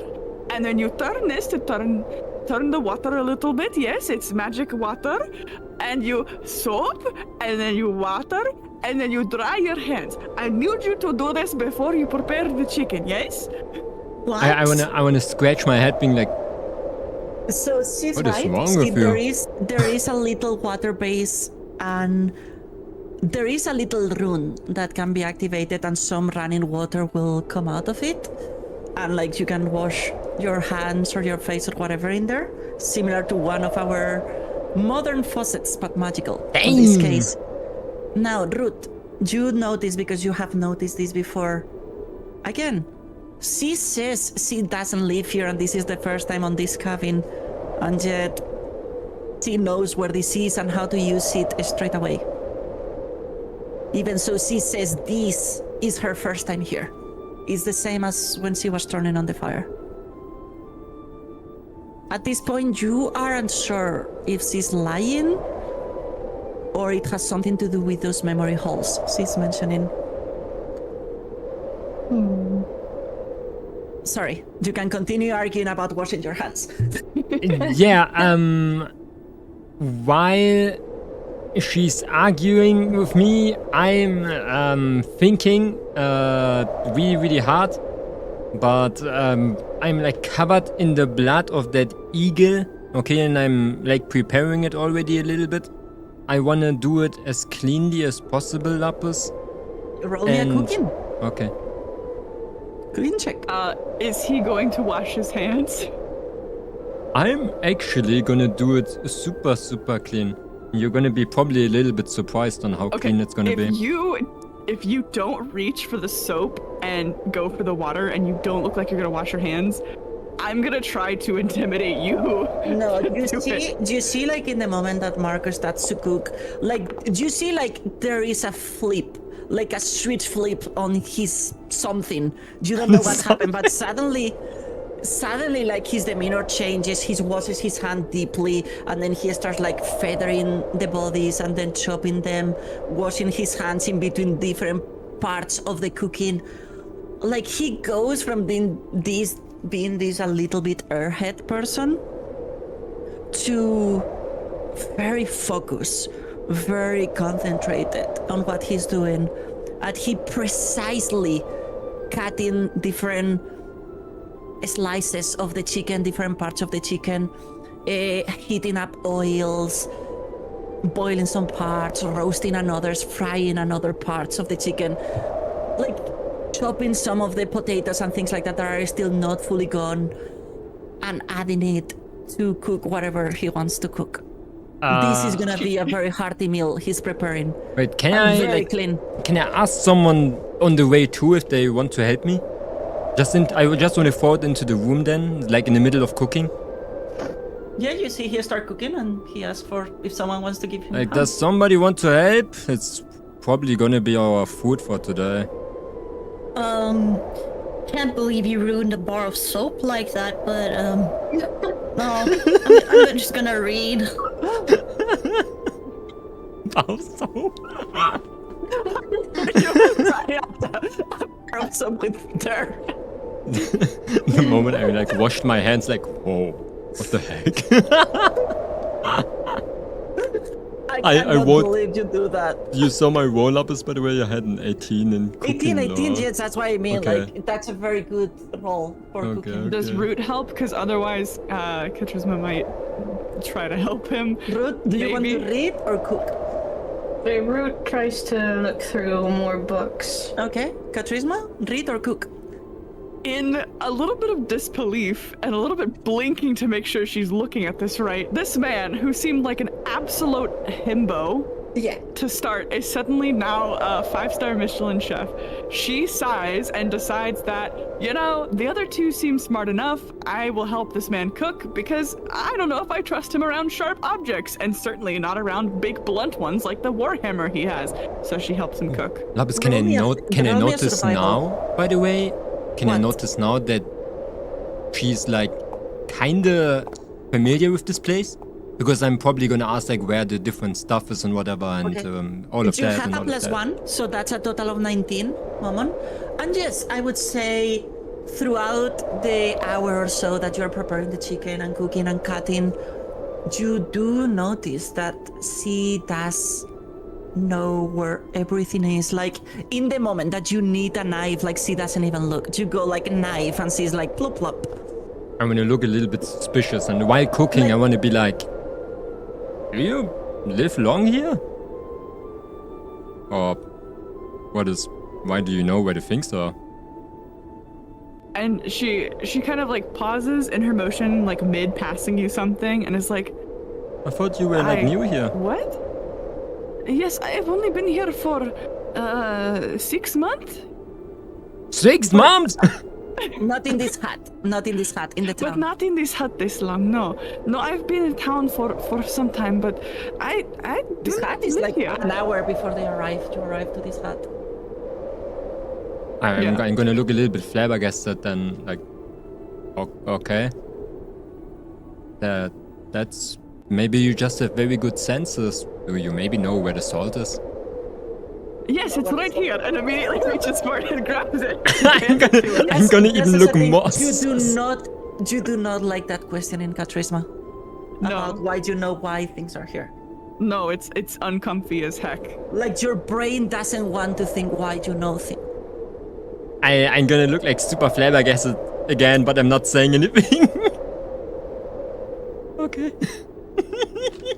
and then you turn this to turn the water a little bit. Yes, it's magic water. And you soap, and then you water, and then you dry your hands. I need you to do this before you prepare the chicken, yes? What? I wanna scratch my head, being like, So she's What is right. wrong See, with you? there is a little water base and there is a little rune that can be activated and some running water will come out of it. And like you can wash your hands or your face or whatever in there. Similar to one of our modern faucets, but magical in this Damn. case. Now, Ruth, you know this because you have noticed this before. Again, she says she doesn't live here and this is the first time on this cabin, and yet she knows where this is and how to use it straight away. Even so, she says this is her first time here. It's the same as when she was turning on the fire. At this point, you aren't sure if she's lying or it has something to do with those memory holes she's mentioning. Sorry, you can continue arguing about washing your hands. yeah. While she's arguing with me, I'm thinking really hard, but I'm like covered in the blood of that eagle. Okay, and I'm like preparing it already a little bit. I wanna do it as cleanly as possible, Lapis. Roll me a cooking. Okay. Cooking check. Is he going to wash his hands? I'm actually gonna do it super clean. You're gonna be probably a little bit surprised on how clean it's gonna be. If you don't reach for the soap and go for the water and you don't look like you're gonna wash your hands, I'm gonna try to intimidate you. No, you see like in the moment that Marcus starts to cook, like you see like there is a flip, like a switch flip on his something. You don't know what happened, but suddenly like his demeanor changes. He washes his hand deeply and then he starts like feathering the bodies and then chopping them, washing his hands in between different parts of the cooking. Like he goes from being this a little bit airhead person to very focused, very concentrated on what he's doing, and he precisely cutting different slices of the chicken, different parts of the chicken, heating up oils, boiling some parts, roasting others, frying another parts of the chicken, like chopping some of the potatoes and things like that are still not fully gone, and adding it to cook whatever he wants to cook. This is gonna be a very hearty meal he's preparing. Wait, can And I very like, clean. can I ask someone on the way too if they want to help me? I just want to throw it into the room then, like in the middle of cooking. Yeah, you see he start cooking and he asks for if someone wants to give him Like, a does somebody want to help? It's probably gonna be our food for today. Can't believe you ruined a bar of soap like that, but no, I'm just gonna read. Oh, so. some with dirt. The moment I like washed my hands, like, whoa, what the heck? I cannot won't- believe you do that. You saw my roll-ups, by the way. I had an 18 in cooking. 18, law. yes, that's what I mean. Okay. Like, that's a very good roll for Okay, cooking. Does Root help? Because otherwise, Katrizma might try to help him. Ruth, do you want to Maybe. read or cook? The Root tries to look through more books. Okay, Katrizma, read or cook? in a little bit of disbelief and a little bit blinking to make sure she's looking at this right, this man who seemed like an absolute himbo Yeah. to start is suddenly now a 5-star Michelin chef. She sighs and decides that, you know, the other two seem smart enough. I will help this man cook because I don't know if I trust him around sharp objects, and certainly not around big blunt ones like the warhammer he has. So she helps him cook. Lapis, can I Roll me a notice survival. now, by the way? Can I What? notice now that she's like kinda familiar with this place? Because I'm probably gonna ask like where the different stuff is and whatever, and Okay. all of You that have and a all of plus that. 1, so that's a total of 19, Momon. And yes, I would say throughout the hour or so that you're preparing the chicken and cooking and cutting, you do notice that she does know where everything is. Like in the moment that you need a knife, like she doesn't even look. You go like knife and she's like plop plop. I'm gonna look a little bit suspicious, and while cooking, I wanna be like, do you live long here? Or why do you know where the things are? And she kind of like pauses in her motion, like mid passing you something, and is like, I thought you were like new here. What? Yes, I've only been here for 6 months. 6 months? Not in this hut. Not in this hut. In the town. But not in this hut this long, no. No, I've been in town for some time, but I This do not hut is live like here. an hour before they arrive. You arrive to this hut. I'm Yeah. gonna look a little bit flabbergasted then, like, okay. That's maybe you just have very good senses. Do you maybe know where the salt is? Yes, it's right here, and immediately reaches for it and grabs it. I'm gonna Yes, even that's look the thing. more. You do not like that question in Katrisma. About No, why do you know why things are here. no, it's uncomfy as heck. Like your brain doesn't want to think why you know things. I'm gonna look like super flabbergasted again, but I'm not saying anything. Okay.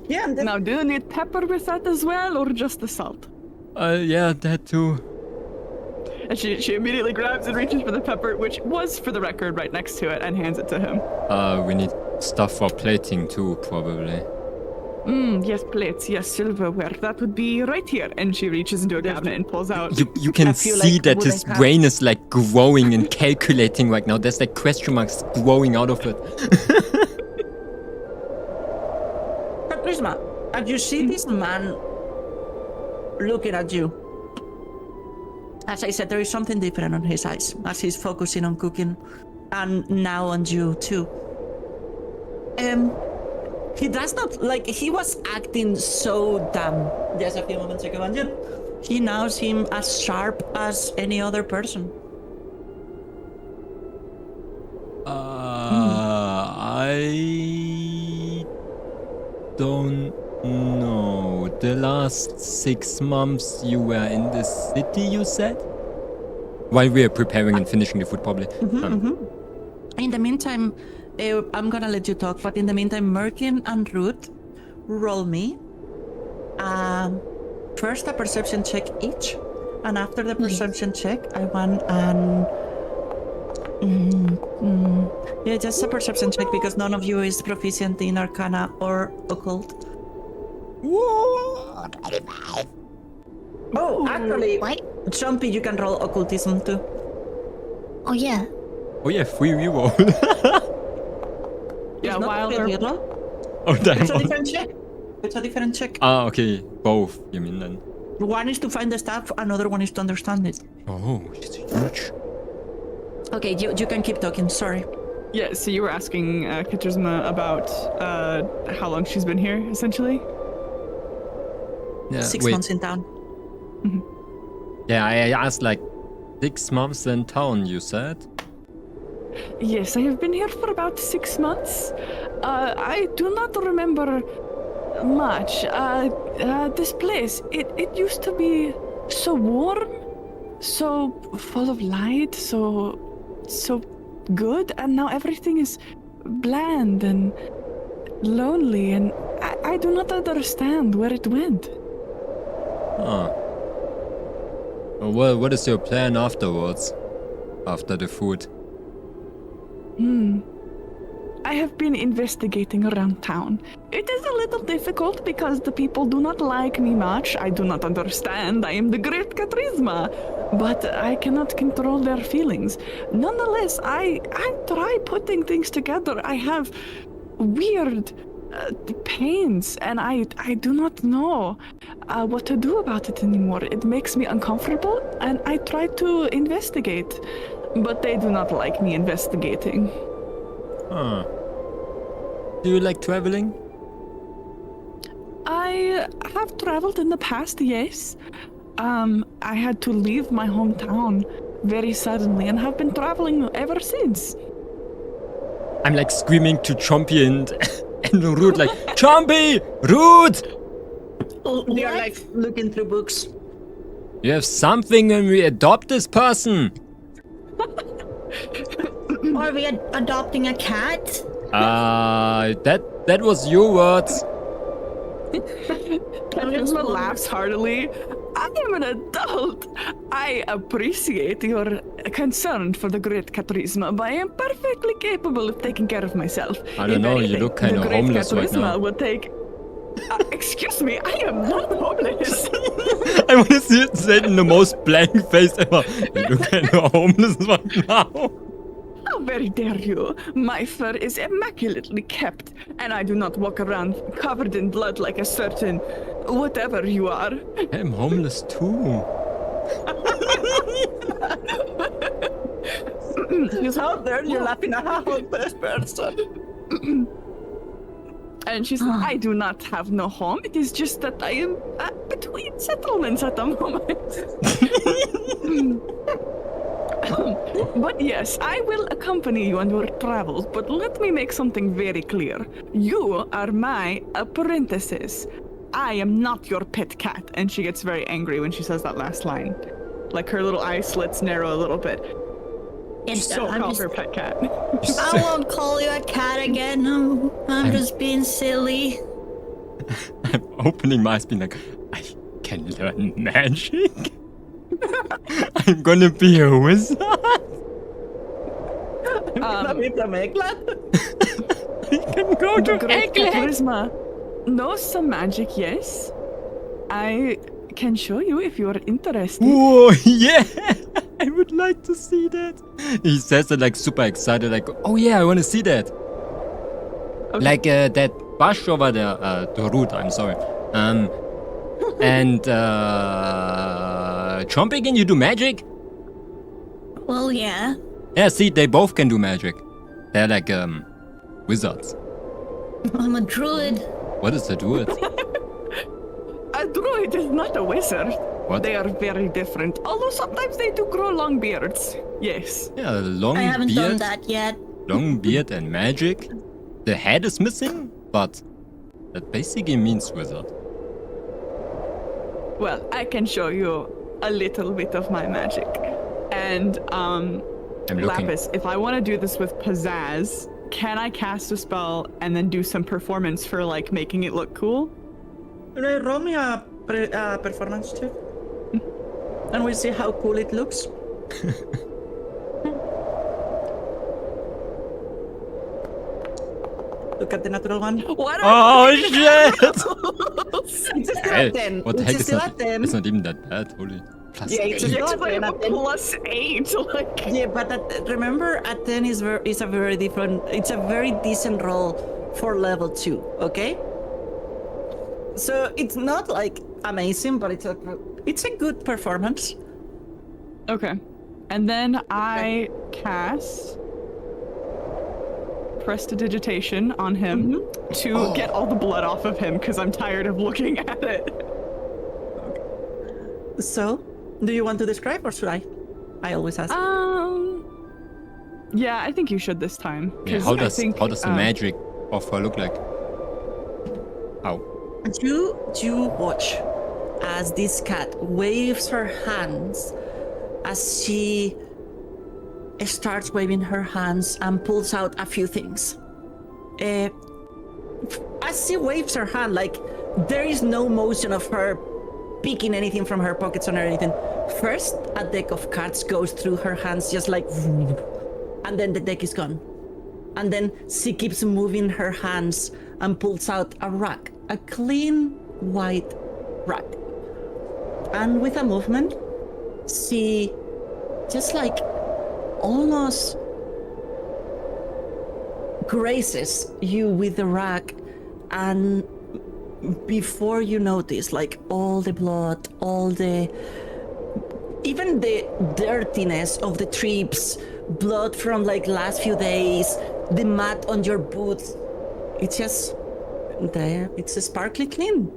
Yeah, and then Now, do you need pepper with that as well, or just the salt? Yeah, that too. And she immediately grabs and reaches for the pepper, which was, for the record, right next to it, and hands it to him. We need stuff for plating too, probably. Yes, plates, yes, silverware. That would be right here. And she reaches into a cabinet and pulls out. You can I feel see like that wooden his cup. brain is like growing and calculating right now. There's like question marks growing out of it. Katrisma, as you see this man looking at you, as I said, there is something different on his eyes as he's focusing on cooking, and now on you too. He does not like he was acting so dumb just a few moments ago, and yet he now seems as sharp as any other person. I don't know. The last 6 months you were in the city, you said? While we are preparing and finishing the food, probably. In the meantime, I'm gonna let you talk, but in the meantime, Merkin and Ruth, roll me. First a perception check each, and after the perception check, I want an... Yeah, just a perception check because none of you is proficient in Arcana or Occult. Oh, actually, What? Chompy, you can roll Occultism too. Oh yeah. Oh yeah, free reroll. Yeah, It's not while a they're reroll. Oh damn. It's a different check. It's a different check. Ah, okay. Both, you mean then? One is to find the stuff, another one is to understand it. Oh, it's huge. Okay, you can keep talking, sorry. Yeah, so you were asking Katrizma about how long she's been here, essentially? Yeah, 6 wait. months in town. Yeah, I asked like 6 months in town, you said? Yes, I have been here for about 6 months. I do not remember much. This place, it used to be so warm, so full of light, so good, and now everything is bland and lonely, and I do not understand where it went. Ah. Well, what is your plan afterwards? After the food? I have been investigating around town. It is a little difficult because the people do not like me much. I do not understand. I am the great Katrisma, but I cannot control their feelings. Nonetheless, I try putting things together. I have weird pains, and I do not know what to do about it anymore. It makes me uncomfortable, and I try to investigate, but they do not like me investigating. Huh. Do you like traveling? I have traveled in the past, yes. I had to leave my hometown very suddenly and have been traveling ever since. I'm like screaming to Chompy and Root, like, Chompy! Root! They're like looking through books. You have something when we adopt this person. Are we adopting a cat? That was your words. Charisma laughs heartily. I am an adult. I appreciate your concern for the great Charisma, but I am perfectly capable of taking care of myself. I don't know, you look kind of homeless right now. Will take. Excuse me, I am not homeless. I want to see it said in the most blank face ever. You look kind of homeless right now. How very dare you? My fur is immaculately kept, and I do not walk around covered in blood like a certain whatever you are. I'm homeless too. How dare you laughing at a homeless person? And she's like, I do not have no home. It is just that I am between settlements at the moment. But yes, I will accompany you on your travels, but let me make something very clear. You are my apprentices. I am not your pet cat. And she gets very angry when she says that last line. Like her little eye slits narrow a little bit. So call her pet cat. I won't call you a cat again. I'm just being silly. I'm opening my eyes being like, I can learn magic? I'm gonna be a wizard? I'm gonna be from Eggland? I can go to Great Eggland! Charisma knows some magic, yes. I can show you if you are interested. Whoa, yeah! I would like to see that. He says it like super excited, like, oh yeah, I want to see that. Okay. Like that bush over there, the root, I'm sorry. And Chompy, can you do magic? Well, yeah. Yeah, see, they both can do magic. They're like wizards. I'm a druid. What is a druid? A druid is not a wizard. What? They are very different. Although sometimes they do grow long beards. Yes. Yeah, long I haven't done beard, that yet. long beard and magic. The head is missing, but that basically means wizard. Well, I can show you a little bit of my magic. And I'm looking. Lapis, if I want to do this with pizzazz, can I cast a spell and then do some performance for like making it look cool? Roll me a performance check. And we see how cool it looks. Look at the natural one. What? Oh shit! It's still a 10. What the heck It's is still a that? 10. It's not even that bad. Holy. Plus Yeah, it's eight. still a It's like 10. a A 10. +8. Like. Yeah, but remember, a 10 is a very different. It's a very decent roll for level 2. Okay. So it's not like amazing, but it's a good performance. Okay. And then I cast prestidigitation on him to get all the blood off of him because I'm tired of looking at it. So, do you want to describe or should I? I always ask. Yeah, I think you should this time. Yeah, 'cause how I does think, the magic of her look like? How? You watch as this cat waves her hands as she starts waving her hands and pulls out a few things. As she waves her hand, like there is no motion of her picking anything from her pockets or anything. First, a deck of cards goes through her hands just like, and then the deck is gone. And then she keeps moving her hands and pulls out a rag, a clean white rag. And with a movement, she just like almost grazes you with the rag, and before you notice, like all the blood, even the dirtiness of the trips, blood from like last few days, the mud on your boots, it's just there. It's a sparkly clean.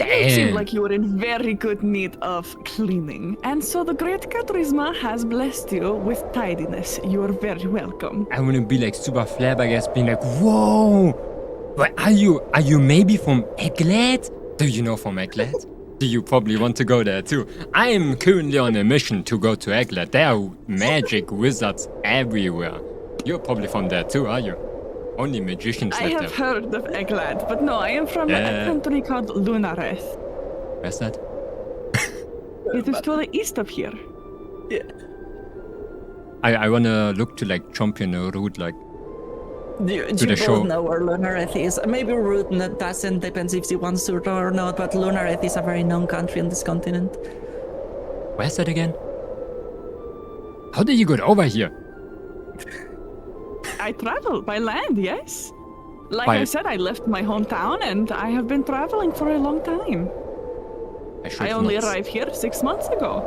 It seemed like you were in very good need of cleaning, and so the great Katrisma has blessed you with tidiness. You are very welcome. I want to be like super flabbergasted, being like, whoa! But are you maybe from Eglet? Do you know from Eglet? Do you probably want to go there too? I am currently on a mission to go to Eglet. There are magic wizards everywhere. You're probably from there too, are you? Only magicians I live have there. heard of Eglad, but no, I am from a country called Lunareth. Where's that? It is to the east of here. Yeah. I wanna look to like champion a route like You the both show. know where Lunareth is. Maybe Root doesn't, depends if she wants to or not, but Lunareth is a very known country on this continent. Where's that again? How did you get over here? I travel by land, yes. Like By- I said, I left my hometown and I have been traveling for a long time. I only arrived here 6 months ago.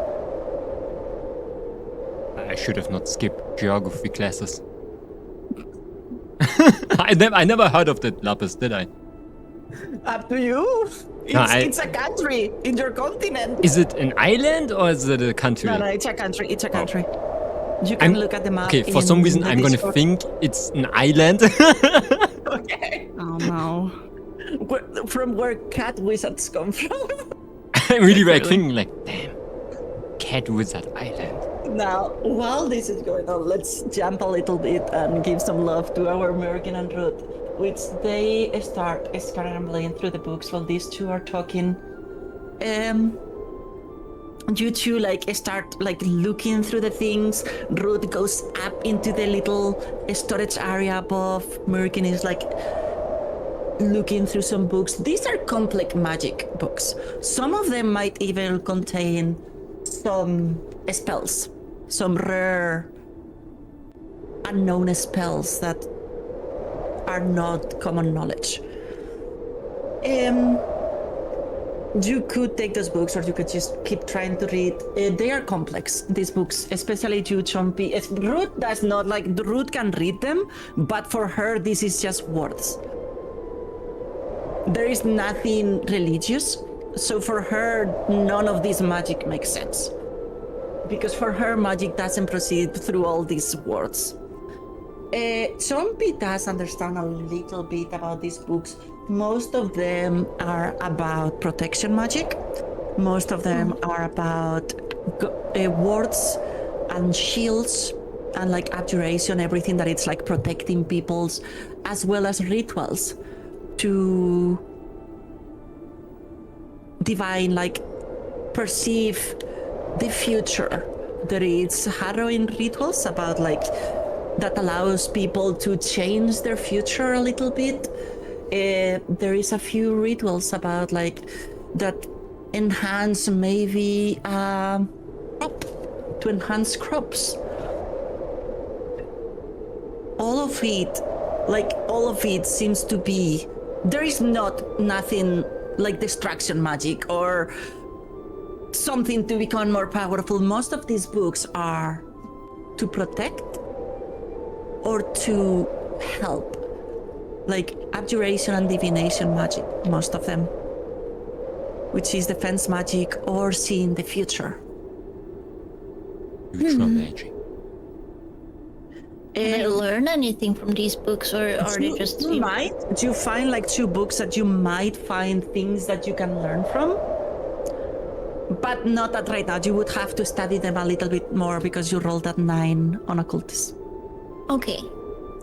I should have not skipped geography classes. I never heard of the Lapis, did I? Up to you. It's a country in your continent. Is it an island or is it a country? No, it's a country. It's a country. You can look at the map. Okay, for some reason I'm gonna think it's an island. Okay. Oh no. From where cat wizards come from. I'm really like thinking like, damn, cat wizard island. Now, while this is going on, let's jump a little bit and give some love to our Merkin and Ruth, which they start scrambling through the books while these two are talking. You two start looking through the things. Ruth goes up into the little storage area above. Merkin is looking through some books. These are complex magic books. Some of them might even contain some spells, some rare unknown spells that are not common knowledge. You could take those books, or you could just keep trying to read. They are complex, these books, especially you, Chompy. Ruth does not Ruth can read them, but for her, this is just words. There is nothing religious, so for her, none of this magic makes sense. Because for her, magic doesn't proceed through all these words. Chompy does understand a little bit about these books. Most of them are about protection magic. Most of them are about words and shields and abjuration, everything that it's protecting peoples, as well as rituals to divine, perceive the future. There is harrowing rituals about that allows people to change their future a little bit. There is a few rituals about that enhance maybe crop, to enhance crops. All of it seems to be, there is nothing like destruction magic or something to become more powerful. Most of these books are to protect or to help, abjuration and divination magic, most of them, which is defense magic or seeing the future. Future magic. Can I learn anything from these books, or are they just... You find two books that you might find things that you can learn from, but not at right now. You would have to study them a little bit more because you rolled at 9 on occultist. Okay.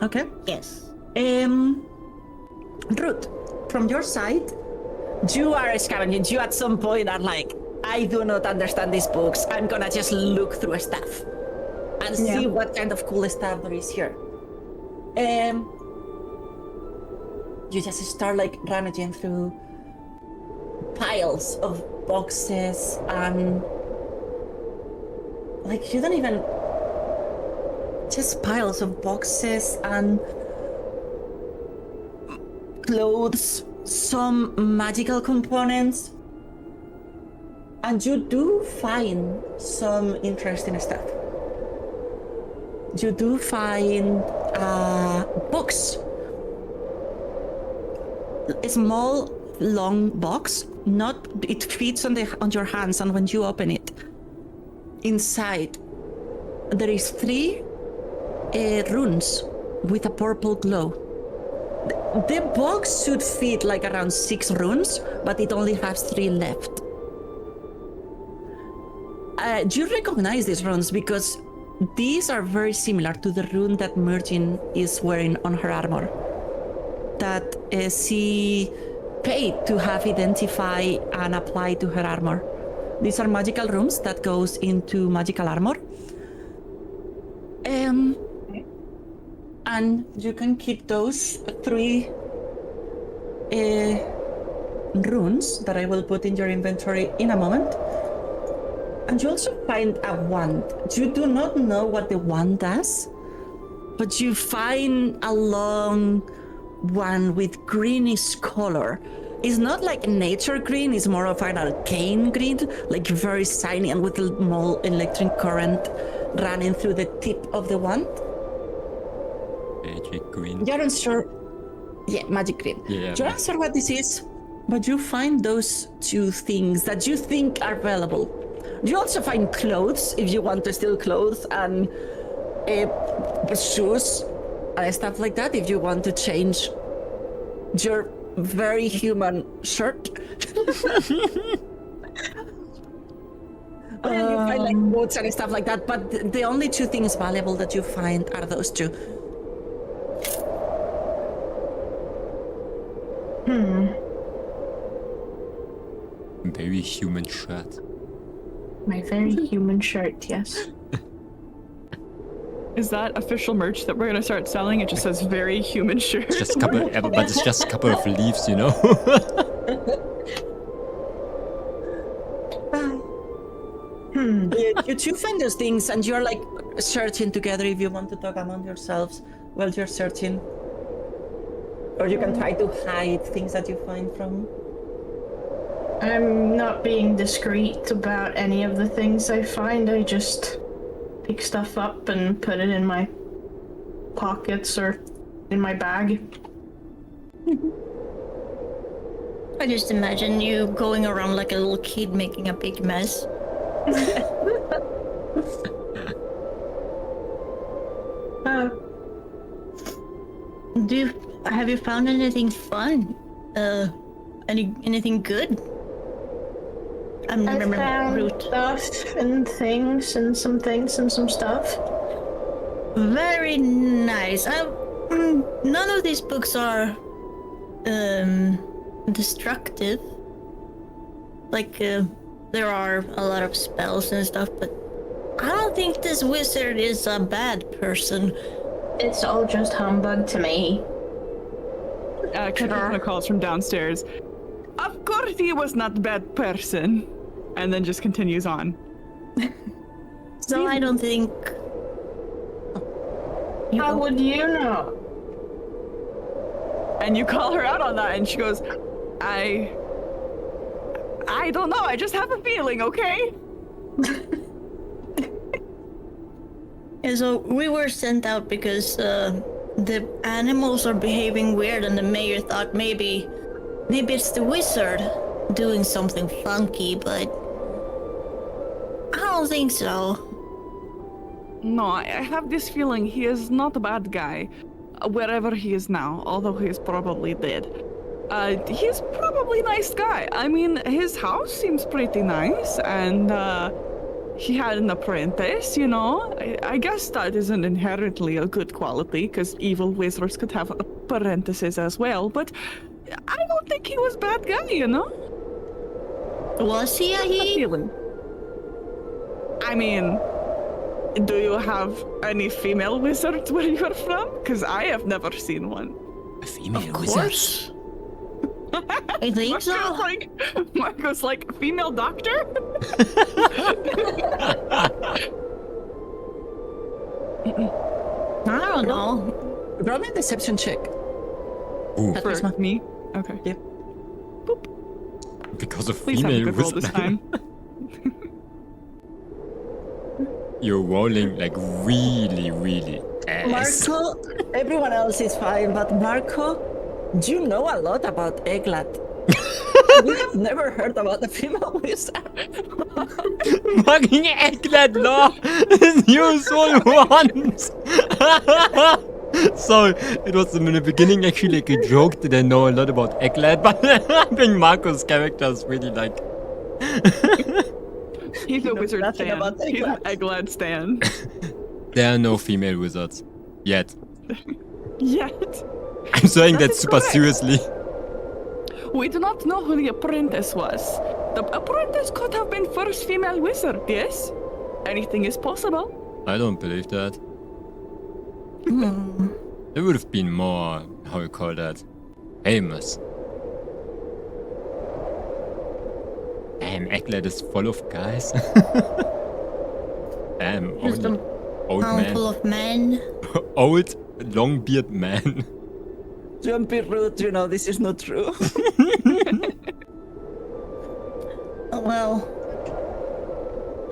Okay. Yes. Ruth, from your side, you are scavenging. You at some point are I do not understand these books. I'm gonna just look through stuff. and see what kind of cool stuff there is here. You just start like rummaging through piles of boxes and like you don't even just piles of boxes and clothes, some magical components, and you do find some interesting stuff. You do find books. A small, long box. It fits on your hands, and when you open it, inside there is 3 runes with a purple glow. The box should fit like around 6 runes, but it only has 3 left. You recognize these runes because these are very similar to the rune that Mergin is wearing on her armor, that she paid to have identify and apply to her armor. These are magical runes that goes into magical armor. And you can keep those 3 runes that I will put in your inventory in a moment. And you also find a wand. You do not know what the wand does, but you find a long one with greenish color. It's not like nature green, it's more of an arcane green, like very shiny and with a small electric current running through the tip of the wand. Magic green. You're not sure. Yeah, magic green. Yeah. You're not sure what this is, but you find those 2 things that you think are valuable. You also find clothes if you want to steal clothes, and shoes and stuff like that if you want to change your very human shirt. And you find like boots and stuff like that, but the only 2 things valuable that you find are those 2. Very human shirt. My very human shirt, yes. Is that official merch that we're gonna start selling? It just says very human shirt. It's just a couple, but it's just a couple of leaves, you know. You 2 find those things, and you're like searching together if you want to talk among yourselves while you're searching. Or you can try to hide things that you find from. I'm not being discreet about any of the things I find. I just pick stuff up and put it in my pockets or in my bag. I just imagine you going around like a little kid making a big mess. Have you found anything fun? Anything good? I found stuff and things and some stuff. Very nice. None of these books are destructive. Like there are a lot of spells and stuff, but I don't think this wizard is a bad person. It's all just humbug to me. Kendra calls from downstairs. Of course he was not a bad person. And then just continues on. So I don't think... How would you know? And you call her out on that, and she goes, I don't know, I just have a feeling, okay? Yeah, so we were sent out because the animals are behaving weird, and the mayor thought maybe it's the wizard doing something funky, but I don't think so. No, I have this feeling he is not a bad guy, wherever he is now, although he is probably dead. He's probably a nice guy. I mean, his house seems pretty nice, and he had an apprentice, you know? I guess that isn't inherently a good quality, because evil wizards could have apprentices as well, but I don't think he was a bad guy, you know? Was he a he? Feeling. I mean, Do you have any female wizards where you're from? Because I have never seen one. A female Of wizard. course. I think so. Marco's like, female doctor? I don't know. Roll me a deception check. Ooh, For Charisma. me? Okay. Yeah. because of Please have a female good roll this wizard. time. You're rolling like really, really ass. Marco, everyone else is fine, but Marco, you know a lot about Eglat. We have never heard about the female wizard. Fucking Egglet law is useful once. So it was in the beginning actually like a joke that I know a lot about Egglet, but I think Marco's character is really like He's a wizard nothing stan. about He's an Egglad. Egglad stan. there are no female wizards yet. Yet. I'm saying That that is super correct. seriously. We do not know who the apprentice was. The apprentice could have been first female wizard, yes? Anything is possible. I don't believe that. Hmm. It would have been more, how you call that, famous. Damn, Egglet is full of guys. Damn, Just old, a old town full man. of men. Old, long beard man. Don't be rude, you know, this is not true. Well,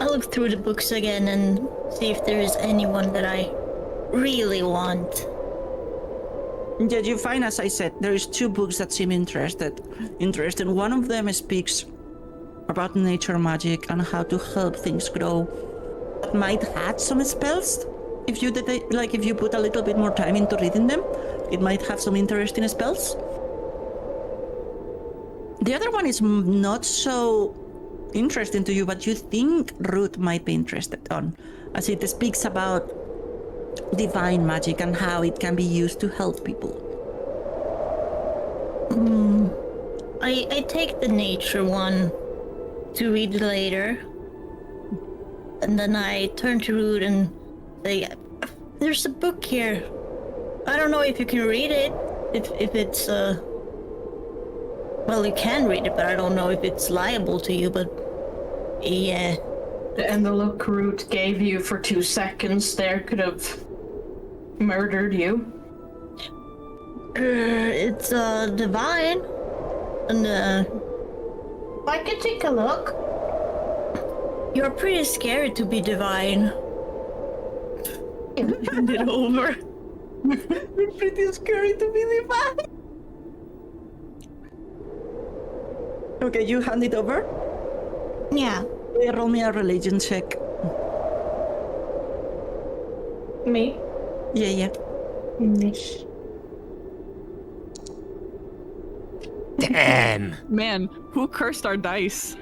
I'll look through the books again and see if there is anyone that I really want. Yeah, you find, as I said, there is two books that seem interesting. One of them speaks about nature magic and how to help things grow. That might have some spells. If you if you put a little bit more time into reading them, it might have some interesting spells. The other one is not so interesting to you, but you think Ruth might be interested on, as it speaks about divine magic and how it can be used to help people. I take the nature one to read later. And then I turn to Rude and say, there's a book here. I don't know if you can read it. If it's, well, you can read it, but I don't know if it's liable to you, but yeah. And the look Root gave you for 2 seconds there could have murdered you. It's, divine. And, I could take a look. you're pretty scary to be divine. Hand it over. It's pretty scary to be divine. Okay, you hand it over. Yeah. Roll me a religion check. Me? Yeah. Nice. Damn. Man, who cursed our dice?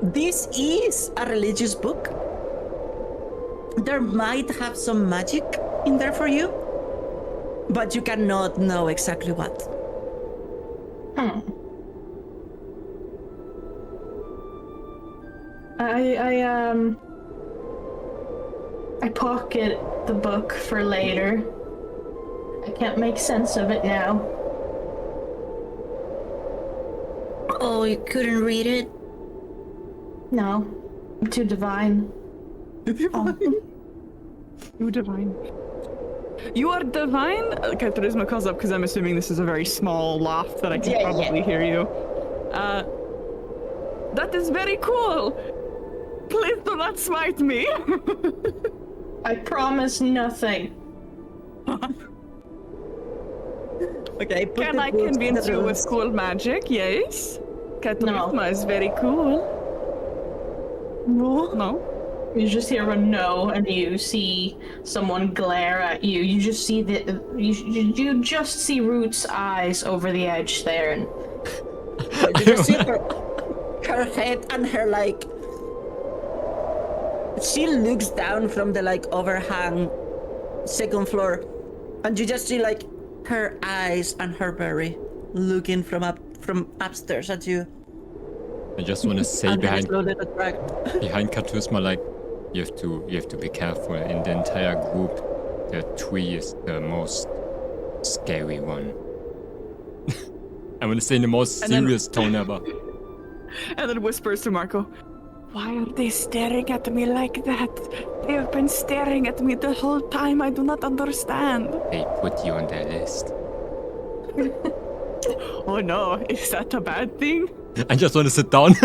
This is a religious book. There might have some magic in there for you, but you cannot know exactly what. I pocket the book for later. I can't make sense of it now. Oh, you couldn't read it? No, I'm too divine. You divine. You are divine? Okay, Charisma calls up because I'm assuming this is a very small loft that I can probably hear you. That is very cool. Please do not smite me. I promise nothing. Okay, Can I convince you with cool magic? Yes. Charisma is very cool. No. You just hear a no, and you see someone glare at you. You just see you just see Root's eyes over the edge there, and You just see her head and her like. She looks down from the like overhang second floor, and you just see like her eyes and her berry looking from upstairs at you. I just want to say And then behind slowly retract. Charisma, like, you have to be careful. In the entire group, the tree is the most scary one. I'm gonna say in the most And then- serious tone ever. And then whispers to Marco, "Why are they staring at me like that? They have been staring at me the whole time. I do not understand." They put you on their list. Oh no, is that a bad thing? I just want to sit down.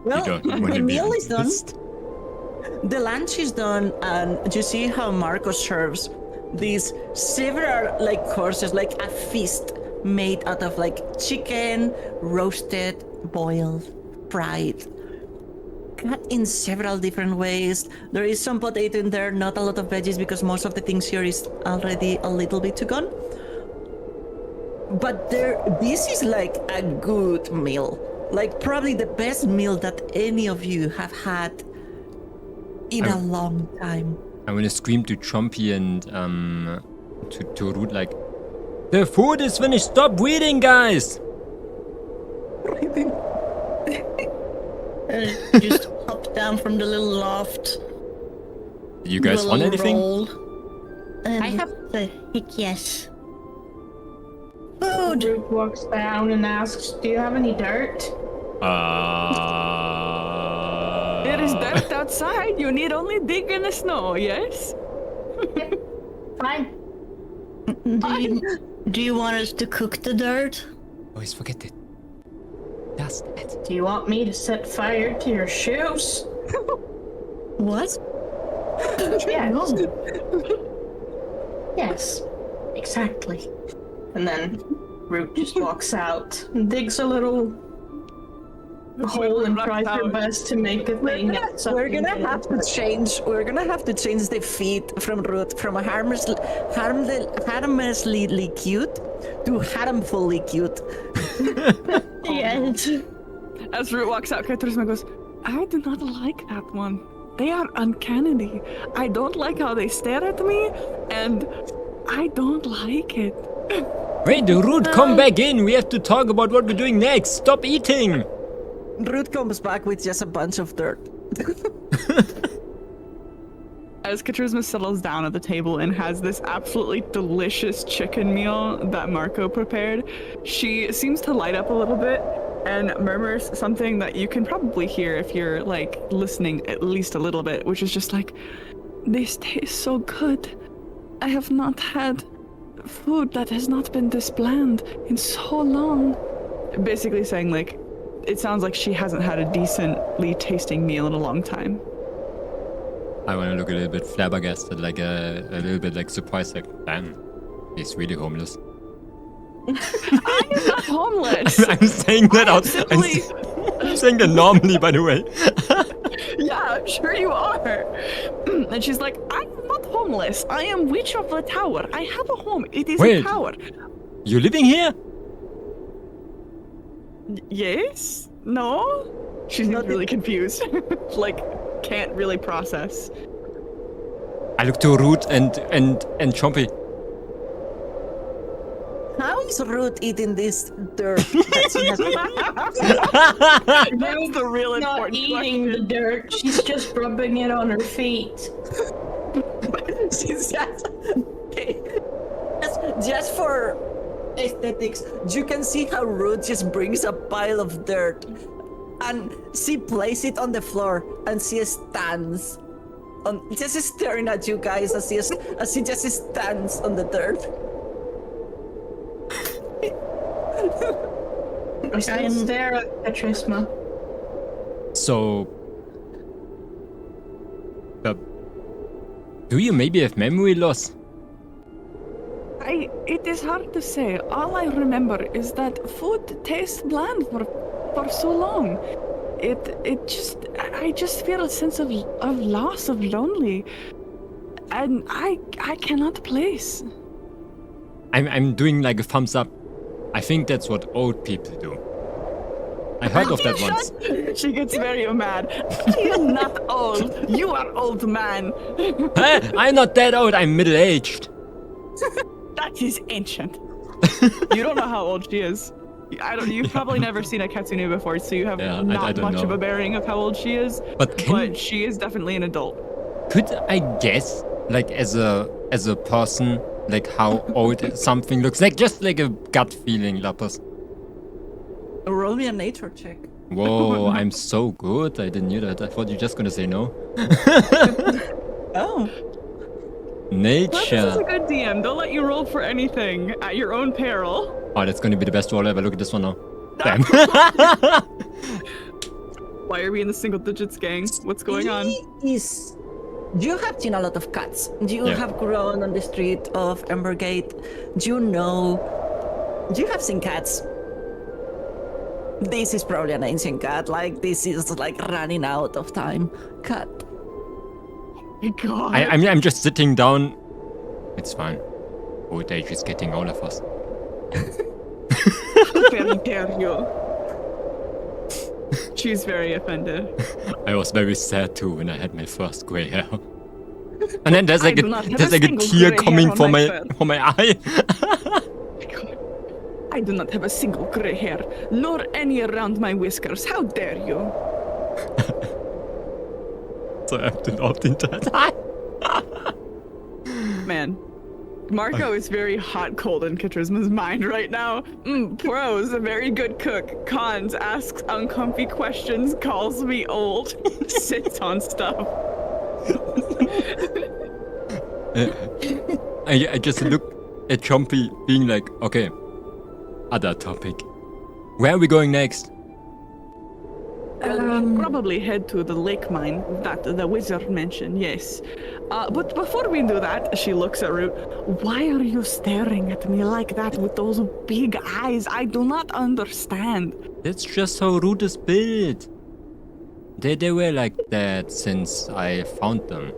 Well, don't wanna the be meal on is the done. list. The lunch is done, and you see how Marco serves these several like courses, like a feast made out of like chicken, roasted, boiled, fried, cut in several different ways. There is some potato in there, not a lot of veggies because most of the things here is already a little bit too gone. But this is like a good meal. Like probably the best meal that any of you have had in a long time. I want to scream to Chompy and to Root like, the food is finished. Stop reading, guys. Just hop down from the little loft. Did you guys do a want little anything? roll, and I have- say, yes. Food! Root walks down and asks, "Do you have any dirt?" There is dirt outside. You need only dig in the snow, yes? Fine. Do you want us to cook the dirt? Always forget it. Just that. Do you want me to set fire to your shoes? What? Yes. Yes. Exactly. And then Root just walks out and digs a little hole and tries her best to make a thing. We're gonna have to change. We're gonna have to change the feed from Root from a harmlessly cute to harmfully cute. Yes. As Root walks out, Katrina goes, "I do not like that one. They are uncanny. I don't like how they stare at me, and I don't like it." Wait, Root, come back in. We have to talk about what we're doing next. Stop eating. Root comes back with just a bunch of dirt. As Katrina settles down at the table and has this absolutely delicious chicken meal that Marco prepared, she seems to light up a little bit and murmurs something that you can probably hear if you're like listening at least a little bit, which is just like, "This tastes so good. I have not had food that has not been this bland in so long." Basically saying like, it sounds like she hasn't had a decently tasting meal in a long time. I want to look a little bit flabbergasted, like a little bit like surprised, like, damn, he's really homeless. I am not homeless. I'm saying that out. simply- I'm saying that normally, by the way. Yeah, I'm sure you are. And she's like, "I'm not homeless. I am Witch of the Tower. I have a home. It is Wait. a tower." You living here? Yes? No? She's not really confused. Like, can't really process. I look to Root and Chompy. How is Root eating this dirt? That she has- That's the real Not important eating the question. dirt, she's just rubbing it on her feet. She's just okay. Just for aesthetics, you can see how Root just brings a pile of dirt and she places it on the floor and she stands on just staring at you guys as she just stands on the dirt. I still stare at Katrisma. So, do you maybe have memory loss? It is hard to say. All I remember is that food tastes bland for so long. I just feel a sense of loss, of lonely, and I cannot place. I'm doing like a thumbs up. I think that's what old people do. I heard of that once. She gets very mad. I am not old. You are old man. Hey, I'm not that old. I'm middle-aged. That is ancient. You don't know how old she is. You've probably never seen a Katsune before, so you have Yeah, I not don't much of know. a bearing of how old she is. But But she is definitely an adult. could I guess, like, as a person, like how old something looks like? Just like a gut feeling, Lapis. Roll me a nature check. Whoa, I'm so good. I didn't knew that. I thought you were just gonna say no. Oh. Lapis is Nature. a good DM. They'll let you roll for anything at your own peril. Oh, that's gonna be the best roll ever. Look at this one now. Damn. Why are we in the single digits, gang? What's going on? You have seen a lot of cats. You Yeah. have grown on the street of Embergate. You have seen cats. This is probably an ancient cat. Like, this is like running out of time. Cat. My God. I'm just sitting down. It's fine. Old age is getting all of us. How very dare you? She's very offended. I was very sad too when I had my first gray hair. And then there's I like do not have there's a like a single tear gray hair coming on from my my face. from my eye. I do not have a single gray hair, nor any around my whiskers. How dare you? So I have to laugh the entire time. Man, Marco is very hot cold in Katrisma's mind right now. Pros, a very good cook. Cons, asks uncomfy questions, calls me old, sits on stuff. I just look at Chompy being like, okay, other topic. Where are we going next? Well, we should probably head to the lake mine that the wizard mentioned, yes. But before we do that, she looks at Root. Why are you staring at me like that with those big eyes? I do not understand. That's just how Root is built. They were like that since I found them.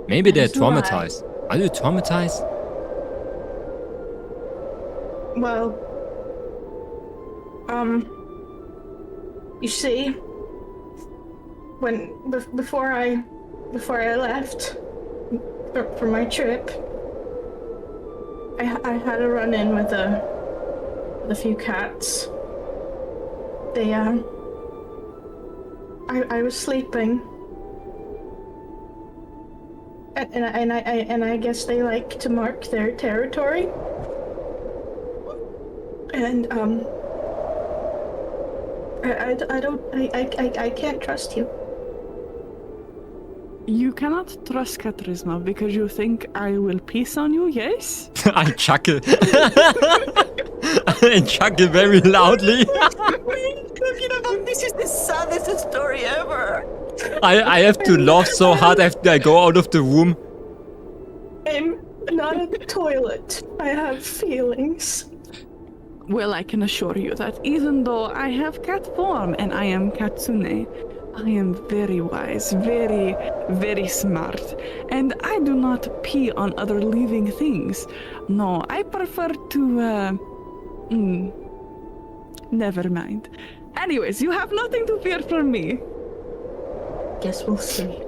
Maybe they're That's why. traumatized. Are you traumatized? Well, you see, before I left for my trip, I had a run-in with a few cats. They I was sleeping, and I guess they like to mark their territory. And I can't trust you. You cannot trust Katrisma because you think I will piss on you, yes? I chuckle. I chuckle very loudly. Talking about this is the saddest story ever. I have to laugh so hard after I go out of the room. I'm not a toilet. I have feelings. Well, I can assure you that even though I have cat form and I am Katsune, I am very wise, very, very smart, and I do not pee on other living things. No, I prefer to, never mind. Anyways, you have nothing to fear from me. Guess we'll see.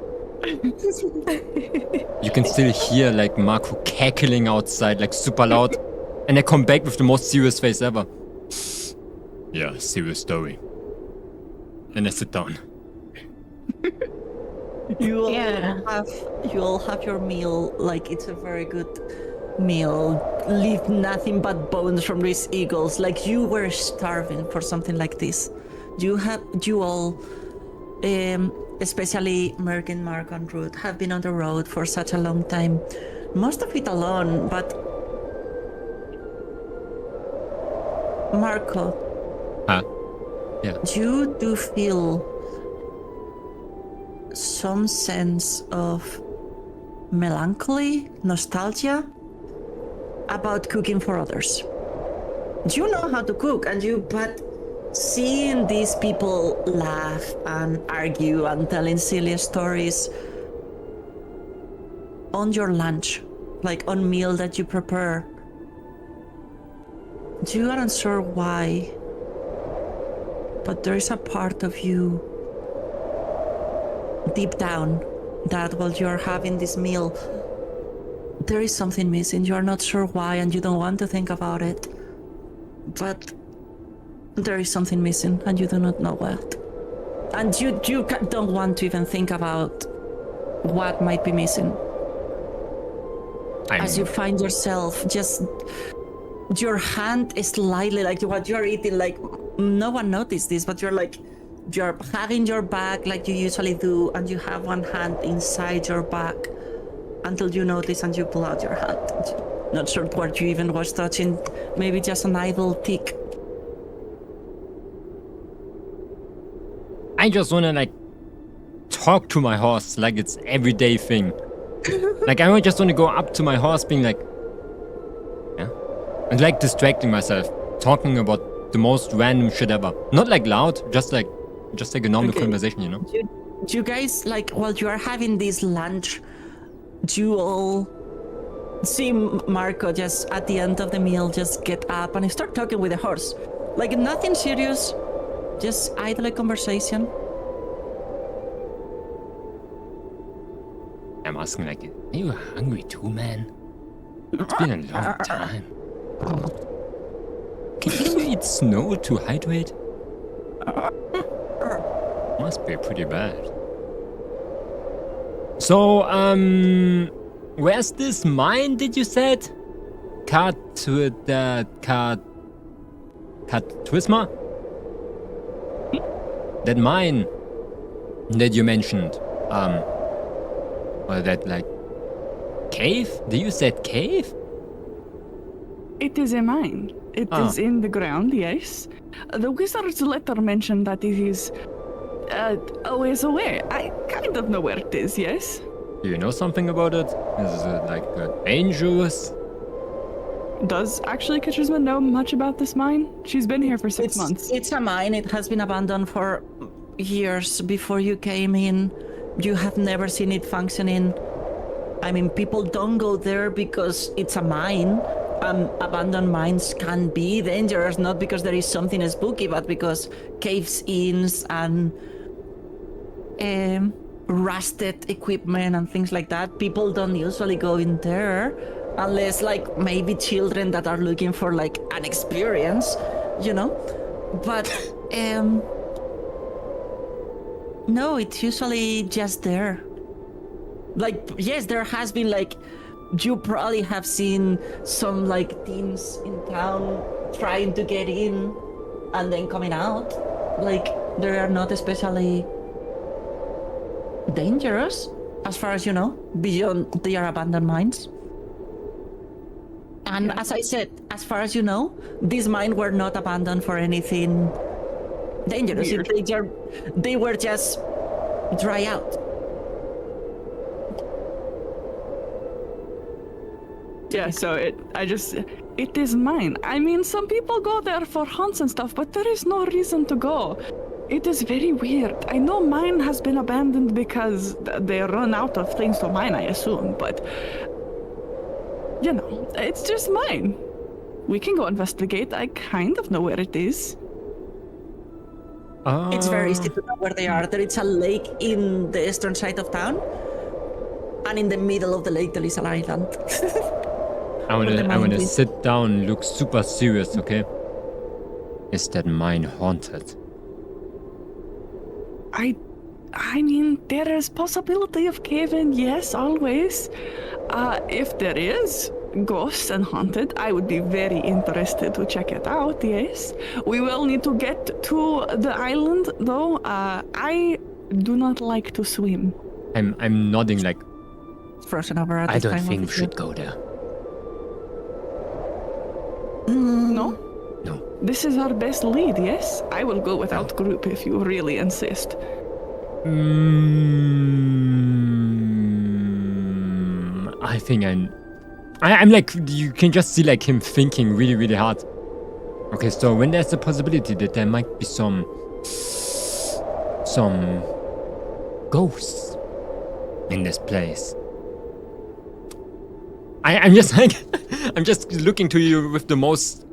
You can still hear like Marco cackling outside like super loud. And I come back with the most serious face ever. Yeah, serious story. And I sit down. You'll Yeah. have your meal like it's a very good meal. Leave nothing but bones from these eagles. Like you were starving for something like this. You all, especially Merc and Mark and Ruth, have been on the road for such a long time. Most of it alone, but Marco, Huh? Yeah. you do feel some sense of melancholy, nostalgia about cooking for others. You know how to cook, but seeing these people laugh and argue and telling silly stories on your lunch, like on meal that you prepare, you aren't sure why, but there's a part of you deep down that while you're having this meal, there is something missing. You're not sure why and you don't want to think about it, but there is something missing, and you do not know what. And you don't want to even think about what might be missing. As you find yourself just your hand is slightly like what you're eating, like no one noticed this, but you're hugging your back like you usually do, and you have one hand inside your back until you notice and you pull out your hand. Not sure what you even was touching, maybe just an idle tick. I just wanna like talk to my horse like it's everyday thing. Like I just wanna go up to my horse being like, yeah, and like distracting myself, talking about the most random shit ever. Not like loud, just like a normal conversation, you know? Do you guys, like, while you are having this lunch, do you all see Marco just at the end of the meal just get up and start talking with the horse? Like nothing serious, just idle conversation. I'm asking like, are you hungry too, man? It's been a long time. Can you eat snow to hydrate? Must be pretty bad. So, where's this mine, did you said? Twisma? That mine that you mentioned, or that like cave? Did you said cave? It is a mine. It is in the ground, yes. The wizard's letter mentioned that it is a ways away. I kind of know where it is, yes? Do you know something about it? Is it like dangerous? Does actually Katrina know much about this mine? She's been here for 6 months. It's a mine. It has been abandoned for years before you came in. You have never seen it functioning. I mean, people don't go there because it's a mine. Abandoned mines can be dangerous, not because there is something spooky, but because caves-ins and rusted equipment and things like that. People don't usually go in there unless like maybe children that are looking for like an experience, you know? But no, it's usually just there. Like, yes, there has been like, you probably have seen some like teens in town trying to get in and then coming out. Like, they are not especially dangerous, as far as you know, beyond their abandoned mines. And as I said, as far as you know, these mines were not abandoned for anything dangerous. They were just dry out. Yeah, so it is mine. I mean, some people go there for hunts and stuff, but there is no reason to go. It is very weird. I know mine has been abandoned because they run out of things to mine, I assume, but you know, it's just mine. We can go investigate. I kind of know where it is. It's very easy to know where they are. There is a lake in the eastern side of town, and in the middle of the lake there is an island. I wanna sit down, look super serious, okay? Is that mine haunted? I mean, there is possibility of cave-in, yes, always. If there is ghosts and haunted, I would be very interested to check it out, yes. We will need to get to the island, though. I do not like to swim. I'm nodding like, Frozen over at I this don't time think of we the should year. go there. No? No. This is our best lead, yes? I will go without group if you really insist. I think I'm like, you can just see like him thinking really, really hard. Okay, so when there's a possibility that there might be some ghosts in this place. I'm just like, I'm just looking to you with the most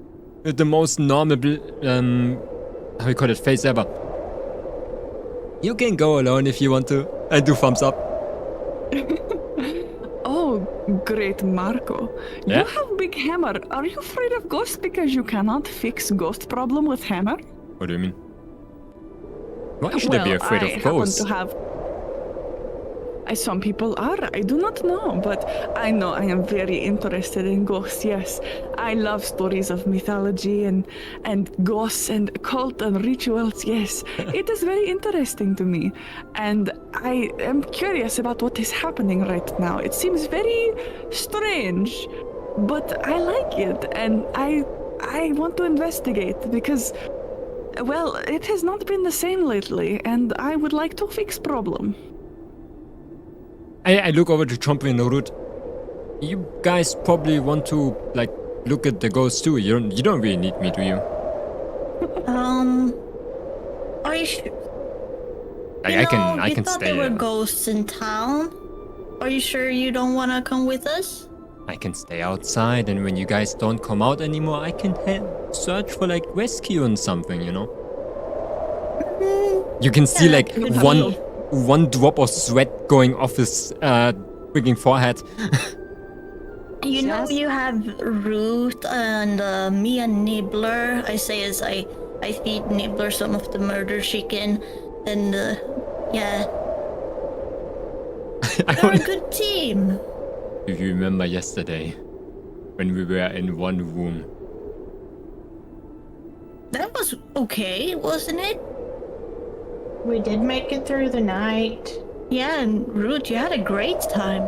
normal, how you call it, face ever. You can go alone if you want to. I do thumbs up. Oh, So, great Marco, Yeah? you have big hammer. Are you afraid of ghosts because you cannot fix ghost problem with hammer? What do you mean? Why should I be afraid of ghosts? Some people are. I do not know, but I know I am very interested in ghosts. Yes, I love stories of mythology and ghosts and cult and rituals. Yes, it is very interesting to me, and I am curious about what is happening right now. It seems very strange, but I like it, and I want to investigate because, well, it has not been the same lately, and I would like to fix problem. I look over to Chompy and Root. You guys probably want to, like, look at the ghosts too. You don't really need me, do you? Are you sure? I can You thought stay. there were ghosts in town. Are you sure you don't want to come with us? I can stay outside, and when you guys don't come out anymore, I can search for like rescue and something, you know. You can see Yeah, like that could be. one drop of sweat going off his freaking forehead. You know, you have Ruth and me and Nibbler. I say as I feed Nibbler some of the murder chicken, and yeah, we're a good team. Do you remember yesterday when we were in one room? That was okay, wasn't it? We did make it through the night. Yeah, and Ruth, you had a great time.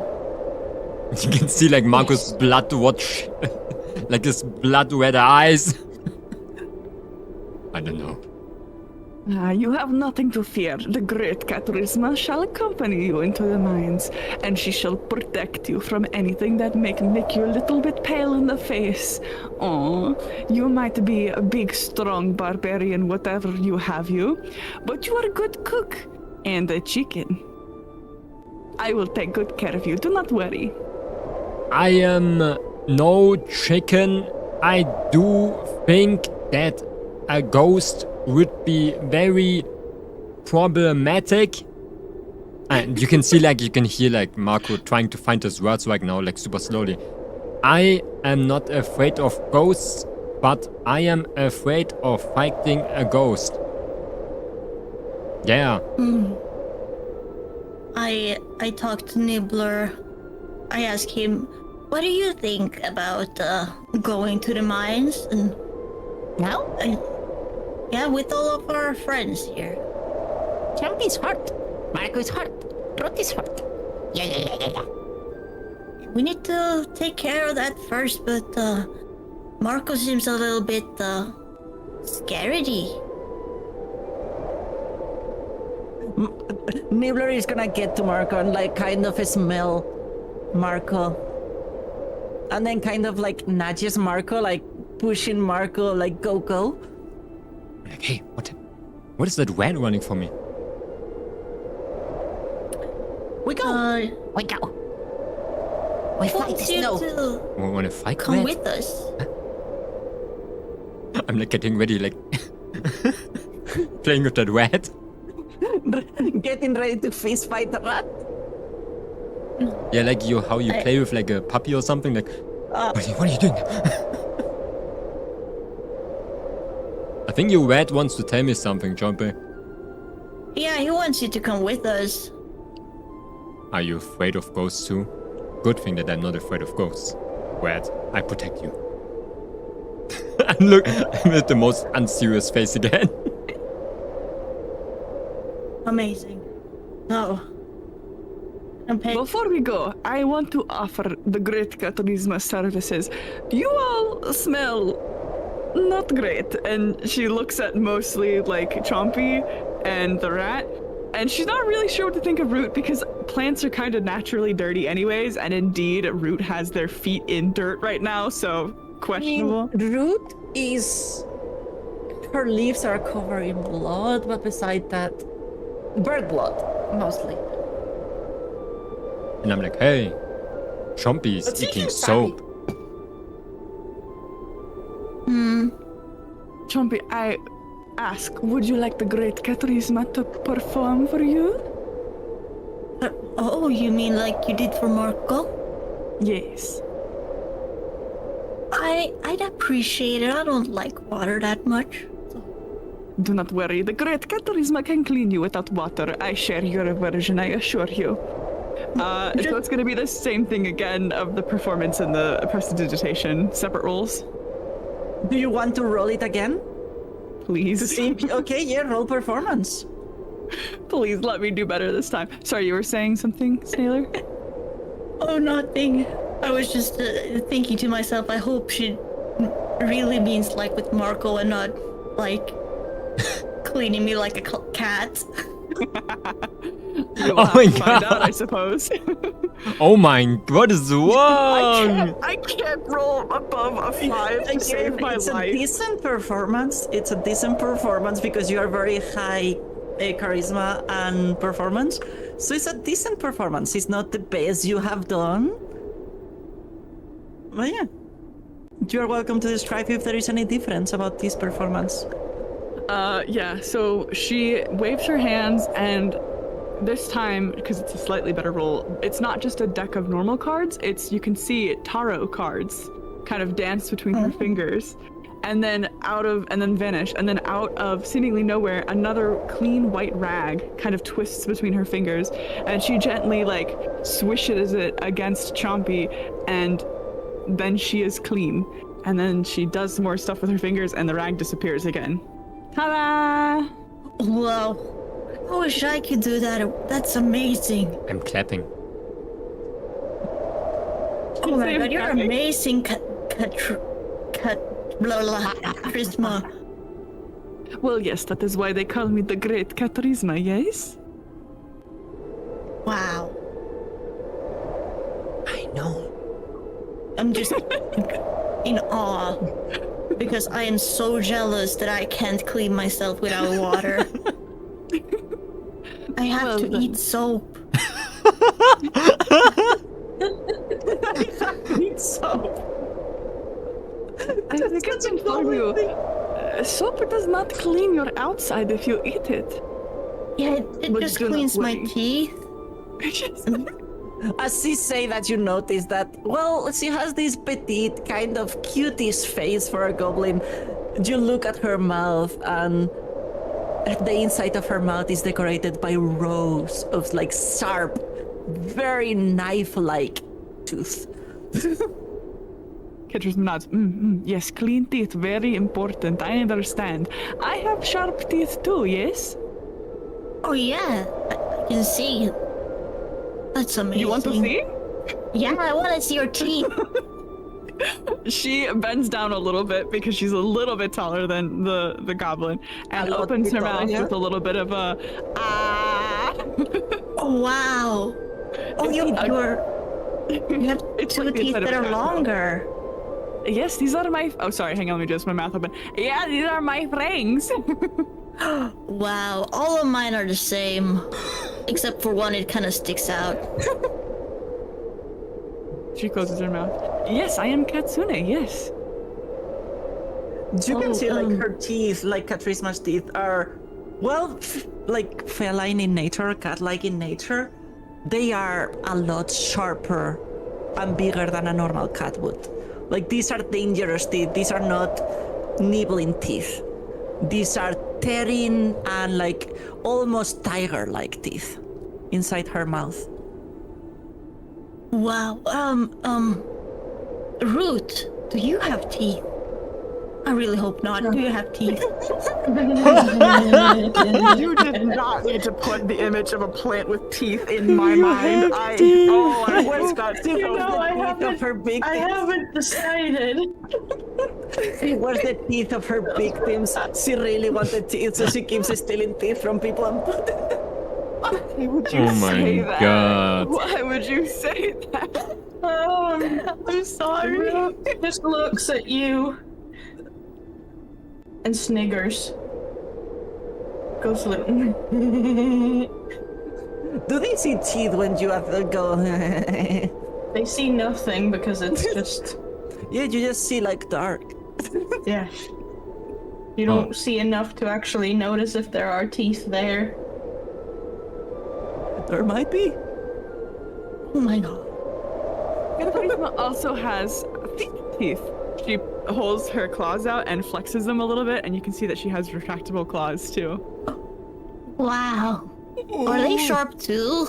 You can see like Marco's blood watch, like his blood red eyes. I don't know. You have nothing to fear. The great Catrisma shall accompany you into the mines, and she shall protect you from anything that make you a little bit pale in the face. Oh, you might be a big, strong barbarian, whatever you have you, but you are a good cook and a chicken. I will take good care of you. Do not worry. I am no chicken. I do think that a ghost would be very problematic. And you can see like, you can hear like Marco trying to find his words right now, like super slowly. I am not afraid of ghosts, but I am afraid of fighting a ghost. Yeah. I talked to Nibbler. I asked him, what do you think about going to the mines? And Now? yeah, with all of our friends here. Chompy's hurt. Marco's hurt. Ruth is hurt. Yeah. We need to take care of that first, but Marco seems a little bit scaredy. Nibbler is gonna get to Marco and like kind of smell Marco. And then kind of like nudges Marco, like pushing Marco, like go. Like, hey, what is that rat running for me? We go. We go. We I fight want the you snow. to Wanna fight come rat? with us. I'm like getting ready, like playing with that rat. Getting ready to fist fight the rat. Yeah, like how you play with like a puppy or something. Like, what are you doing? I think your rat wants to tell me something, Jumpy. Yeah, he wants you to come with us. Are you afraid of ghosts too? Good thing that I'm not afraid of ghosts. Rat, I protect you. And look, I'm with the most unserious face again. Amazing. Oh. Okay. Before we go, I want to offer the Great Catrisma services. You all smell not great. And she looks at mostly like Chompy and the rat. And she's not really sure what to think of Root because plants are kind of naturally dirty anyways. And indeed, Root has their feet in dirt right now, so questionable. Root is... Her leaves are covered in blood, but beside that, bird blood, mostly. And I'm like, hey, Chompy's eating soap. Chompy, I ask, would you like the Great Catrisma to perform for you? Oh, you mean like you did for Marco? Yes. I'd appreciate it. I don't like water that much. Do not worry, the great Charisma can clean you without water. I share your aversion, I assure you. So it's gonna be the same thing again of the performance and the prestidigitation, separate roles. Do you want to roll it again? Please. Okay, yeah, roll performance. Please let me do better this time. Sorry, you were saying something, Sailor? Oh, nothing. I was just thinking to myself, I hope she really means like with Marco and not like cleaning me like a cat. You'll Oh have my to find God. out, I suppose. Oh my, what is wrong? I can't roll above a 5 to save my It's a life. decent performance. It's a decent performance because you are very high charisma and performance. So it's a decent performance. It's not the best you have done. But yeah. You're welcome to describe if there is any difference about this performance. Yeah, so she waves her hands, and this time, because it's a slightly better roll, it's not just a deck of normal cards, you can see tarot cards kind of dance between her fingers, and then vanish, and then out of seemingly nowhere, another clean white rag kind of twists between her fingers, and she gently like swishes it against Chompy, and then she is clean. And then she does some more stuff with her fingers, and the rag disappears again. Ta-da! Wow. I wish I could do that. That's amazing. I'm clapping. Oh my Same god, you're guy. amazing, blah blah, Charisma. Well, yes, that is why they call me the Great Charisma, yes? Wow. I know. I'm just in awe because I am so jealous that I can't clean myself without water. I have Well to then. eat soap. I think I can tell you. Soap does not clean your outside if you eat it. Yeah, it But just do not cleans my worry. teeth. As she say that, you notice that, well, she has this petite, kind of cutish face for a goblin. You look at her mouth, and the inside of her mouth is decorated by rows of, like, sharp, very knife-like tooth. Charisma nods. Yes, clean teeth, very important. I understand. I have sharp teeth too, yes? Oh yeah, I can see. That's amazing. You want to see? Yeah, I want to see your teeth. She bends down a little bit because she's a little bit taller than the goblin, and A lot opens her bit taller, mouth yeah? with a little bit of a ah. Oh wow. Oh, you have It's two like the teeth inside of that a are cat, though. longer. Yes, these are my. Oh, sorry. Hang on. Let me just my mouth open. Yeah, these are my fangs. Wow, all of mine are the same. Except for one, it kind of sticks out. She closes her mouth. Yes, I am Katsune. Yes. You can Oh, see, like, her teeth, like Katrisma's teeth, are, well, like, feline in nature, cat-like in nature. They are a lot sharper and bigger than a normal cat would. Like, these are dangerous teeth. These are not nibbling teeth. These are tearing and, like, almost tiger-like teeth inside her mouth. Wow, Root, do you have teeth? I really hope not. Do you have teeth? You did not need to put the image of a plant with teeth in my mind. Where's that? You know, I Of her I victims. haven't decided. Where's the teeth of her victims? She really wanted teeth, so she keeps stealing teeth from people and putting them. Why would you Oh my say that? God. Why would you say that? I'm sorry. Just looks at you and sniggers. Goes look. Do they see teeth when you have to go? They see nothing because it's just Yeah, you just see like dark. yeah. You don't see enough to actually notice if there are teeth there. There might be. Oh my god. Charisma also has teeth. She holds her claws out and flexes them a little bit, and you can see that she has retractable claws too. Wow. Are they sharp too?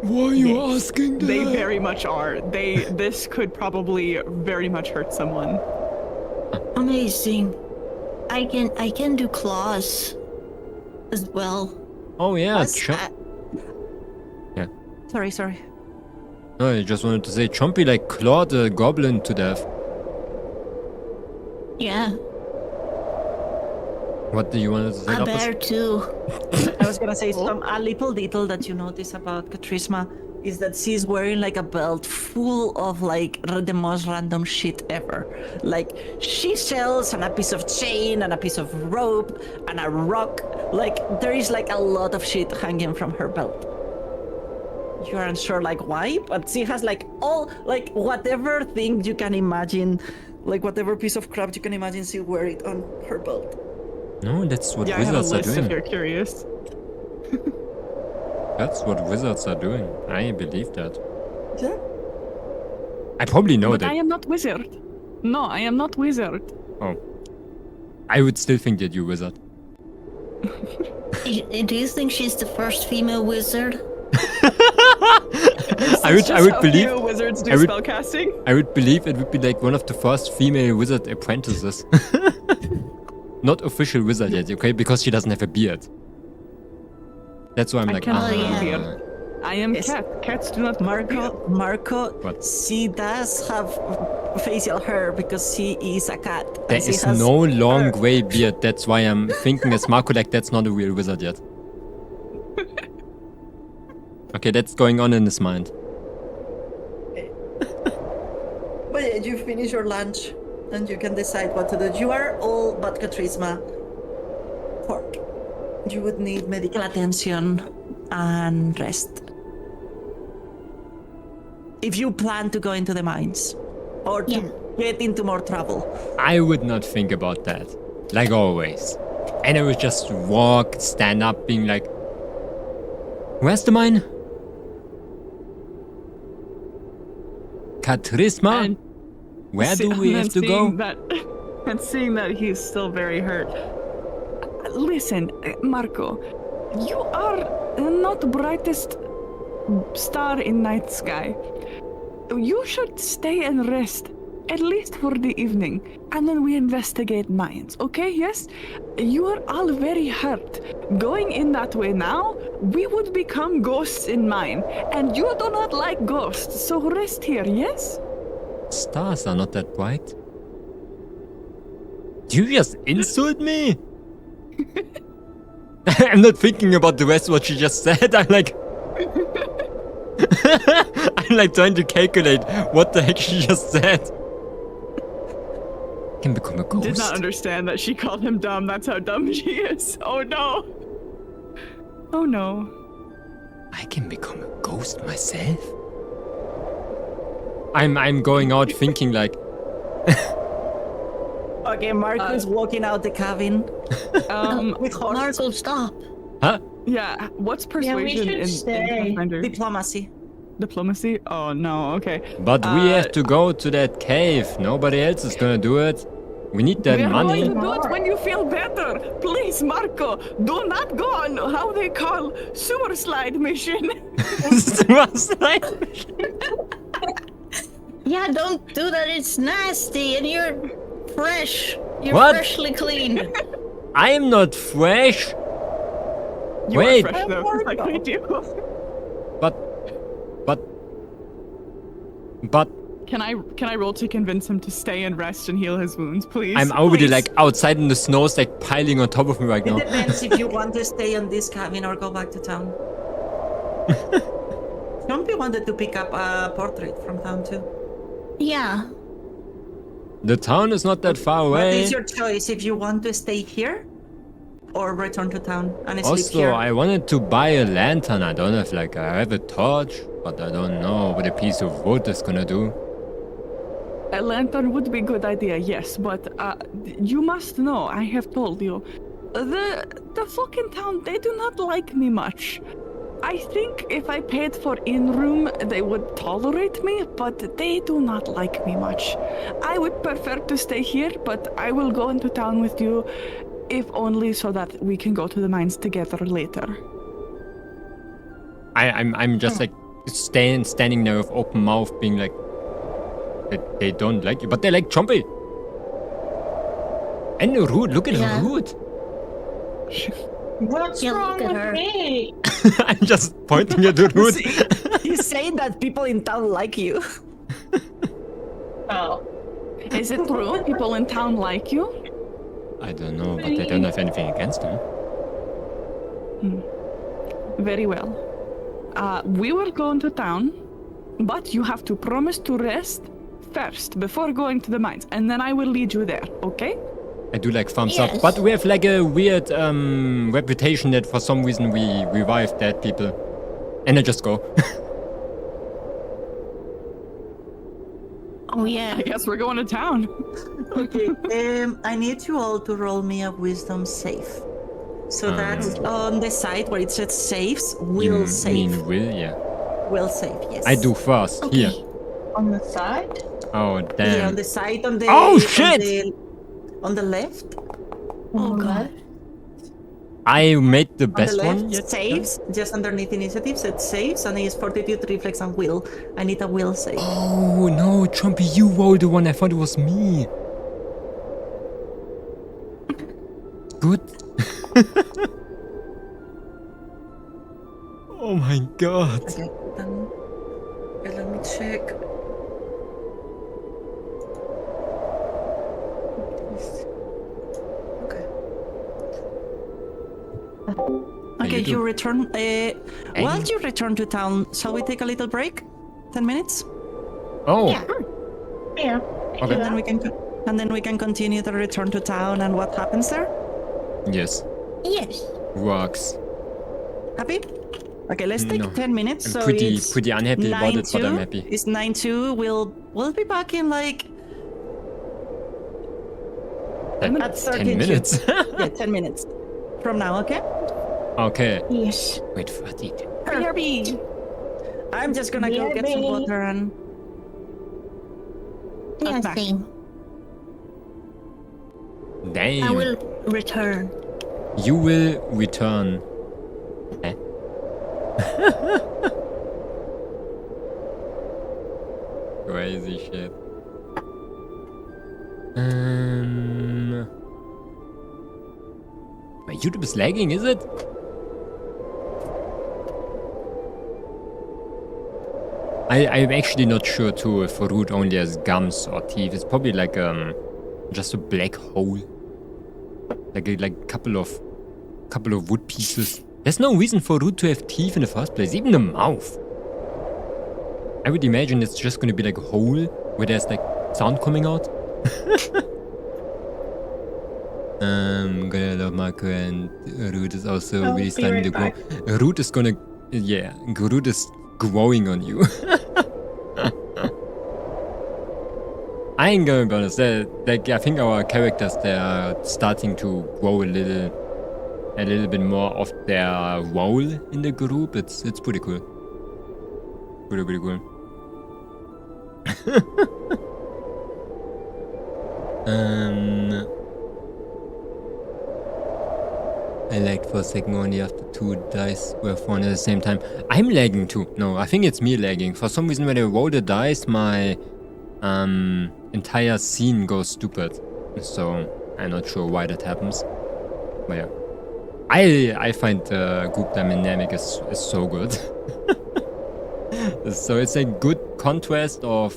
Why are you asking that? They very much are. This could probably very much hurt someone. Amazing. I can do claws as well. Oh yeah, What's that? Yeah. Sorry. No, I just wanted to say, Chompy like clawed a goblin to death. Yeah, What do you want to say? a bear too. I was gonna say a little detail that you notice about Katrisma is that she's wearing like a belt full of like the most random shit ever. Like shells and a piece of chain and a piece of rope and a rock. Like there is like a lot of shit hanging from her belt. You aren't sure like why, but she has like all like whatever thing you can imagine, like whatever piece of crap you can imagine, she wear it on her belt. No, that's what Yeah, I have a wizards are list if doing. you're curious. That's what wizards are doing. I believe that. Yeah. I probably know But that. I am not wizard. No, I am not wizard. Oh. I would still think that you're wizard. Do you think she's the first female wizard? I would believe How few wizards do I would- spellcasting. I would believe it would be like one of the first female wizard apprentices. Not official wizard yet, okay? Because she doesn't have a beard. That's why I'm I like, cannot have a ah. beard. I am Yes. cat. Cats do not grow beard. Marco, What? she does have facial hair because she is a cat. and There she is has no long hair. gray beard. That's why I'm thinking as Marco like that's not a real wizard yet. Okay, that's going on in his mind. But yeah, you finish your lunch and you can decide what to do. You are all but Katrisma. Pork. You would need medical attention and rest. If you plan to go into the mines or to Yeah. get into more trouble. I would not think about that. Like always. And I would just walk, stand up, being like, where's the mine? Katrisma? And Where do See- we and have to then go? seeing that, and seeing that he's still very hurt. Listen, Marco, you are not the brightest star in night sky. You should stay and rest, at least for the evening, and then we investigate mines, okay? Yes? You are all very hurt. Going in that way now, we would become ghosts in mine, and you do not like ghosts, so rest here, yes? Stars are not that bright. Do you just insult me? I'm not thinking about the rest of what she just said. I'm like... I'm like trying to calculate what the heck she just said. Can become a ghost. Did not understand that she called him dumb. That's how dumb she is. Oh no. Oh no. I can become a ghost myself? I'm going out thinking like... Okay, Marco is walking out the cabin with horse. Marco, stop. Huh? Yeah. What's Yeah, we persuasion should in stay. Pathfinder? Diplomacy. Diplomacy? Oh no. Okay. But we have to go to that cave. Nobody else is gonna do it. We need that We are money. going to do it when you feel better. Please, Marco, do not go on how they call sewer slide mission. Suicide. Yeah, don't do that. It's nasty, and you're fresh. You're What? freshly clean. I am not fresh. You Wait. are fresh though, like we do. But... Can I roll to convince him to stay and rest and heal his wounds, please? I'm already Please. like outside in the snow, it's like piling on top of me right It now. depends if you want to stay on this cabin or go back to town. Jumpy wanted to pick up a portrait from town too. Yeah. The town is not that far What away. is your choice if you want to stay here or return to town and sleep Also, here? I wanted to buy a lantern. I don't have like, I have a torch, but I don't know what a piece of wood is gonna do. A lantern would be a good idea, yes, but you must know, I have told you, the folk in town, they do not like me much. I think if I paid for in-room, they would tolerate me, but they do not like me much. I would prefer to stay here, but I will go into town with you, if only so that we can go to the mines together later. I'm just like standing there with open mouth, being like, they don't like you, but they like Chompy. And Rude, look at Yeah. Rude. What's Yeah, wrong look at with her. me? I'm just pointing at Rude. He's saying that people in town like you. Oh. Is it true? People in town like you? I don't know, but I don't have anything against him. Very well. We will go into town, but you have to promise to rest first before going to the mines, and then I will lead you there, okay? I do like thumbs up, Yes. but we have like a weird reputation that for some reason we revive dead people. And I just go. Oh yeah. I guess we're going to town. Okay, I need you all to roll me a wisdom save. So that's on the side where it says saves, will You save. mean will, yeah. Will save, yes. I do first, here. Okay. On the side? Oh, Here damn. on the side, on the Oh, on shit! on the left, Oh god. I made the on best the left, one yet. saves, just underneath initiatives, it saves, and it's fortitude, reflex, and will. I need a will save. Oh, no, Trumpy, you rolled the one. I thought it was me. Good. Oh my god. Okay, then let me check. Okay. Okay, you do? you return. While you return to town, shall we take a little break? 10 minutes, Oh, Yeah. Yeah. okay. and then we can continue the return to town and what happens there. Yes. Yes. Works. Happy? Okay, let's take No. 10 minutes. I'm So pretty it's unhappy about it, but I'm 9:02. happy. It's 9:02. We'll be back in like at 10 minutes. yeah, 10 minutes from now. Okay. Okay. Yes. Wait, 30. BRB. I'm just gonna go get some Maybe. water and Yeah, back. same. Damn. I will return. You will return. Eh? Crazy shit. My YouTube is lagging, is it? I'm actually not sure too if Root only has gums or teeth. It's probably like just a black hole. Like a couple of wood pieces. There's no reason for Root to have teeth in the first place, even the mouth. I would imagine it's just gonna be like a hole where there's like sound coming out. Gonna love Marco, and Root is also I'll really be starting to right grow. Root is gonna, yeah, Root is growing on you. I ain't gonna be honest. Like I think our characters, they are starting to grow a little bit more of their role in the group. It's pretty cool. Pretty cool. I lagged for a second only after 2 dice were thrown at the same time. I'm lagging too. No, I think it's me lagging. For some reason when I roll the dice, my entire scene goes stupid. So I'm not sure why that happens. But yeah. I find the group dynamic is so good. So it's a good contrast of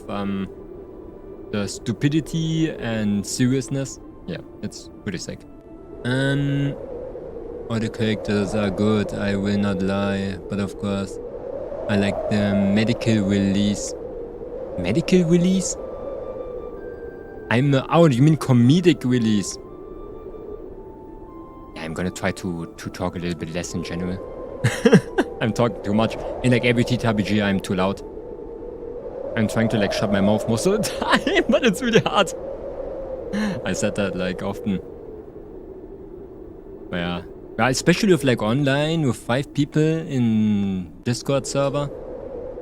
the stupidity and seriousness. Yeah, it's pretty sick. All the characters are good, I will not lie, but of course I like the medical release. Medical release? Oh, you mean comedic release? Yeah, I'm gonna try to talk a little bit less in general. I'm talking too much. In like every TTRPG, I'm too loud. I'm trying to like shut my mouth most of the time, but it's really hard. I said that like often. But yeah, Especially with like online with 5 people in Discord server.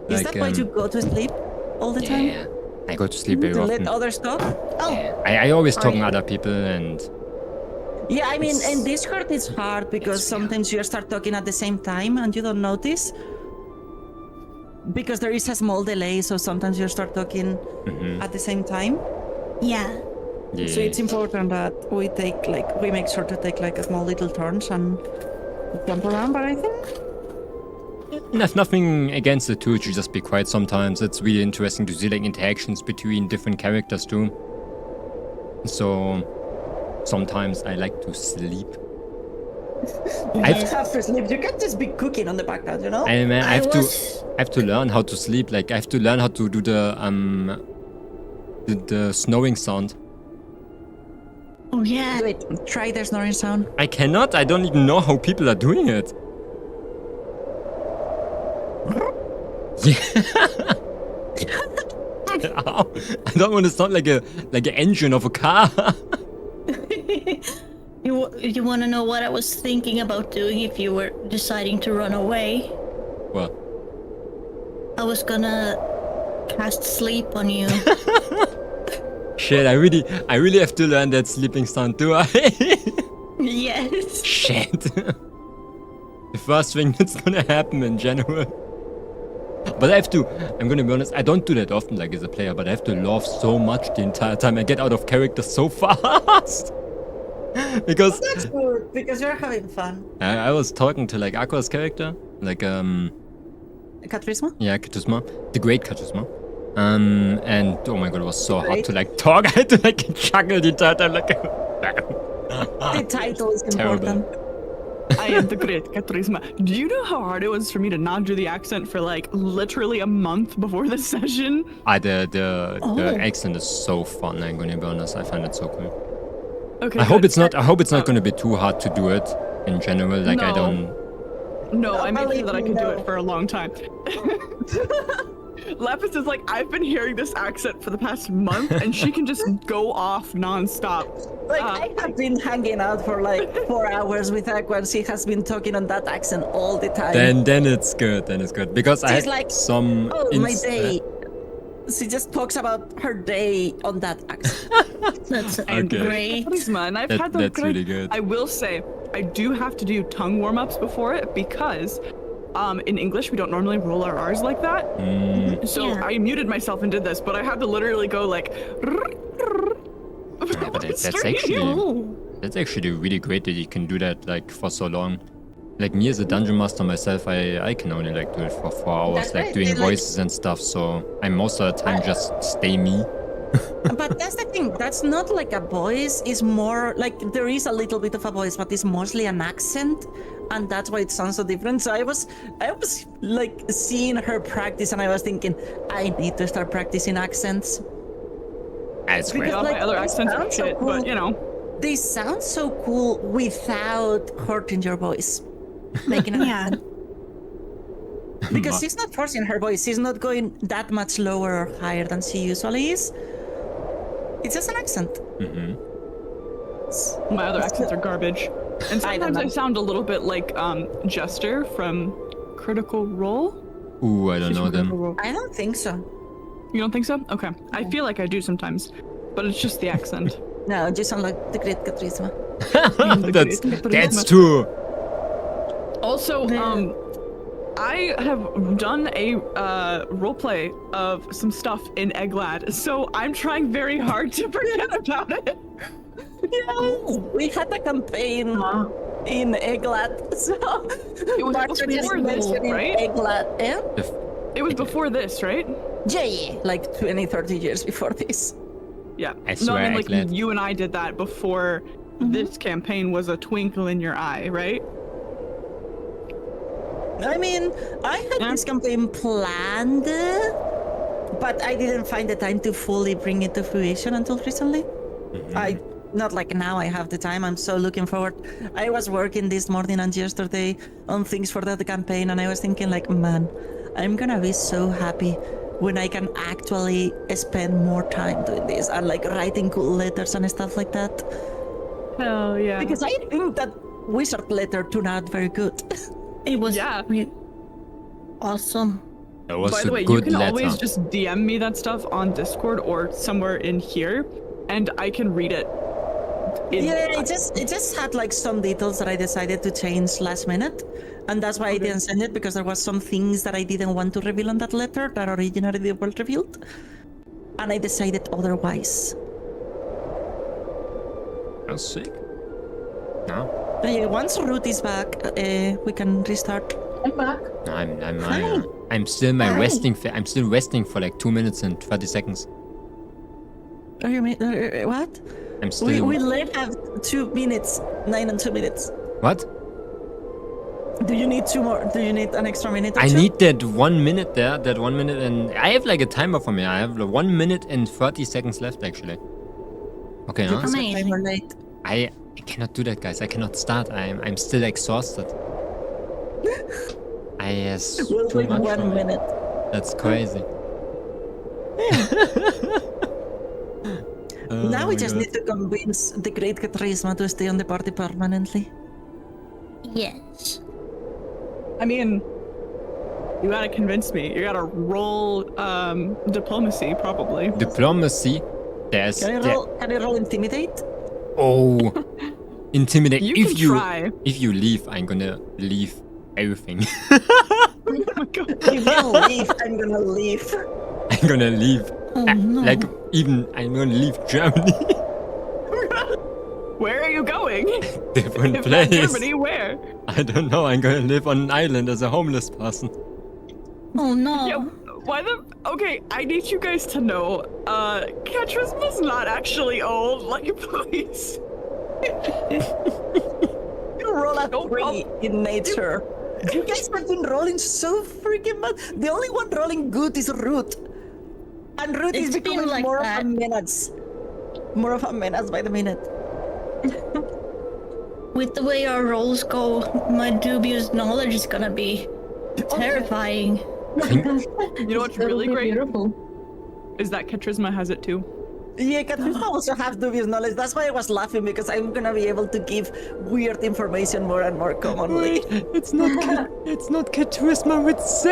Is Like, that why you go to sleep all the time? Yeah, I go to sleep very To often. let others talk? Oh. I always talk to yeah. other people and Yeah, I mean, in Discord it's hard because sometimes you start talking at the same time and you don't notice. Because there is a small delay, so sometimes you start talking at the same time. Yeah. yeah. So it's important that we make sure to take like a small little turns and jump around, but I think Nothing against it too, to just be quiet sometimes. It's really interesting to see like interactions between different characters too. So sometimes I like to sleep. you have to sleep. You can't just be cooking on the background, you know? I have was- to learn how to sleep. Like I have to learn how to do the snowing sound. Oh yeah. Wait, try the snoring sound. I cannot. I don't even know how people are doing it. Yeah. Ow. I don't want to sound like an engine of a car. You want to know what I was thinking about doing if you were deciding to run away? What? I was gonna cast sleep on you. Shit, I really have to learn that sleeping sound, do I? Yes. Shit. The first thing that's gonna happen in general. But I'm gonna be honest, I don't do that often like as a player, but I have to laugh so much the entire time. I get out of character so fast. Because That's good, because you're having fun. I was talking to like Aqua's character, like Katrisma? yeah, Katusma, the great Katusma. And oh my god, it was so hard to like talk. I had to like chuckle the entire time, like. The title is Terrible. important. I am the great Katrisma. Do you know how hard it was for me to not do the accent for like literally a month before the session? The accent is so fun. I'm gonna be honest. I find it so cool. Okay. I hope good. it's not. I hope it's not gonna be too hard to do it in general. Like I No. don't. No, I made sure believe that I me, could do no. it for a long time. Lapis is like, I've been hearing this accent for the past month, and she can just go off nonstop. Like, I have been hanging out for like 4 hours with Aqua and she has been talking on that accent all the time. Then it's good. Then it's good because I She's had like, some. Oh, my day. She just talks about her day on that accent. That's Okay. great. Charisma, and I've had the That's really good. I will say, I do have to do tongue warm-ups before it because in English we don't normally roll our R's like that. So Yeah. I muted myself and did this, but I had to literally go like. Yeah, but that's Straight. actually Oh. that's actually really great that you can do that like for so long. Like me as a dungeon master myself, I can only like do it for 4 hours, That's like right, doing they, like- voices and stuff. So I most of the time just stay me. But that's the thing, that's not like a voice, it's more like there is a little bit of a voice, but it's mostly an accent, and that's why it sounds so different. So I was like seeing her practice and I was thinking, I need to start practicing accents. That's great. Because, Yeah, my like, other it accents are sounds so shit, cool. but you know. They sound so cool without hurting your voice. Making an Yeah. accent. Because she's not forcing her voice, she's not going that much lower or higher than she usually is. It's just an accent. Mm-hmm. My other accents are garbage. And I don't sometimes I know. sound a little bit like Jester from Critical Role. Ooh, I don't She's know from Critical them. Role. I don't think so. You don't think so? Okay. I feel like I do sometimes, but it's just the accent. No, you sound like the great Katrisma. That's true. Also, I have done a roleplay of some stuff in Egglad, so I'm trying very hard to forget about it. Yes, we had a campaign in Egglad, so It was Martin is before this, mentioning right? Egglad, yeah? It was before this, right? Yeah, like 20, 30 years before this. Yeah. I No, I swear, mean, like, Egglad. you and I did that before this campaign was a twinkle in your eye, right? I mean, I had Yeah. this campaign planned, but I didn't find the time to fully bring it to fruition until recently. Not like now I have the time, I'm so looking forward. I was working this morning and yesterday on things for that campaign, and I was thinking like, man, I'm gonna be so happy when I can actually spend more time doing this and like writing cool letters and stuff like that. Hell yeah. Because I think that wizard letter turned out very good. It was Yeah. awesome. That was By a the way, you good can letter. always just DM me that stuff on Discord or somewhere in here, and I can read it. Yeah, it just had like some details that I decided to change last minute, and that's why I didn't send it, because there was some things that I didn't want to reveal on that letter that originally were revealed, and I decided otherwise. That's sick. No, Once Ruth is back, we can restart. I'm back. no, Hi. I'm still Hi. resting. I'm still resting for like 2 minutes and 30 seconds. Are you what? I'm still. We left have 2 minutes, 9 and 2 minutes. What? Do you need 2 more? Do you need an extra minute? Or I two? need that 1 minute there. That 1 minute, and I have like a timer for me. I have 1 minute and 30 seconds left actually. Okay, no? Because Amazing. we're late. I cannot do that, guys. I cannot start. I'm still exhausted. We'll too wait much 1 for me. minute. That's crazy. Oh Now we my just God. need to convince the great Charisma to stay on the party permanently. Yes. I mean, you gotta convince me. You gotta roll diplomacy, probably. Diplomacy. There's Can you roll intimidate? oh, intimidate. You If can you try. if you leave, I'm gonna leave everything. Oh my god. If you leave, I'm gonna leave. I'm gonna leave. Oh no. Like even I'm gonna leave Germany. Where are you going? Different If not place. Germany, where? I don't know. I'm gonna live on an island as a homeless person. Oh no. Yeah, why the... Okay, I need you guys to know, Ketrisma's not actually old, like, please. You roll a 3 in nature. You guys have been rolling so freaking much. The only one rolling good is Root. And Root is It's been becoming like more that. of a menace. More of a menace by the minute. With the way our rolls go, my dubious knowledge is gonna be terrifying. You know what's That'll really be great? Beautiful. Is that Ketrisma has it too. Yeah, Katrina also have dubious knowledge. That's why I was laughing, because I'm gonna be able to give weird information more and more commonly. It's not. It's not Charisma with Z.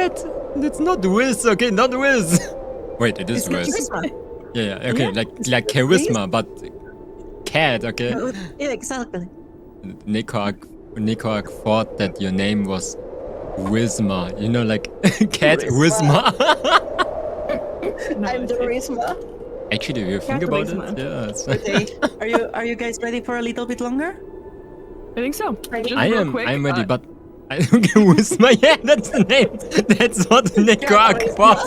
It's not Wiz. Okay, not Wiz. Wait, it is It's Wiz. charisma. Yeah. Okay, Yeah, like charisma, but cat. Okay. Yeah, exactly. Nicoag thought that your name was Wisma. You know, like cat Wisma. Wisma. No, I'm the it's- charisma. Actually, if you think about it, Wisma. yeah. It's, Okay. Are you guys ready for a little bit longer? I think so. Just I real am. quick, I'm ready, but I don't get Wisma. Yeah, that's the name. That's what Nicoag Wisma. thought.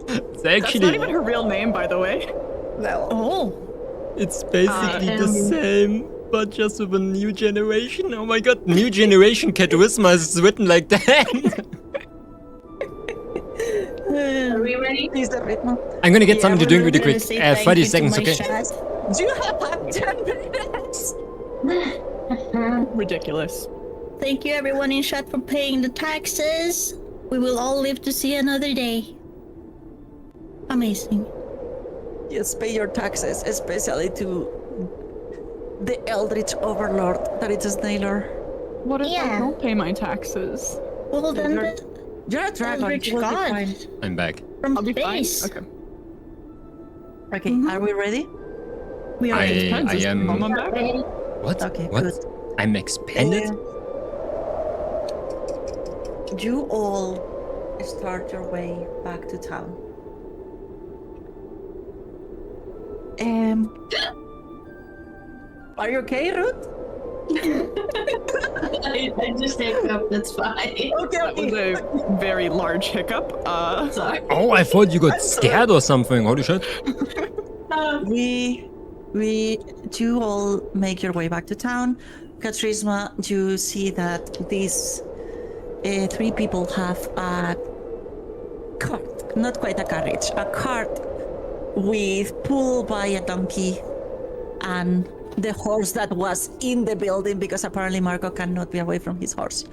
It's That's not actually. even her real name, by the way. No. Oh. It's basically the Um, same, but just with a new generation. Oh my god, new generation Catwisma is written like that. Are we ready? Is the rhythm? I'm gonna get Yeah, something to we're drink really I'm gonna quick. say thank 30 you to seconds, my okay? chat. Do you have 10 minutes? Ridiculous. Thank you everyone in chat for paying the taxes. We will all live to see another day. Amazing. Yes, pay your taxes, especially to the Eldritch Overlord that is Naylor. What if I Yeah. don't pay my taxes? Well then, You're- You're a dragon. Eldritch You will be God. fine. I'm back. from I'll be fine. space. Okay. Okay, Mhm. are we ready? We are. Depends, I is am. Mom back? What? Okay, What? good. I'm expanded? You all start your way back to town. Are you okay, Ruth? I just hiccup. That's fine. Okay, That was a very large hiccup. Sorry. Oh, I thought you got scared or something. Holy shit. You all make your way back to town. Katrisma, you see that these 3 people have a cart, not quite a carriage, a cart with pulled by a donkey and the horse that was in the building, because apparently Marco cannot be away from his horse.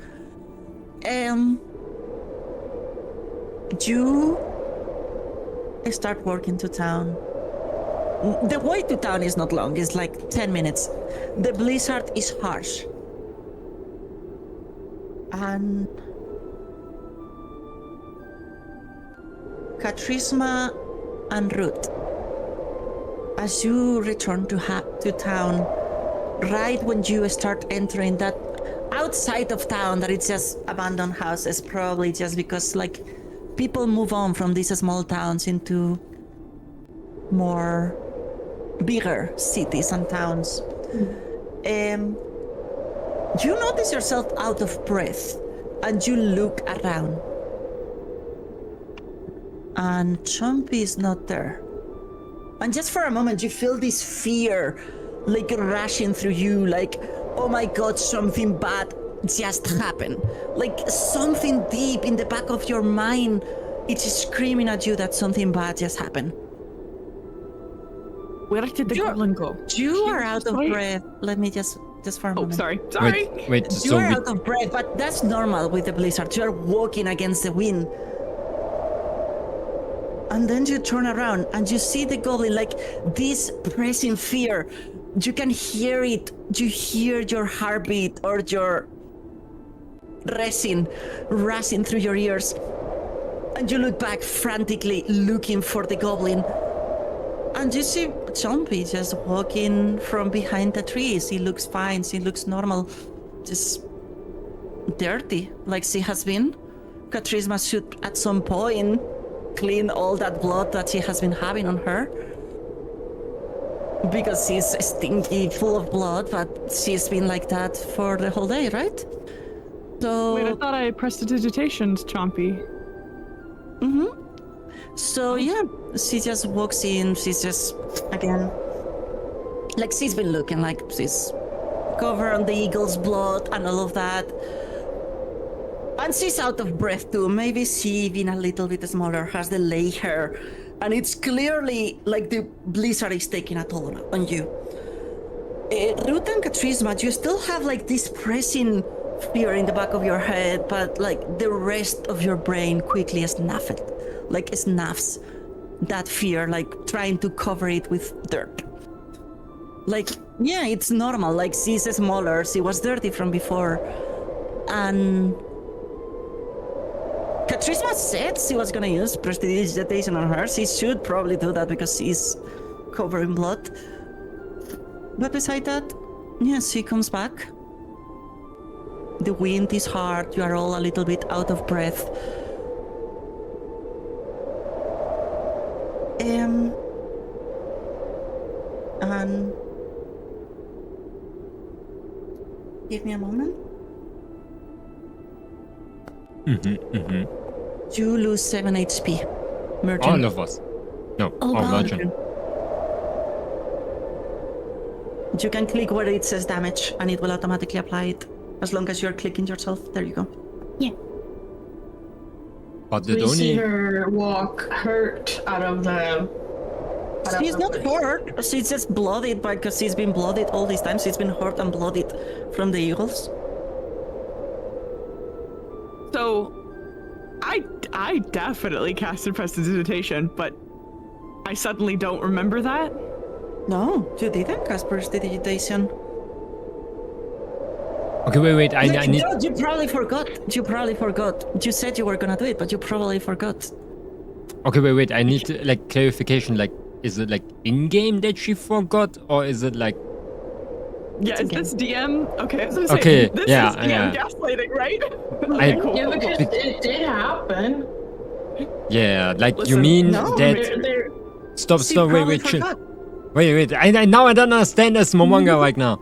You start walking to town. The way to town is not long, it's like 10 minutes. The blizzard is harsh. And Katrisma and Ruth, as you return to town, right when you start entering that outside of town, that it's just abandoned houses, probably just because like people move on from these small towns into more bigger cities and towns. You notice yourself out of breath and you look around. And Chompy is not there. And just for a moment, you feel this fear like rushing through you, like, oh my god, something bad just happened. Like something deep in the back of your mind, it's screaming at you that something bad just happened. Where did the goblin go? You are out of breath. Let me just for a moment. Sorry. Wait, You so are out of breath, but that's normal with the blizzard. You are walking against the wind. And then you turn around and you see the goblin, like this pressing fear. You can hear it. You hear your heartbeat or your resin rushing through your ears. And you look back frantically looking for the goblin. And you see Chompy just walking from behind the trees. He looks fine. He looks normal. Just dirty, like she has been. Katrisma should at some point clean all that blood that she has been having on her. Because she's stinky, full of blood, but she's been like that for the whole day, right? So... Wait, I thought I prestidigitationed Chompy. Mm-hmm. So yeah, she just walks in, she's just, again, like she's been looking like she's covered on the eagle's blood and all of that. And she's out of breath too. Maybe she, being a little bit smaller, has the lay hair. And it's clearly like the blizzard is taking a toll on you. Ruth and Katrisma, you still have like this pressing fear in the back of your head, but like the rest of your brain quickly snaps that fear, like trying to cover it with dirt. Like, yeah, it's normal. Like, she's smaller, she was dirty from before. And Katrisma said she was gonna use prestidigitation on her. She should probably do that because she's covered in blood. But beside that, yeah, she comes back. The wind is hard, you are all a little bit out of breath. And give me a moment. You lose 7 HP. Merchant. all of us. No, Oh, all God. merchant. You can click where it says damage and it will automatically apply it. As long as you're clicking yourself. There you go. But We it see only... her walk hurt out of the. She's not hurt. She's just bloodied because she's been bloodied all this time. She's been hurt and bloodied from the eagles. So, I definitely casted prestidigitation, but I suddenly don't remember that. No, you didn't cast prestidigitation. Okay, wait, I need... No, you probably forgot. You said you were gonna do it, but you probably forgot. Okay, wait, I need like clarification, like, is it like in-game that she forgot, or is it like... Yeah, is this DM? Okay, I was gonna say, Okay, this yeah, is DM yeah. gaslighting, right? Okay, cool. Yeah, because it did happen. Yeah, like, you Listen, mean no, that... Stop, She wait, probably chill. forgot. Wait, I now I don't understand this Momonga right now.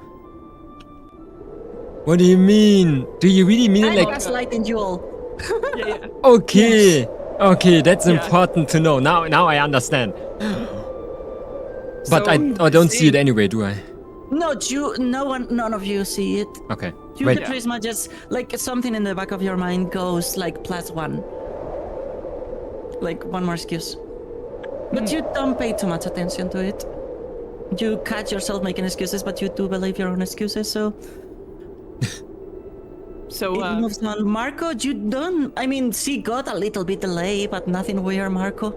What do you mean? Do you really mean it I'm like... gaslighting you all. Yeah. Okay, okay, that's Yeah. important to know. Now I understand. But So, I don't see it anyway, do I? No, none of you see it. Okay. You, Wait. Katrisma, just like something in the back of your mind goes like +1. Like one more excuse. But you don't pay too much attention to it. You catch yourself making excuses, but you do believe your own excuses, so So, it moves on. Marco, you don't. I mean, she got a little bit delay, but nothing weird, Marco.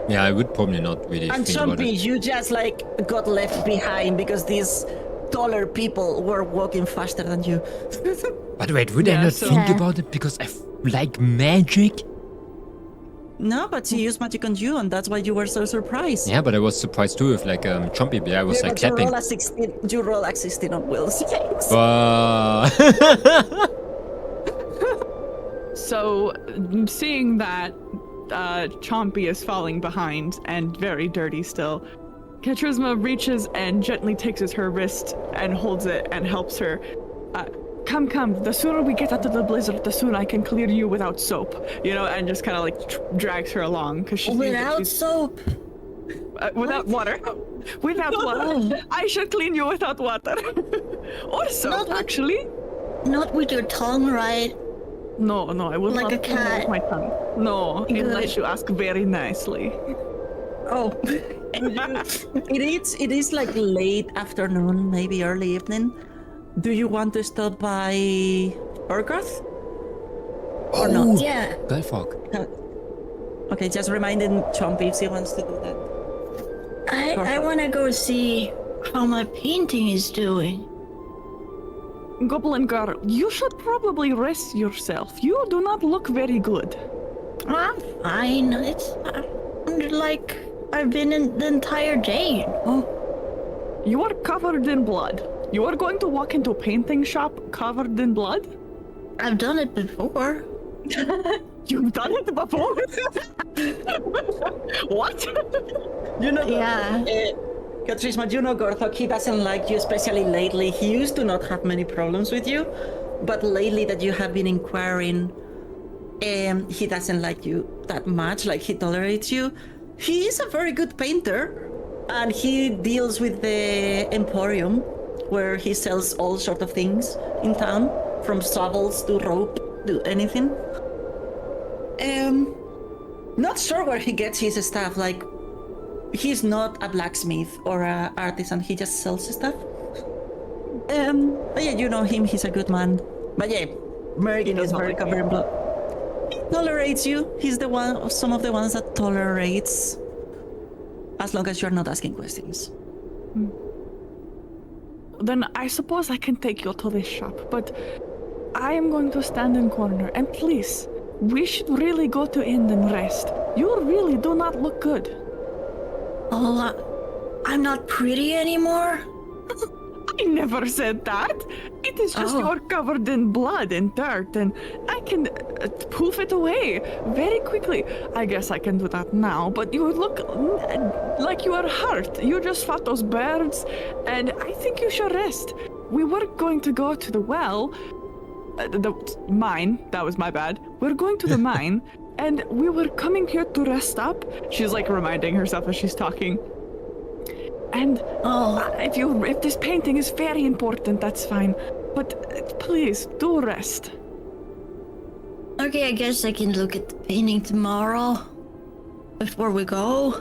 Yeah, I would probably not really And think about Chompy, it. you just like got left behind because these taller people were walking faster than you. But wait, would I Yeah, not so- think Yeah. about it because I like magic? No, but she used magic on you, and that's why you were so surprised. Yeah, but I was surprised too if like Chompy Bear was Yeah, like but you clapping. roll a 16. You roll a 16 on Will's. But So, seeing that Chompy is falling behind and very dirty still, Katrisma reaches and gently takes her wrist and holds it and helps her. Come, the sooner we get out of the blizzard, the sooner I can clear you without soap, you know, and just kind of like drags her along because she's Without soap. without water. Without water. I should clean you without water. Or soap, Not with- actually. Not with your tongue, right? No, I will Like not a clean you with cat. my tongue. No, Good. unless you ask very nicely. Oh, it is like late afternoon, maybe early evening. Do you want to stop by Urgoth? Or not? Yeah. Belfog. Okay, just reminding Chompy if she wants to do that. I want to go see how my painting is doing. Goblin girl, you should probably rest yourself. You do not look very good. I'm fine. It's like I've been in the entire day. Oh, You are covered in blood. You are going to walk into a painting shop covered in blood? I've done it before. You've done it before? What? You know, Yeah. Katrisma, you know Gorthok, he doesn't like you, especially lately. He used to not have many problems with you, but lately that you have been inquiring, he doesn't like you that much, like he tolerates you. He is a very good painter, and he deals with the Emporium, where he sells all sort of things in town, from shovels to rope to anything. Not sure where he gets his stuff, like, he's not a blacksmith or a artisan, he just sells stuff. But yeah, you know him, he's a good man. But yeah, Mergen is very covered in blood. He tolerates you, he's the one of some of the ones that tolerates, as long as you're not asking questions. Then I suppose I can take you to this shop, but I am going to stand in corner, and please, we should really go to inn and rest. You really do not look good. Oh, I'm not pretty anymore. I never said that. It is just Oh. you're covered in blood and dirt, and I can poof it away very quickly. I guess I can do that now, but you look like you are hurt. You just fought those birds, and I think you should rest. We were going to go to the well, the mine. That was my bad. We're going to the mine, and we were coming here to rest up. She's like reminding herself as she's talking. And if this painting is very important, that's fine. But please do rest. Okay, I guess I can look at the painting tomorrow. Before we go.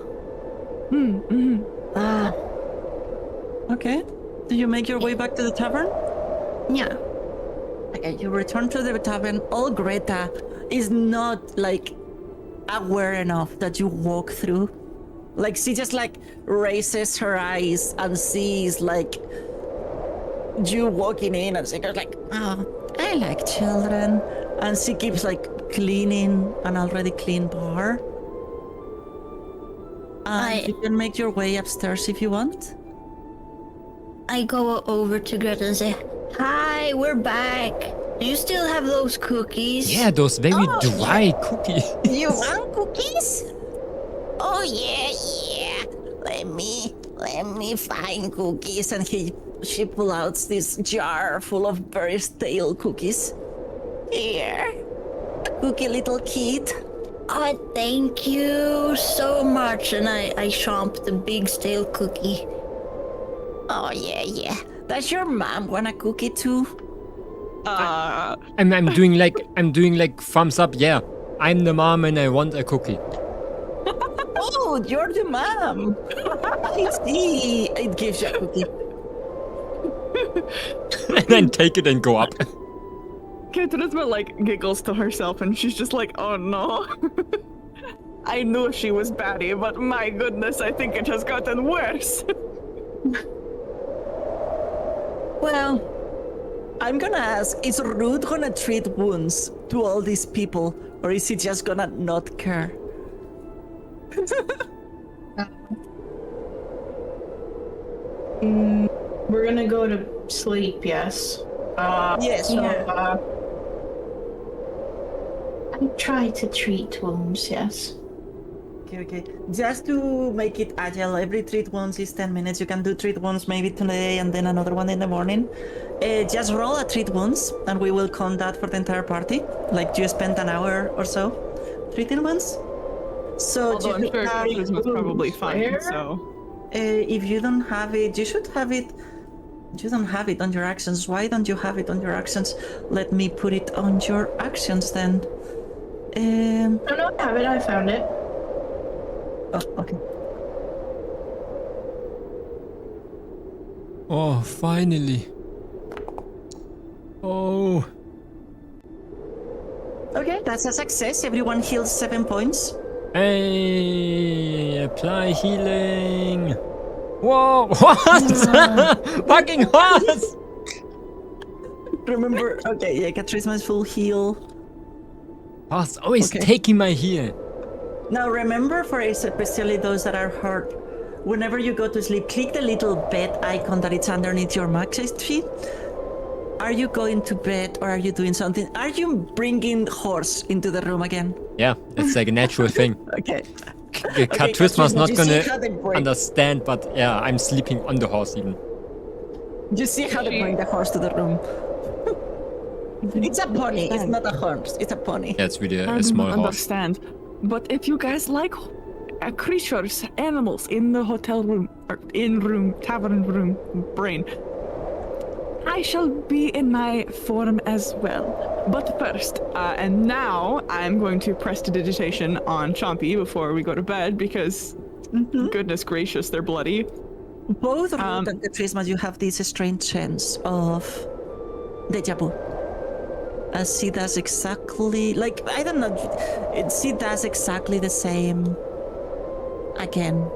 Okay, do you make your way back to the tavern? Yeah. Okay, you return to the tavern. Old Greta is not like aware enough that you walk through. Like she just like raises her eyes and sees like you walking in, and she goes like, "Oh, I like children," and she keeps like cleaning an already clean bar. And you can make your way upstairs if you want. I go over to Greta and say, "Hi, we're back. Do you still have those cookies?" Yeah, those very dry cookies. You want cookies? Oh yeah. Let me find cookies. And she pulls out this jar full of very stale cookies. Here. Cookie little kid. Oh, thank you so much. And I chomp the big stale cookie. Oh yeah. Does your mom want a cookie too? I'm doing like thumbs up. Yeah, I'm the mom and I want a cookie. Oh, you're the mom. I see. It gives you a cookie. And then take it and go up. Katrisma like giggles to herself, and she's just like, "Oh no." I knew she was batty, but my goodness, I think it has gotten worse. Well, I'm gonna ask, is Rude gonna treat wounds to all these people, or is he just gonna not care? We're gonna go to sleep, yes. Yes. Yeah. I try to treat wounds, yes. Okay. Just to make it agile, every treat wounds is 10 minutes. You can do treat wounds maybe today and then another one in the morning. Just roll a treat wounds and we will count that for the entire party. Like you spent an hour or so treating wounds. So Although I'm sure Charisma's probably fine, Where? so... if you don't have it, you should have it. You don't have it on your actions. Why don't you have it on your actions? Let me put it on your actions then. Oh no, I have it, I found it. Oh, okay. Oh, finally. Oh. Okay, that's a success. Everyone heals 7 points. Hey, apply healing. Whoa, what? Fucking horse! Remember, okay, yeah, Katrisma's full heal. Horse always Okay. taking my heal. Now remember, for especially those that are hurt, whenever you go to sleep, click the little bed icon that it's underneath your max HP. Are you going to bed or are you doing something? Are you bringing horse into the room again? Yeah, it's like a natural thing. Okay. Katrisma's not you see gonna how they bring, understand, but yeah, I'm sleeping on the horse even. you see how they bring the horse to the room. It's a pony, it's not a horse, it's a pony. Yeah, it's really I a small don't horse. understand. But if you guys like creatures, animals in the hotel room, or tavern room, brain, I shall be in my form as well. But first, and now, I'm going to prestidigitation on Chompy before we go to bed because, goodness gracious, they're bloody. Both Ruth and Katrisma, you have this strange sense of deja vu. As she does exactly, like, I don't know, she does exactly the same again.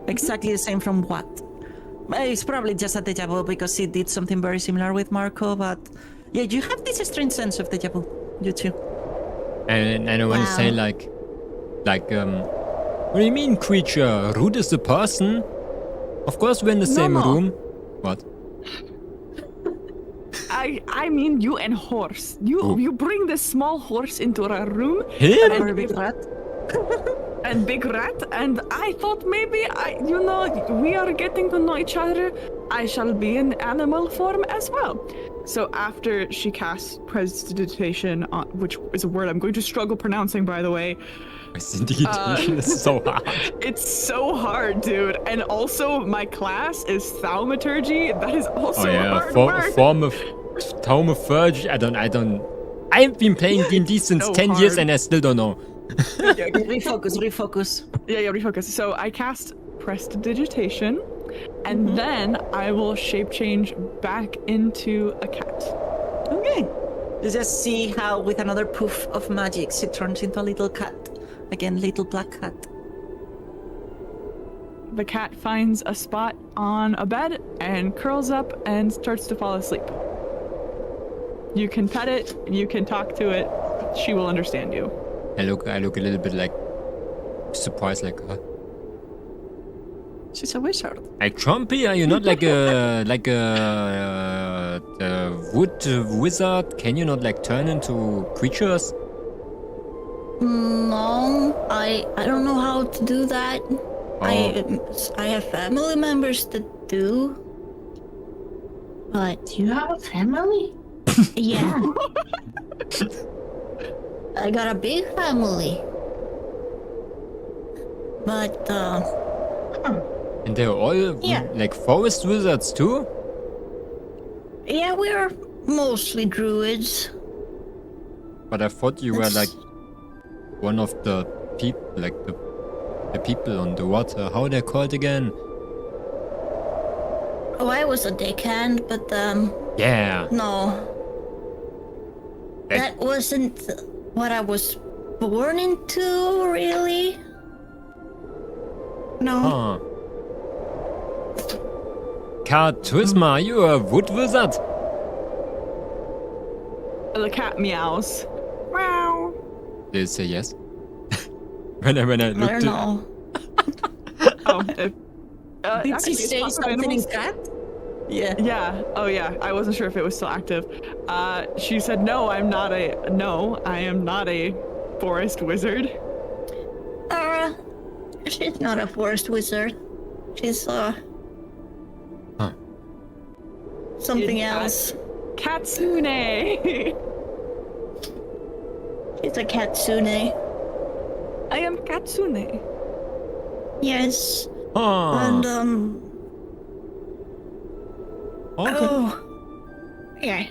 Exactly the same from what? It's probably just a deja vu because she did something very similar with Marco, but yeah, you have this strange sense of deja vu, you too. And I want to say what do you mean creature? Rude is the person? Of course we're in the same No. room. What? I mean you and horse. You bring this small horse into our room Him? Very big rat. and big rat, and I thought maybe we are getting to know each other. I shall be in animal form as well. So after she casts prestidigitation, which is a word I'm going to struggle pronouncing, by the way. Prestidigitation is so hard. It's so hard, dude. And also, my class is thaumaturgy. That is also a hard word. Form of thaumaturgy. I've been playing D&D since So 10 years hard. and I still don't know. Refocus. Yeah, refocus. So I cast prestidigitation, and then I will shape change back into a cat. Okay. You just see how with another poof of magic, she turns into a little cat. Again, little black cat. The cat finds a spot on a bed and curls up and starts to fall asleep. You can pet it, you can talk to it, she will understand you. I look a little bit like surprised, like, She's a wizard. Like Chompy, are you not like a wood wizard? Can you not like turn into creatures? No, I don't know how to do that. I have family members that do. But Do you have a family? yeah. I got a big family. But And they're all Yeah. like forest wizards too? yeah, we're mostly druids. But I thought you were like one of the people, like the people on the water. How are they called again? Oh, I was a deckhand, but Yeah. no. That- That wasn't what I was born into, really. No. Huh. Katrisma, are you a wood wizard? The cat meows. Meow. Did it say yes? when I I looked don't at know. Oh, Did actually, she it's say talk of something in animals. cat? Yeah. Yeah. Oh, yeah. I wasn't sure if it was still active. She said, "No, I am not a forest wizard." She's not a forest wizard. She's Huh. something She's else. Katsune. She's a katsune. I am Katsune. Yes. Huh. And Okay. oh. Yeah.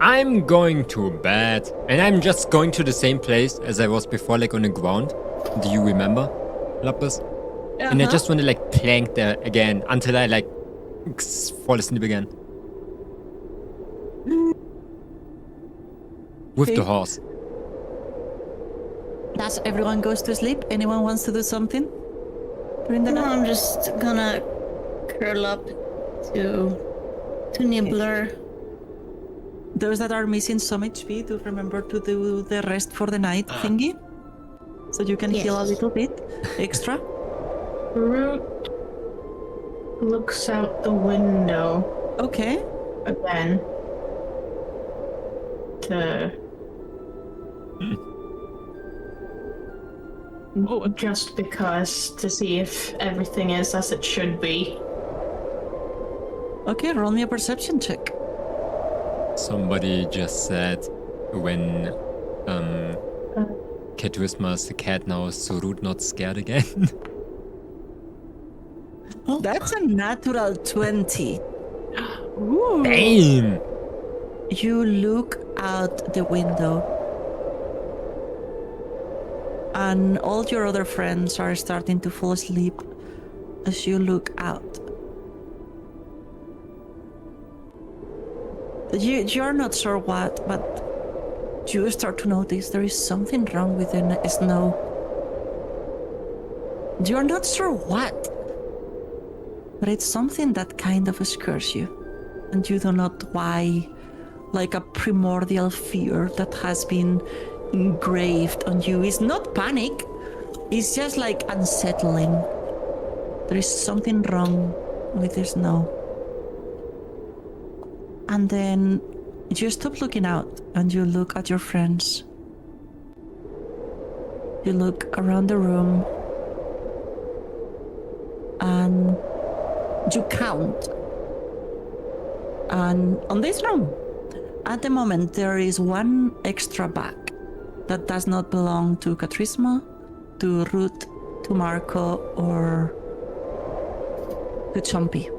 I'm going to bed, and I'm just going to the same place as I was before, like on the ground. Do you remember, Lapis? And I just want to like plank there again until I like fall asleep again. With the Okay. horse. Does everyone goes to sleep? Anyone wants to do something during the No, night? I'm just gonna curl up to Nibbler. Those that are missing some HP, do remember to do the rest for the night thingy, so you can heal a Yes. little bit extra. Root looks out the window Okay. again to Oh, just because to see if everything is as it should be. Okay, roll me a perception check. Somebody just said when Katrisma's the cat now, is Surut not scared again? That's a natural 20. ooh. Damn! You look out the window, and all your other friends are starting to fall asleep as you look out. You're not sure what, but you start to notice there is something wrong with the snow. You're not sure what, but it's something that kind of scares you, and you do not why. Like a primordial fear that has been engraved on you. It's not panic, it's just like unsettling. There is something wrong with the snow. And then you stop looking out and you look at your friends. You look around the room and you count. And on this room, at the moment, there is one extra bag that does not belong to Katrisma, to Ruth, to Marco, or to Chompy.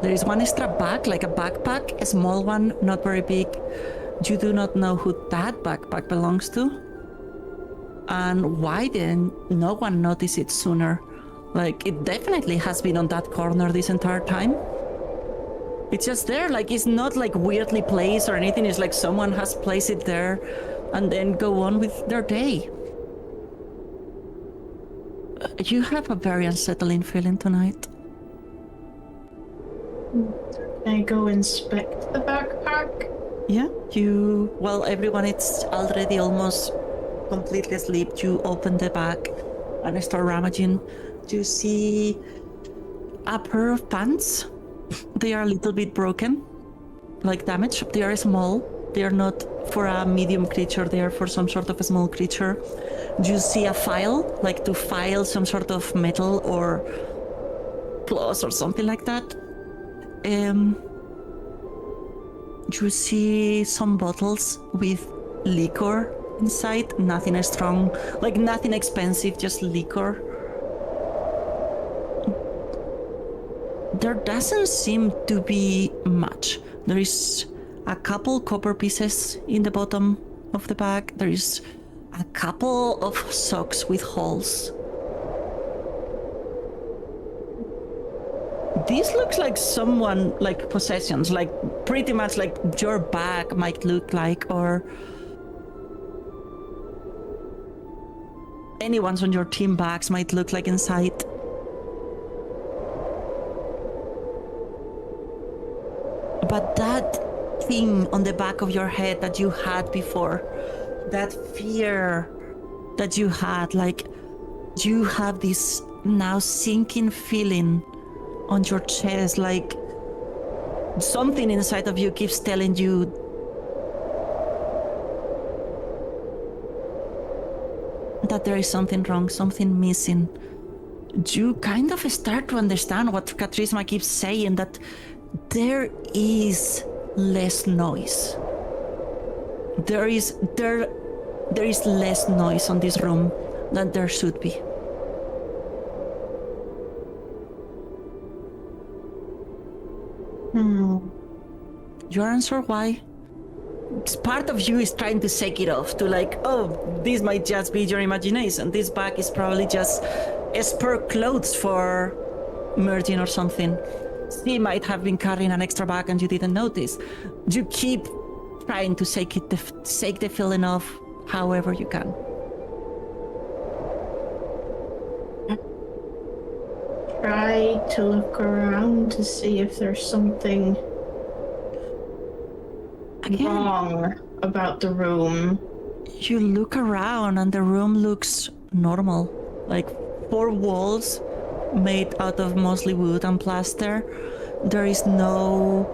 There is one extra bag, like a backpack, a small one, not very big. You do not know who that backpack belongs to. And why then no one noticed it sooner? Like, it definitely has been on that corner this entire time. It's just there, like it's not like weirdly placed or anything. It's like someone has placed it there and then go on with their day. You have a very unsettling feeling tonight. Can I go inspect the backpack? Yeah, well, everyone is already almost completely asleep. You open the bag and start rummaging. You see a pair of pants. They are a little bit broken, like damaged. They are small. They are not for a medium creature. They are for some sort of a small creature. You see a file, like to file some sort of metal or claws or something like that. You see some bottles with liquor inside. Nothing strong, like nothing expensive, just liquor. There doesn't seem to be much. There is a couple copper pieces in the bottom of the bag. There is a couple of socks with holes. This looks like someone, like possessions, like pretty much like your bag might look like, or anyone's on your team backs might look like inside. But that thing on the back of your head that you had before, that fear that you had, like you have this now sinking feeling on your chest, like something inside of you keeps telling you that there is something wrong, something missing. You kind of start to understand what Katrisma keeps saying, that there is less noise. There is less noise on this room than there should be. You aren't sure why? Part of you is trying to shake it off, to like, oh, this might just be your imagination. This bag is probably just spare clothes for merging or something. She might have been carrying an extra bag and you didn't notice. You keep trying to shake the feeling off however you can. Try to look around to see if there's something wrong about the room. You look around and the room looks normal. Like 4 walls made out of mostly wood and plaster. There is nothing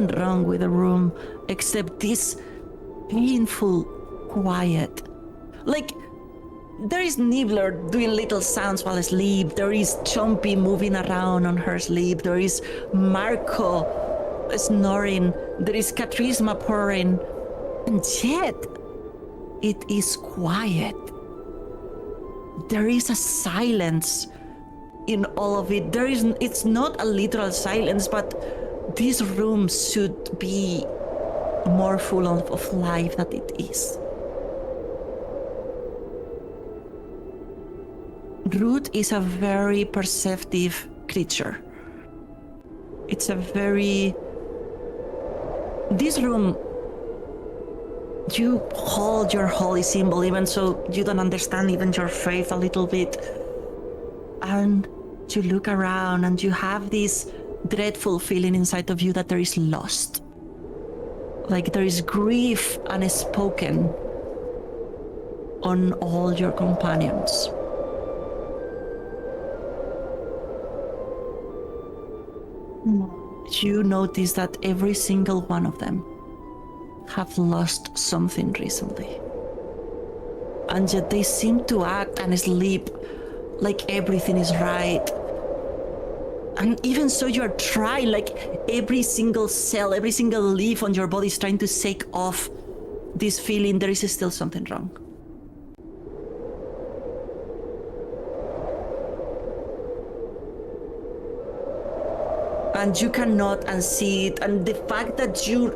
wrong with the room except this painful quiet. Like, there is Nibbler doing little sounds while asleep. There is Chompy moving around on her sleep. There is Marco snoring. There is Katrisma purring. And yet, it is quiet. There is a silence in all of it. It's not a literal silence, but this room should be more full of life than it is. Root is a very perceptive creature. This room, you hold your holy symbol, even so you don't understand even your faith a little bit. And you look around and you have this dreadful feeling inside of you that there is lost. Like there is grief unspoken on all your companions. You notice that every single one of them have lost something recently. And yet they seem to act and sleep like everything is right. And even so, you're trying, like every single cell, every single leaf on your body is trying to shake off this feeling there is still something wrong. And you cannot unsee it, and the fact that your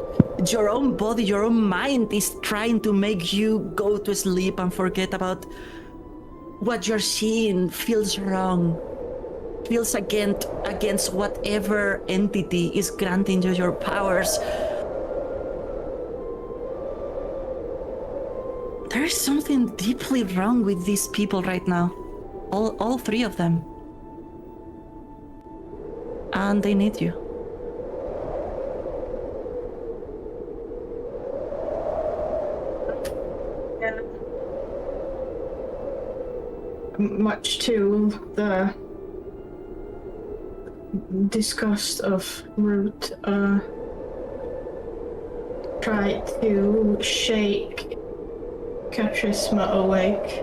own body, your own mind is trying to make you go to sleep and forget about what you're seeing feels wrong, feels against whatever entity is granting you your powers. There is something deeply wrong with these people right now, all 3 of them. And they need you. Yeah. Much to the disgust of Root, try to shake Katrisma awake.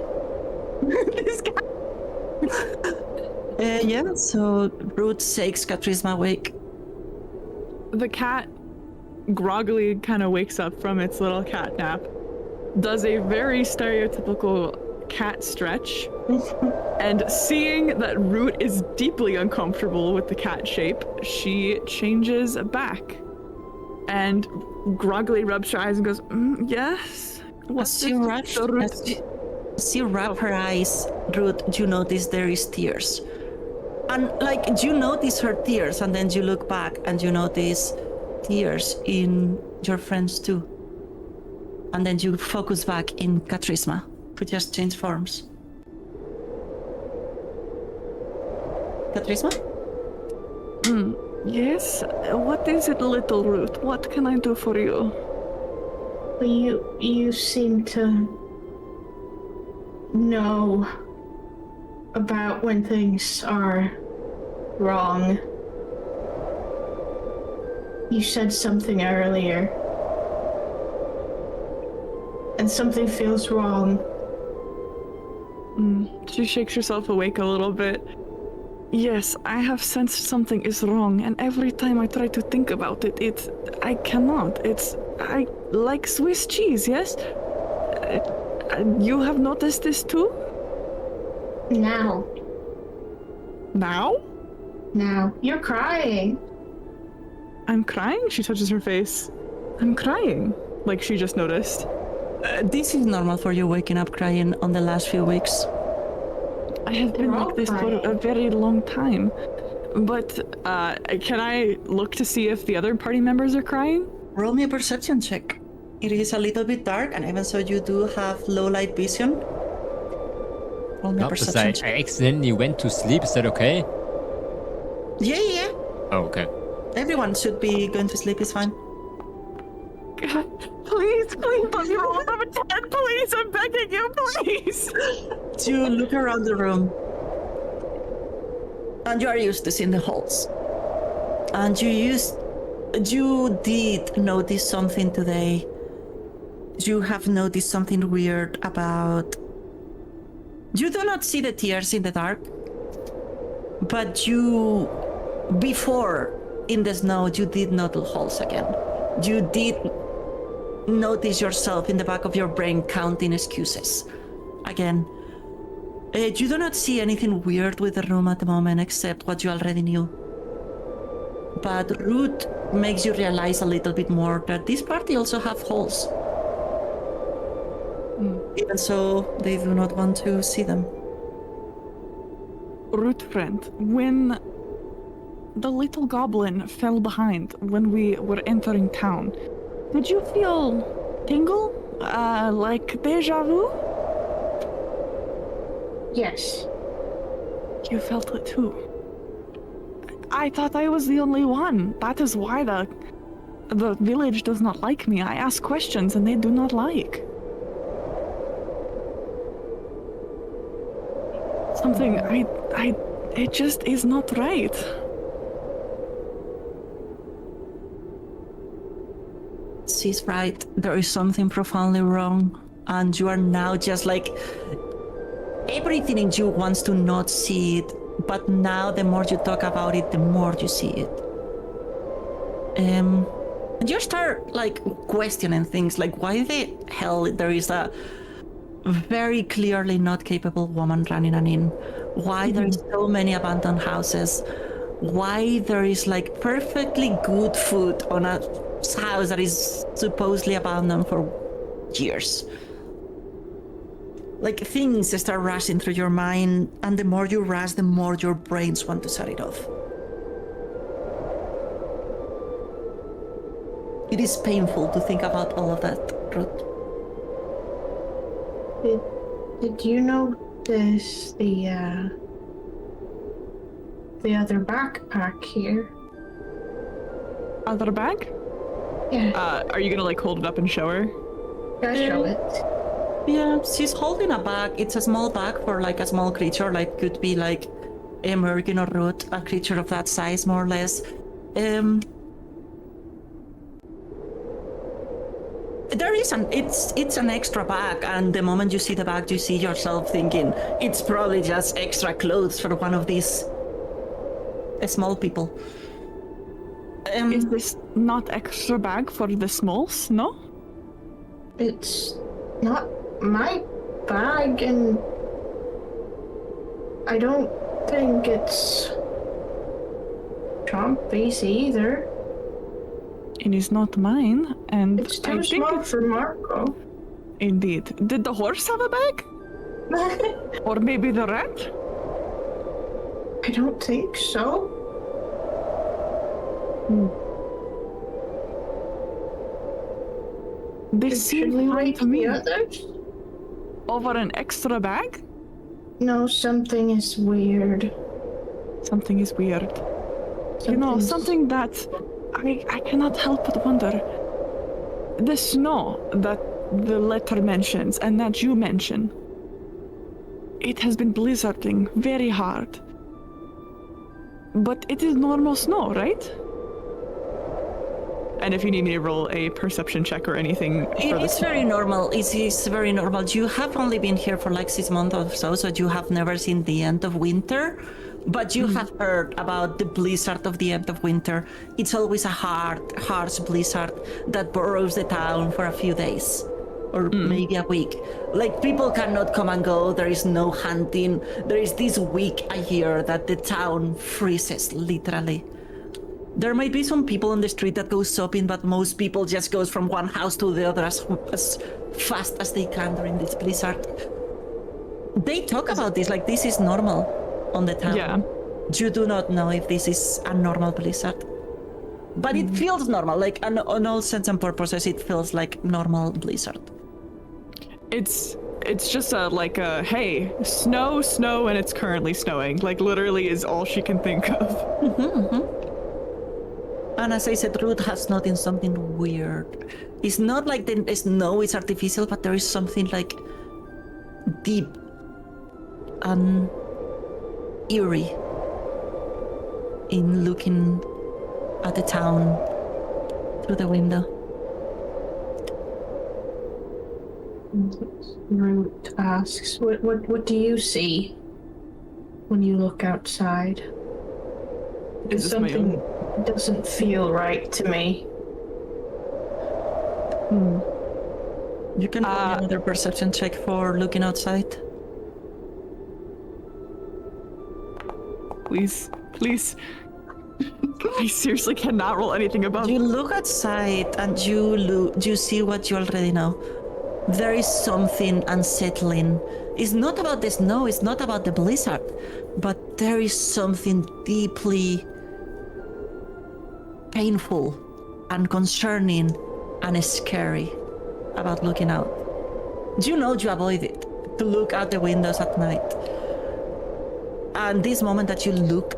This guy. Yeah, so Root shakes Katrisma awake. The cat groggily kind of wakes up from its little cat nap, does a very stereotypical cat stretch, and seeing that Root is deeply uncomfortable with the cat shape, she changes back and groggily rubs her eyes and goes, yes? As you wrap her eyes, Root, you notice there is tears. And like, you notice her tears, and then you look back and you notice tears in your friends too. And then you focus back in Katrisma, who just changed forms. Katrisma? Yes? What is it, little Ruth? What can I do for you? You seem to know about when things are wrong. You said something earlier, and something feels wrong. She shakes herself awake a little bit. Yes, I have sensed something is wrong, and every time I try to think about it, I cannot. I like Swiss cheese, yes? You have noticed this too? Now. Now? You're crying. I'm crying? She touches her face. I'm crying. Like she just noticed. This is normal for you waking up crying on the last few weeks. I have been like this for a very long time. But, can I look to see if the other party members are crying? Roll me a perception check. It is a little bit dark, and even so you do have low light vision. Roll me a perception check. I accidentally went to sleep. Is that okay? Yeah. Oh, okay. Everyone should be going to sleep, it's fine. God, please, let me roll above a 10, please. I'm begging you, please. You look around the room, and you are used to seeing the halls. And you did notice something today. You have noticed something weird about... You do not see the tears in the dark, but you... Before, in the snow, you did notice holes again. You did notice yourself in the back of your brain counting excuses. Again. You do not see anything weird with the room at the moment except what you already knew. But Ruth makes you realize a little bit more that this party also have holes. Even so, they do not want to see them. Root friend, when the little goblin fell behind when we were entering town, did you feel tingle? Like deja vu? Yes. You felt it too. I thought I was the only one. That is why the village does not like me. I ask questions and they do not like. Something it just is not right. She's right. There is something profoundly wrong. And you are now just like... Everything in you wants to not see it. But now the more you talk about it, the more you see it. And you start like questioning things like why the hell there is a very clearly not capable woman running an inn, why there is so many abandoned houses, why there is like perfectly good food on a house that is supposedly abandoned for years. Like things start rushing through your mind, and the more you rush, the more your brains want to shut it off. It is painful to think about all of that, Ruth. Did you notice the other backpack here? Other bag? Yeah. Are you gonna like hold it up and show her? I'll show it. Yeah, she's holding a bag. It's a small bag for like a small creature, like could be like a merkin or root, a creature of that size, more or less. There is it's an extra bag, and the moment you see the bag, you see yourself thinking it's probably just extra clothes for one of these small people. Is this not extra bag for the smalls? No? It's not my bag, and I don't think it's Chompy's either. It is not mine, and It's I too think small it's... for Marco. Indeed. Did the horse have a bag? Or maybe the rat? I don't think so. This Should seems we fine wait to me. the others? Over an extra bag? No, something is weird. Something is weird. You know, Something's- something that I cannot help but wonder. The snow that the letter mentions and that you mention, it has been blizzarding very hard. But it is normal snow, right? And if you need me to roll a perception check or anything for It is this, very normal. It is very normal. You have only been here for like 6 months or so, so you have never seen the end of winter. But you have heard about the blizzard of the end of winter. It's always a harsh blizzard that burrows the town for a few days. Or maybe a week. Like, people cannot come and go. There is no hunting. There is this week a year that the town freezes, literally. There might be some people on the street that go shopping, but most people just goes from one house to the other as fast as they can during this blizzard. They talk about this like this is normal on the town. yeah. You do not know if this is a normal blizzard. But it feels normal, like on all sense and purposes, it feels like normal blizzard. It's just like a hey, snow, and it's currently snowing. Like literally is all she can think of. And as I said, Ruth has noticed something weird. It's not like the snow is artificial, but there is something like deep and eerie in looking at the town through the window. Root asks, what do you see when you look outside? Because Is this my something doesn't feel right to me. You can roll another perception check for looking outside. Please. I seriously cannot roll anything above. You look outside and you see what you already know. There is something unsettling. It's not about the snow, it's not about the blizzard, but there is something deeply painful and concerning and scary about looking out. You know you avoid it, to look out the windows at night. And this moment that you look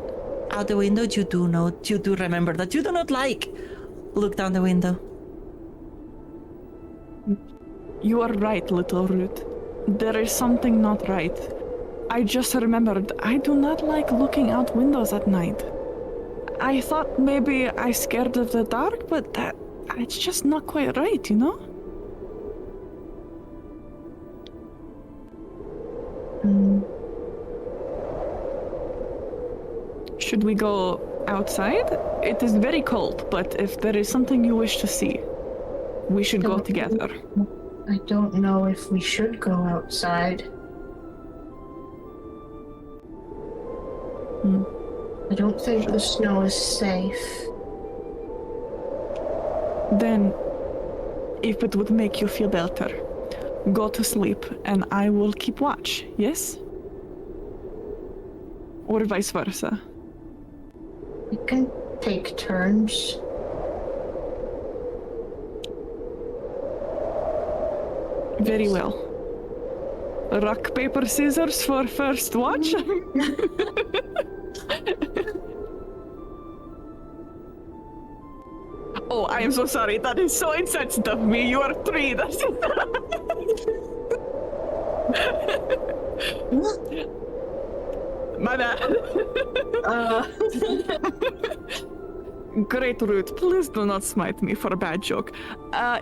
out the window, you do remember that you do not look down the window. You are right, little Ruth. There is something not right. I just remembered I do not like looking out windows at night. I thought maybe I scared of the dark, but it's just not quite right, you know? Should we go outside? It is very cold, but if there is something you wish to see, we should go together. I don't know if we should go outside. I don't think the snow is safe. Then, if it would make you feel better, go to sleep and I will keep watch, yes? Or vice versa. We can take turns. Very well. Rock, paper, scissors for first watch? Oh, I am so sorry. That is so insensitive of me. You are 3. That's my bad. Great, Ruth. Please do not smite me for a bad joke.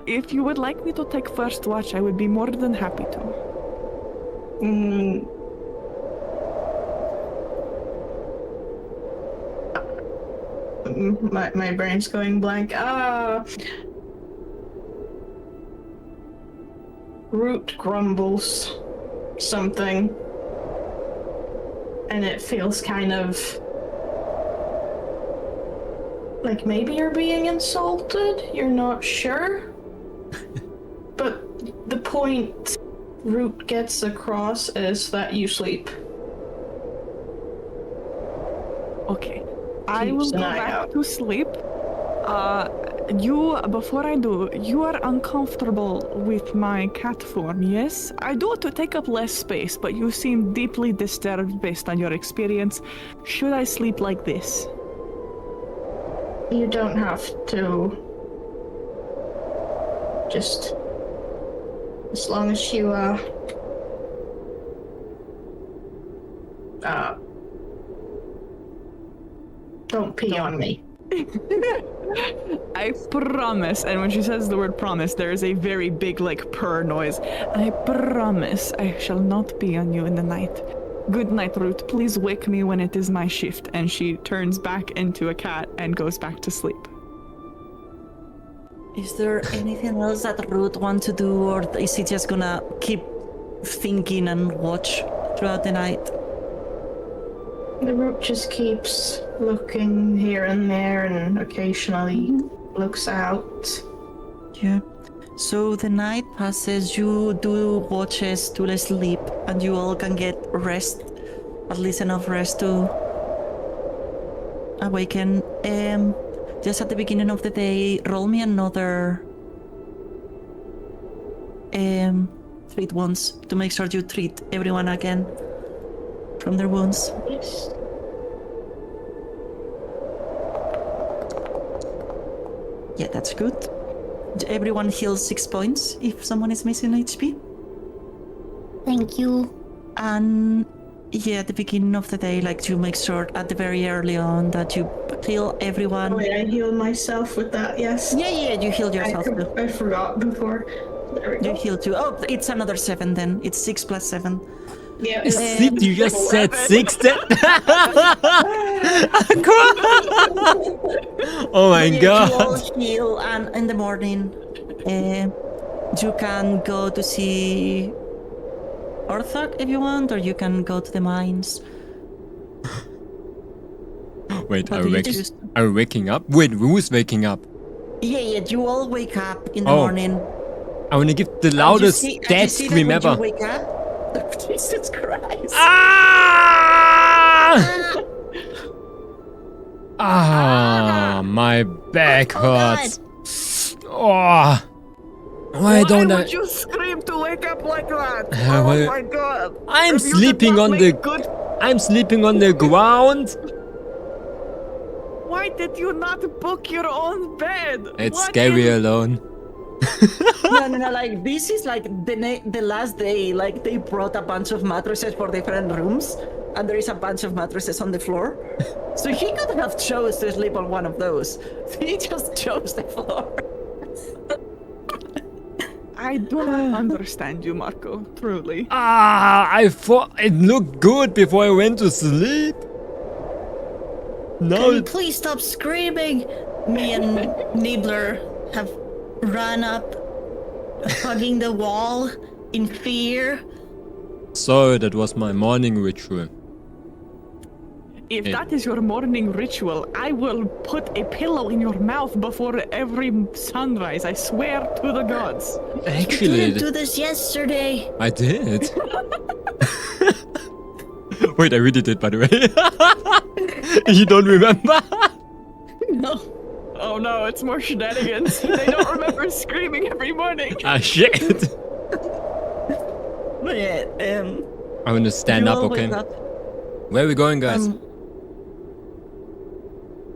If you would like me to take first watch, I would be more than happy to. My brain's going blank. Root grumbles something. And it feels kind of like maybe you're being insulted, you're not sure. But the point Root gets across is that you sleep. Okay. I will Keeps go an eye back out. to sleep. Before I do, you are uncomfortable with my cat form, yes? I do to take up less space, but you seem deeply disturbed based on your experience. Should I sleep like this? You don't have to. Just as long as you don't pee on me. I promise. And when she says the word promise, there is a very big, like, purr noise. I promise I shall not be on you in the night. Good night, Ruth. Please wake me when it is my shift. And she turns back into a cat and goes back to sleep. Is there anything else that Ruth wants to do, or is he just gonna keep thinking and watch throughout the night? The rook just keeps looking here and there and occasionally looks out. Yeah. So the night passes, you do watches to sleep, and you all can get rest, at least enough rest to awaken. Just at the beginning of the day, roll me another treat wounds to make sure you treat everyone again from their wounds. Yes. Yeah, that's good. Everyone heals 6 points if someone is missing HP. Thank you. And yeah, at the beginning of the day, like, you make sure at the very early on that you heal everyone. Oh, wait, I healed myself with that, yes. Yeah, you healed yourself too. I forgot before. There we You go. healed too. Oh, it's another 7 then. It's 6 plus 7. Yeah. Sid, you just said 6 Oh my Yeah, god. You all heal, and in the morning, you can go to see Orthok if you want, or you can go to the mines. Wait, What are do we, you choose? are we waking up? Wait, who's waking up? Yeah, you all wake up in the Oh. morning. I want to give the And you loudest see- and you dead see that scream when ever. You wake up. Jesus Christ! Ah, my back Oh, God. hurts. Oh, why don't I? would you scream to wake up like that? well, my god! I'm If you did sleeping not on make the. good. I'm sleeping on the ground. Why did you not book your own bed? It's What scary in- alone. No, like, this is like the last day, like, they brought a bunch of mattresses for different rooms, and there is a bunch of mattresses on the floor. So he could have chose to sleep on one of those. He just chose the floor. I do not understand you, Marco. Truly. I thought it looked good before I went to sleep. Can Now you please stop screaming? Me and Nibbler have run up, hugging the wall in fear. so that was my morning ritual. If Yeah. that is your morning ritual, I will put a pillow in your mouth before every sunrise. I swear to the gods. You Actually, didn't do this yesterday. I did. Wait, I really did, by the way. You don't remember? No. Oh no, it's more shenanigans. They don't remember screaming every morning. Ah, shit. But yeah, I want to stand you up, all okay? wake up. Where are we going, guys?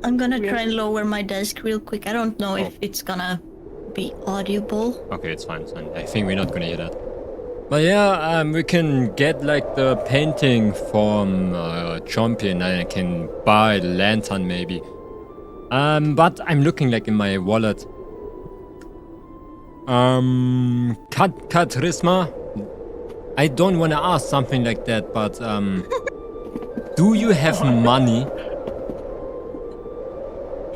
I'm gonna try and lower my desk real quick. I don't know if it's gonna be audible. Okay, it's fine, it's fine. I think we're not gonna hear that. But yeah, we can get like the painting from Champion, and I can buy the lantern maybe. But I'm looking like in my wallet. Katrisma, I don't want to ask something like that, but do you have money?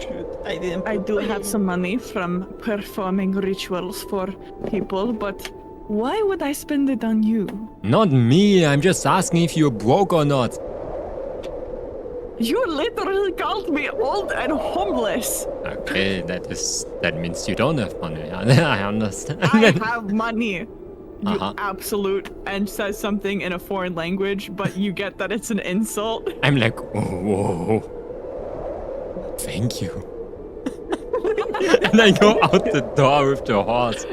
Shoot, I didn't. I do have some money from performing rituals for people, but why would I spend it on you? Not me, I'm just asking if you're broke or not. You literally called me old and homeless. Okay, that means you don't have money. I understand. I have money. You Uh-huh. absolute, and says something in a foreign language, but you get that it's an insult. I'm like, whoa. Thank you. And I go out the door with the horse.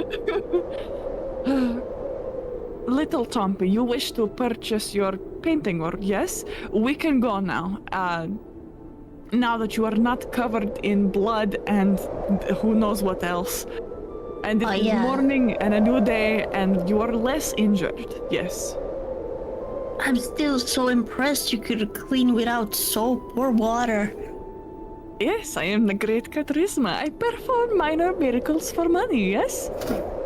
Little Tompi, you wish to purchase your painting, or yes? We can go now. Now that you are not covered in blood and who knows what else. And it is morning and a new day, and you are less injured. Yes. I'm still so impressed you could clean without soap or water. Yes, I am the great Charisma. I perform minor miracles for money, yes?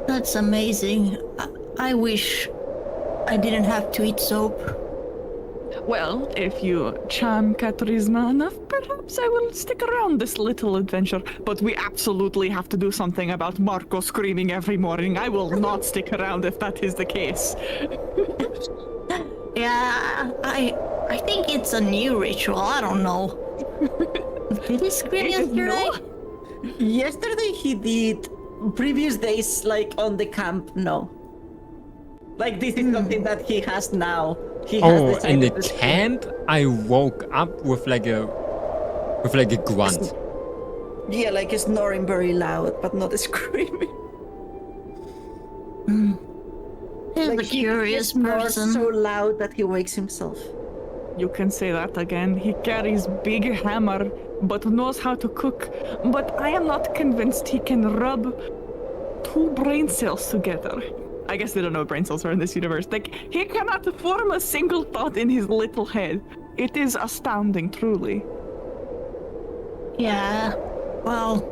That's amazing. I wish I didn't have to eat soap. Well, if you charm Charisma enough, perhaps I will stick around this little adventure. But we absolutely have to do something about Marco screaming every morning. I will not stick around if that is the case. Yeah, I think it's a new ritual. I don't know. Did he scream yesterday? Yesterday he did. Previous days, like on the camp, no. Like this is something that he has now. He has In the decided to camp, I woke up with like a grunt. Yeah, like snoring very loud, but not screaming. He's Like a curious he snores person. so loud that he wakes himself. You can say that again. He carries big hammer, but knows how to cook. But I am not convinced he can rub two brain cells together. I guess they don't know what brain cells are in this universe. Like, he cannot form a single thought in his little head. It is astounding, truly. Yeah, well,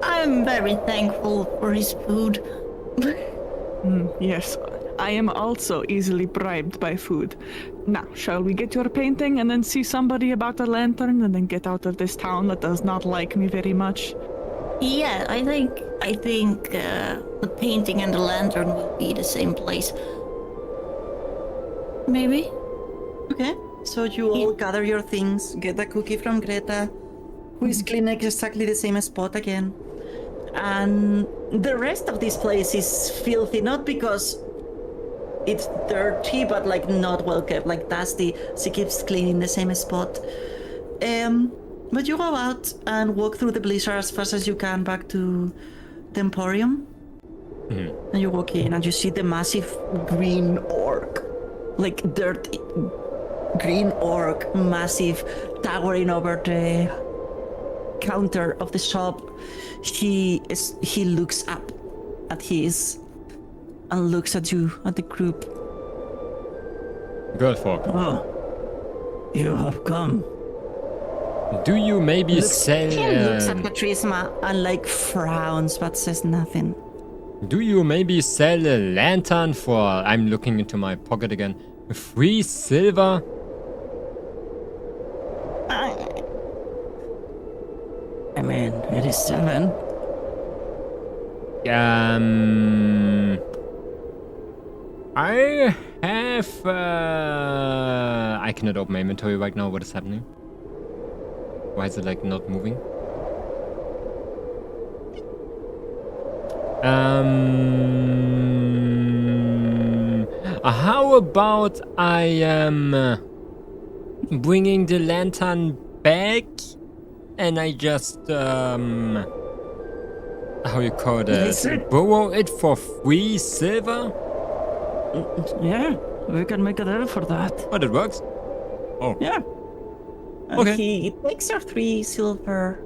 I'm very thankful for his food. Yes, I am also easily bribed by food. Now, shall we get your painting and then see somebody about a lantern and then get out of this town that does not like me very much? Yeah, I think the painting and the lantern will be the same place. Maybe? Okay, so you all gather your things, get a cookie from Greta, who is cleaning exactly the same spot again. And the rest of this place is filthy, not because it's dirty, but like not well kept, like dusty. She keeps cleaning the same spot. But you go out and walk through the blizzard as fast as you can back to the Emporium. And you walk in and you see the massive green orc. Like dirty green orc, massive, towering over the counter of the shop. He looks up at his and looks at you, at the group. Girl folk. Oh, you have come. Do you maybe sell? He looks at Patrisma and like frowns but says nothing. Do you maybe sell a lantern for? I'm looking into my pocket again. 3 silver. I mean, it is 7. I have. I cannot open my inventory right now. What is happening? Why is it like not moving? How about I am bringing the lantern back, and I just how you call it? Borrow it for 3 silver? Yeah, we can make a deal for that. Oh, that works. Oh. Yeah. And Okay. he takes your 3 silver.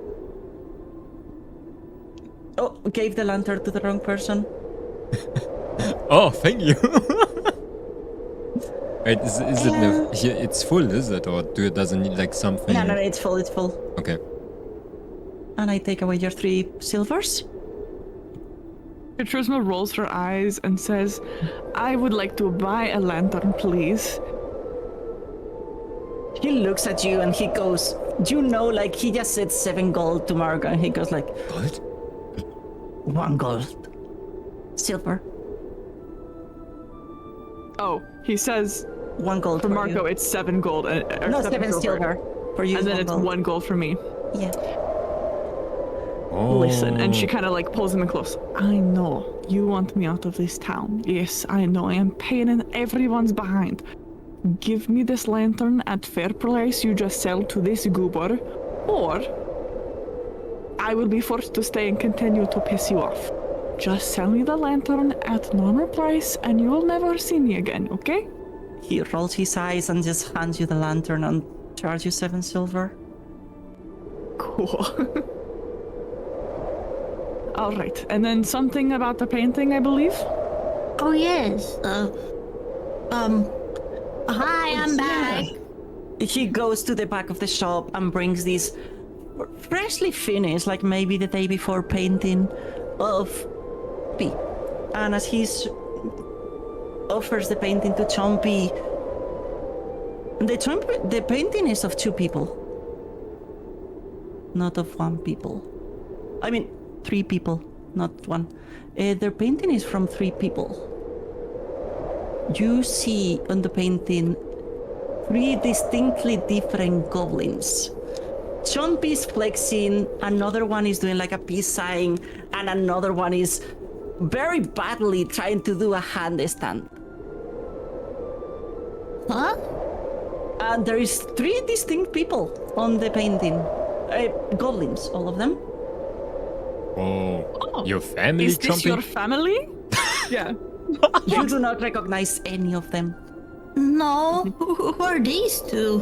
Oh, gave the lantern to the wrong person. Oh, thank you. Wait, is it here? It's full, is it, or does it need like something? No, it's full, it's full. Okay. And I take away your 3 silvers. Charisma rolls her eyes and says, I would like to buy a lantern, please. He looks at you and he goes, you know, like he just said 7 gold to Margo, and he goes like, Gold? 1 gold. Silver. Oh, he says 1 gold for Marco you. it's 7 gold. Or No, 7 7 silver. For you, And then it's gold. 1 gold for me. Yeah. Oh. Listen, and she kind of like pulls him in close. I know you want me out of this town. Yes, I know. I am paying everyone's behind. Give me this lantern at fair price you just sell to this goober, or I will be forced to stay and continue to piss you off. Just sell me the lantern at normal price and you will never see me again, okay? He rolls his eyes and just hands you the lantern and charges you 7 silver. Cool. All right, and then something about the painting, I believe? Oh yes. Hi, I'm back. He goes to the back of the shop and brings this freshly finished, like maybe the day before painting of P. And as he offers the painting to Chompy, the painting is of 2 people, not of 1 people. I mean, 3 people, not 1. Their painting is from 3 people. You see on the painting 3 distinctly different goblins. Chompy is flexing, another one is doing like a peace sign, and another one is very badly trying to do a handstand. Huh? And there is 3 distinct people on the painting. Goblins, all of them. Oh, your family, Is this Chompy? your family? Yeah. You do not recognize any of them. No. Who are these 2?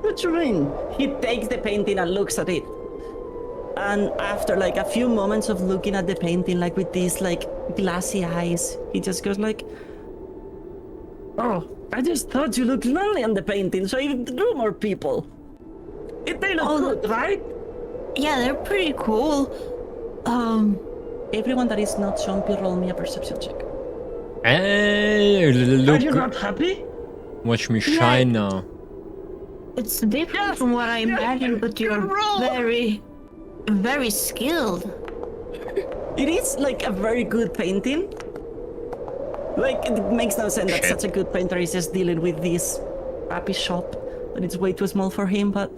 What do you mean? He takes the painting and looks at it. And after like a few moments of looking at the painting, like with these like glassy eyes, he just goes like, "Oh, I just thought you looked lonely on the painting, so I drew more people. They look good, right?" Yeah, they're pretty cool. Everyone that is not Chompy, roll me a perception check. Hey, Are you look. not happy? Watch me shine now. It's different from what I imagined, but you're very, very skilled. It is like a very good painting. Like, it makes no sense that such a good painter is just dealing with this crappy shop, that it's way too small for him, but...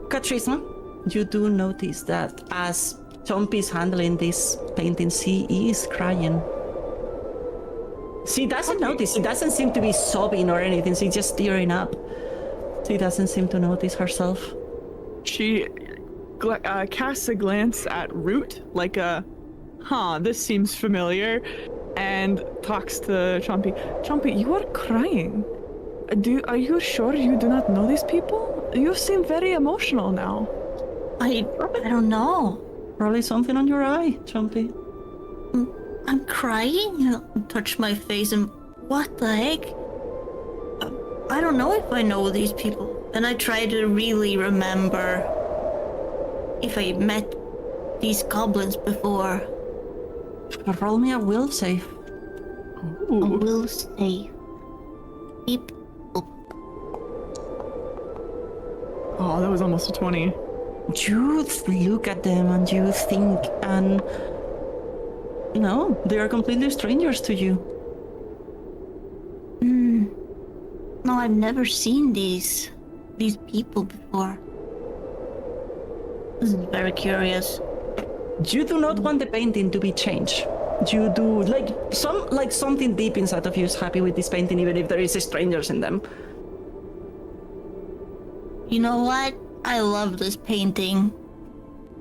Katrisma, you do notice that as Chompy is handling this painting, she is crying. She doesn't notice, she doesn't seem to be sobbing or anything, she's just tearing up. She doesn't seem to notice herself. She casts a glance at Root, like a, this seems familiar, and talks to Chompy. Chompy, you are crying. Are you sure you do not know these people? You seem very emotional now. I don't know. Probably something on your eye, Chompy. I'm crying. Touch my face and what the heck? I don't know if I know these people. And I try to really remember if I met these goblins before. Roll me a will save. I will say. Beep. Oh, that was almost a 20. You look at them and you think, and you know, they are completely strangers to you. No, I've never seen these people before. This is very curious. You do not want the painting to be changed. You do like something deep inside of you is happy with this painting, even if there is strangers in them. You know what? I love this painting.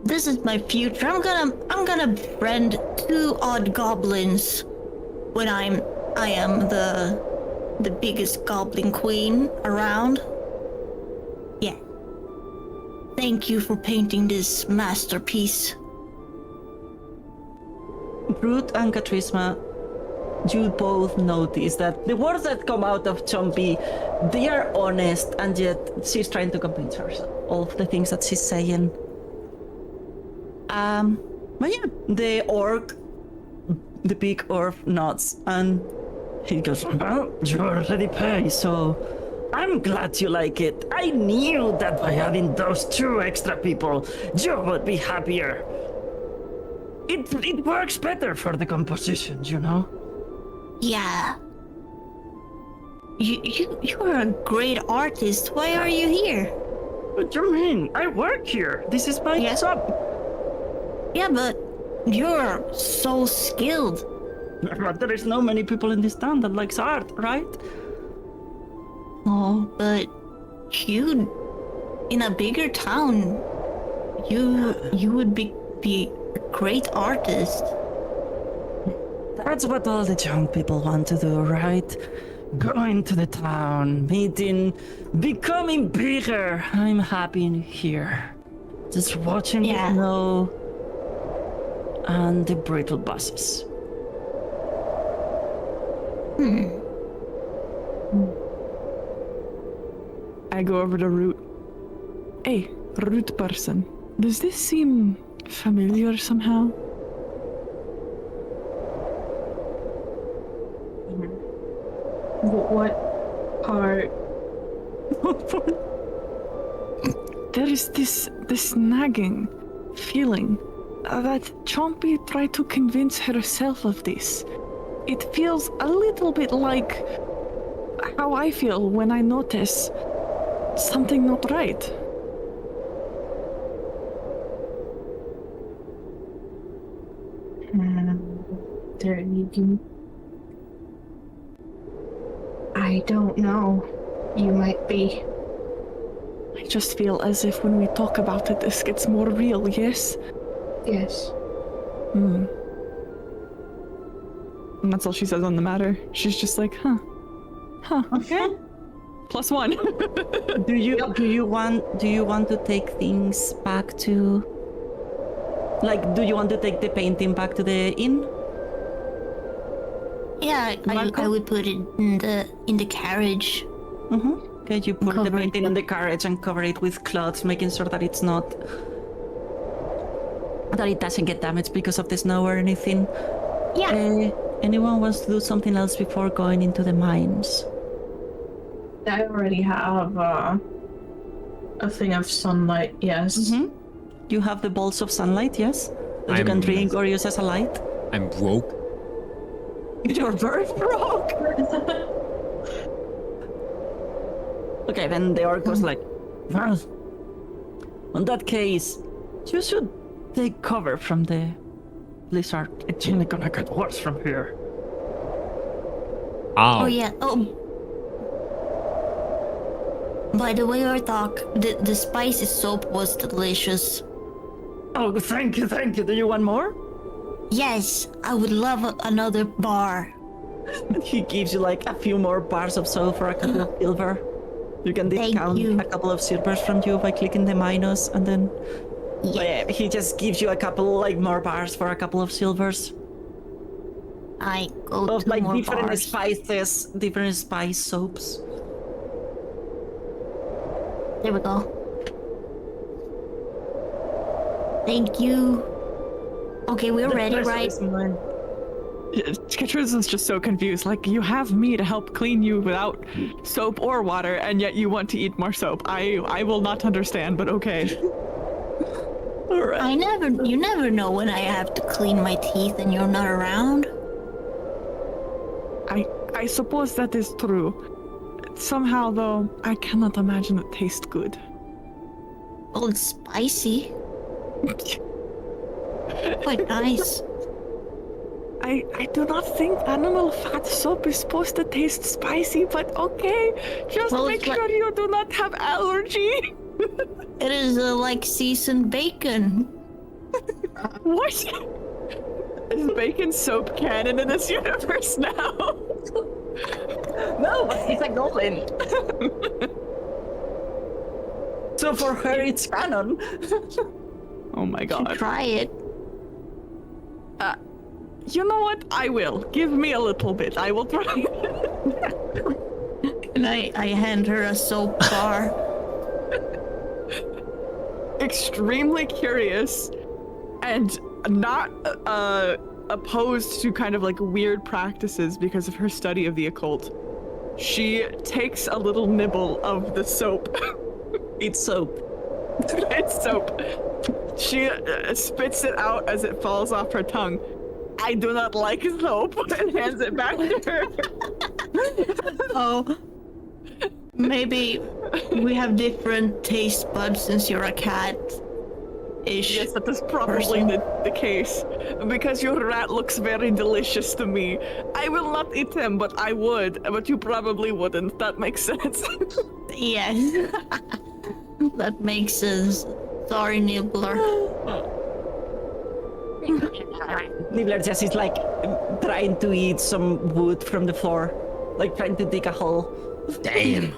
This is my future. I'm gonna befriend 2 odd goblins when I am the biggest goblin queen around. Yeah. Thank you for painting this masterpiece. Brute and Katrisma, you both notice that the words that come out of Chompy, they are honest, and yet she's trying to convince herself of the things that she's saying. But yeah, the orc, the big orc nods, and he goes, "Well, you already pay, so I'm glad you like it. I knew that by adding those 2 extra people, you would be happier. It works better for the composition, you know?" Yeah. You are a great artist. Why are you here? What do you mean? I work here. This is my job. Yeah, but you're so skilled. But there is no many people in this town that likes art, right? Oh, but you in a bigger town, you would be a great artist. That's what all the young people want to do, right? Going to the town, meeting, becoming bigger. I'm happy in here. Just watching the snow and the brittle buses. I go over to Root. Hey, Root person. Does this seem familiar somehow? What part? There is this nagging feeling that Chompy tried to convince herself of this. It feels a little bit like how I feel when I notice something not right. There you can. I don't know. You might be. I just feel as if when we talk about it, this gets more real, yes? Yes. And that's all she says on the matter. She's just like, huh, okay. +1. Do you want to take things back to, like, do you want to take the painting back to the inn? Yeah, I would put it in the carriage. Okay, you put the Cover it painting in the carriage and cover it with cloths, making sure that it's not, that it doesn't get damaged because of the snow or anything. Yeah. Anyone wants to do something else before going into the mines? I already have a thing of sunlight, yes. You have the balls of sunlight, yes? That you can drink or use as a light. I'm broke. You're very broke! Okay, then the orc was like, well, in that case, you should take cover from the blizzard. It's only gonna get worse from here. Ow. Oh yeah. Oh. By the way, Arthok, the spicy soap was delicious. Oh, thank you. Do you want more? Yes, I would love another bar. He gives you like a few more bars of soap for a couple of silver. You can discount a couple of silvers from you by clicking the minus, and then he just gives you a couple like more bars for a couple of silvers. I go Of to like more different bars. spices, different spice soaps. There we go. Thank you. Okay, we're ready, right? Katruz is just so confused. Like, you have me to help clean you without soap or water, and yet you want to eat more soap. I will not understand, but okay. All right. You never know when I have to clean my teeth and you're not around. I suppose that is true. Somehow, though, I cannot imagine it tastes good. Well, it's spicy. Quite nice. I do not think animal fat soap is supposed to taste spicy, but okay. Just make sure you do not have allergy. It is like seasoned bacon. What? Is bacon soap canon in this universe now? No, but he's a goblin. So for her, it's canon. Oh my god. Try it. You know what? I will. Give me a little bit. I will try. And I hand her a soap bar. Extremely curious and not opposed to kind of like weird practices because of her study of the occult. She takes a little nibble of the soap. It's soap. It's soap. She spits it out as it falls off her tongue. I do not like soap, and hands it back to her. Oh, maybe we have different taste buds since you're a cat-ish. Yes, that is probably the case. Because your rat looks very delicious to me. I will not eat him, but I would. But you probably wouldn't. That makes sense. Yes. That makes sense. Sorry, Nibbler. Nibbler just is like trying to eat some wood from the floor, like trying to dig a hole. Damn.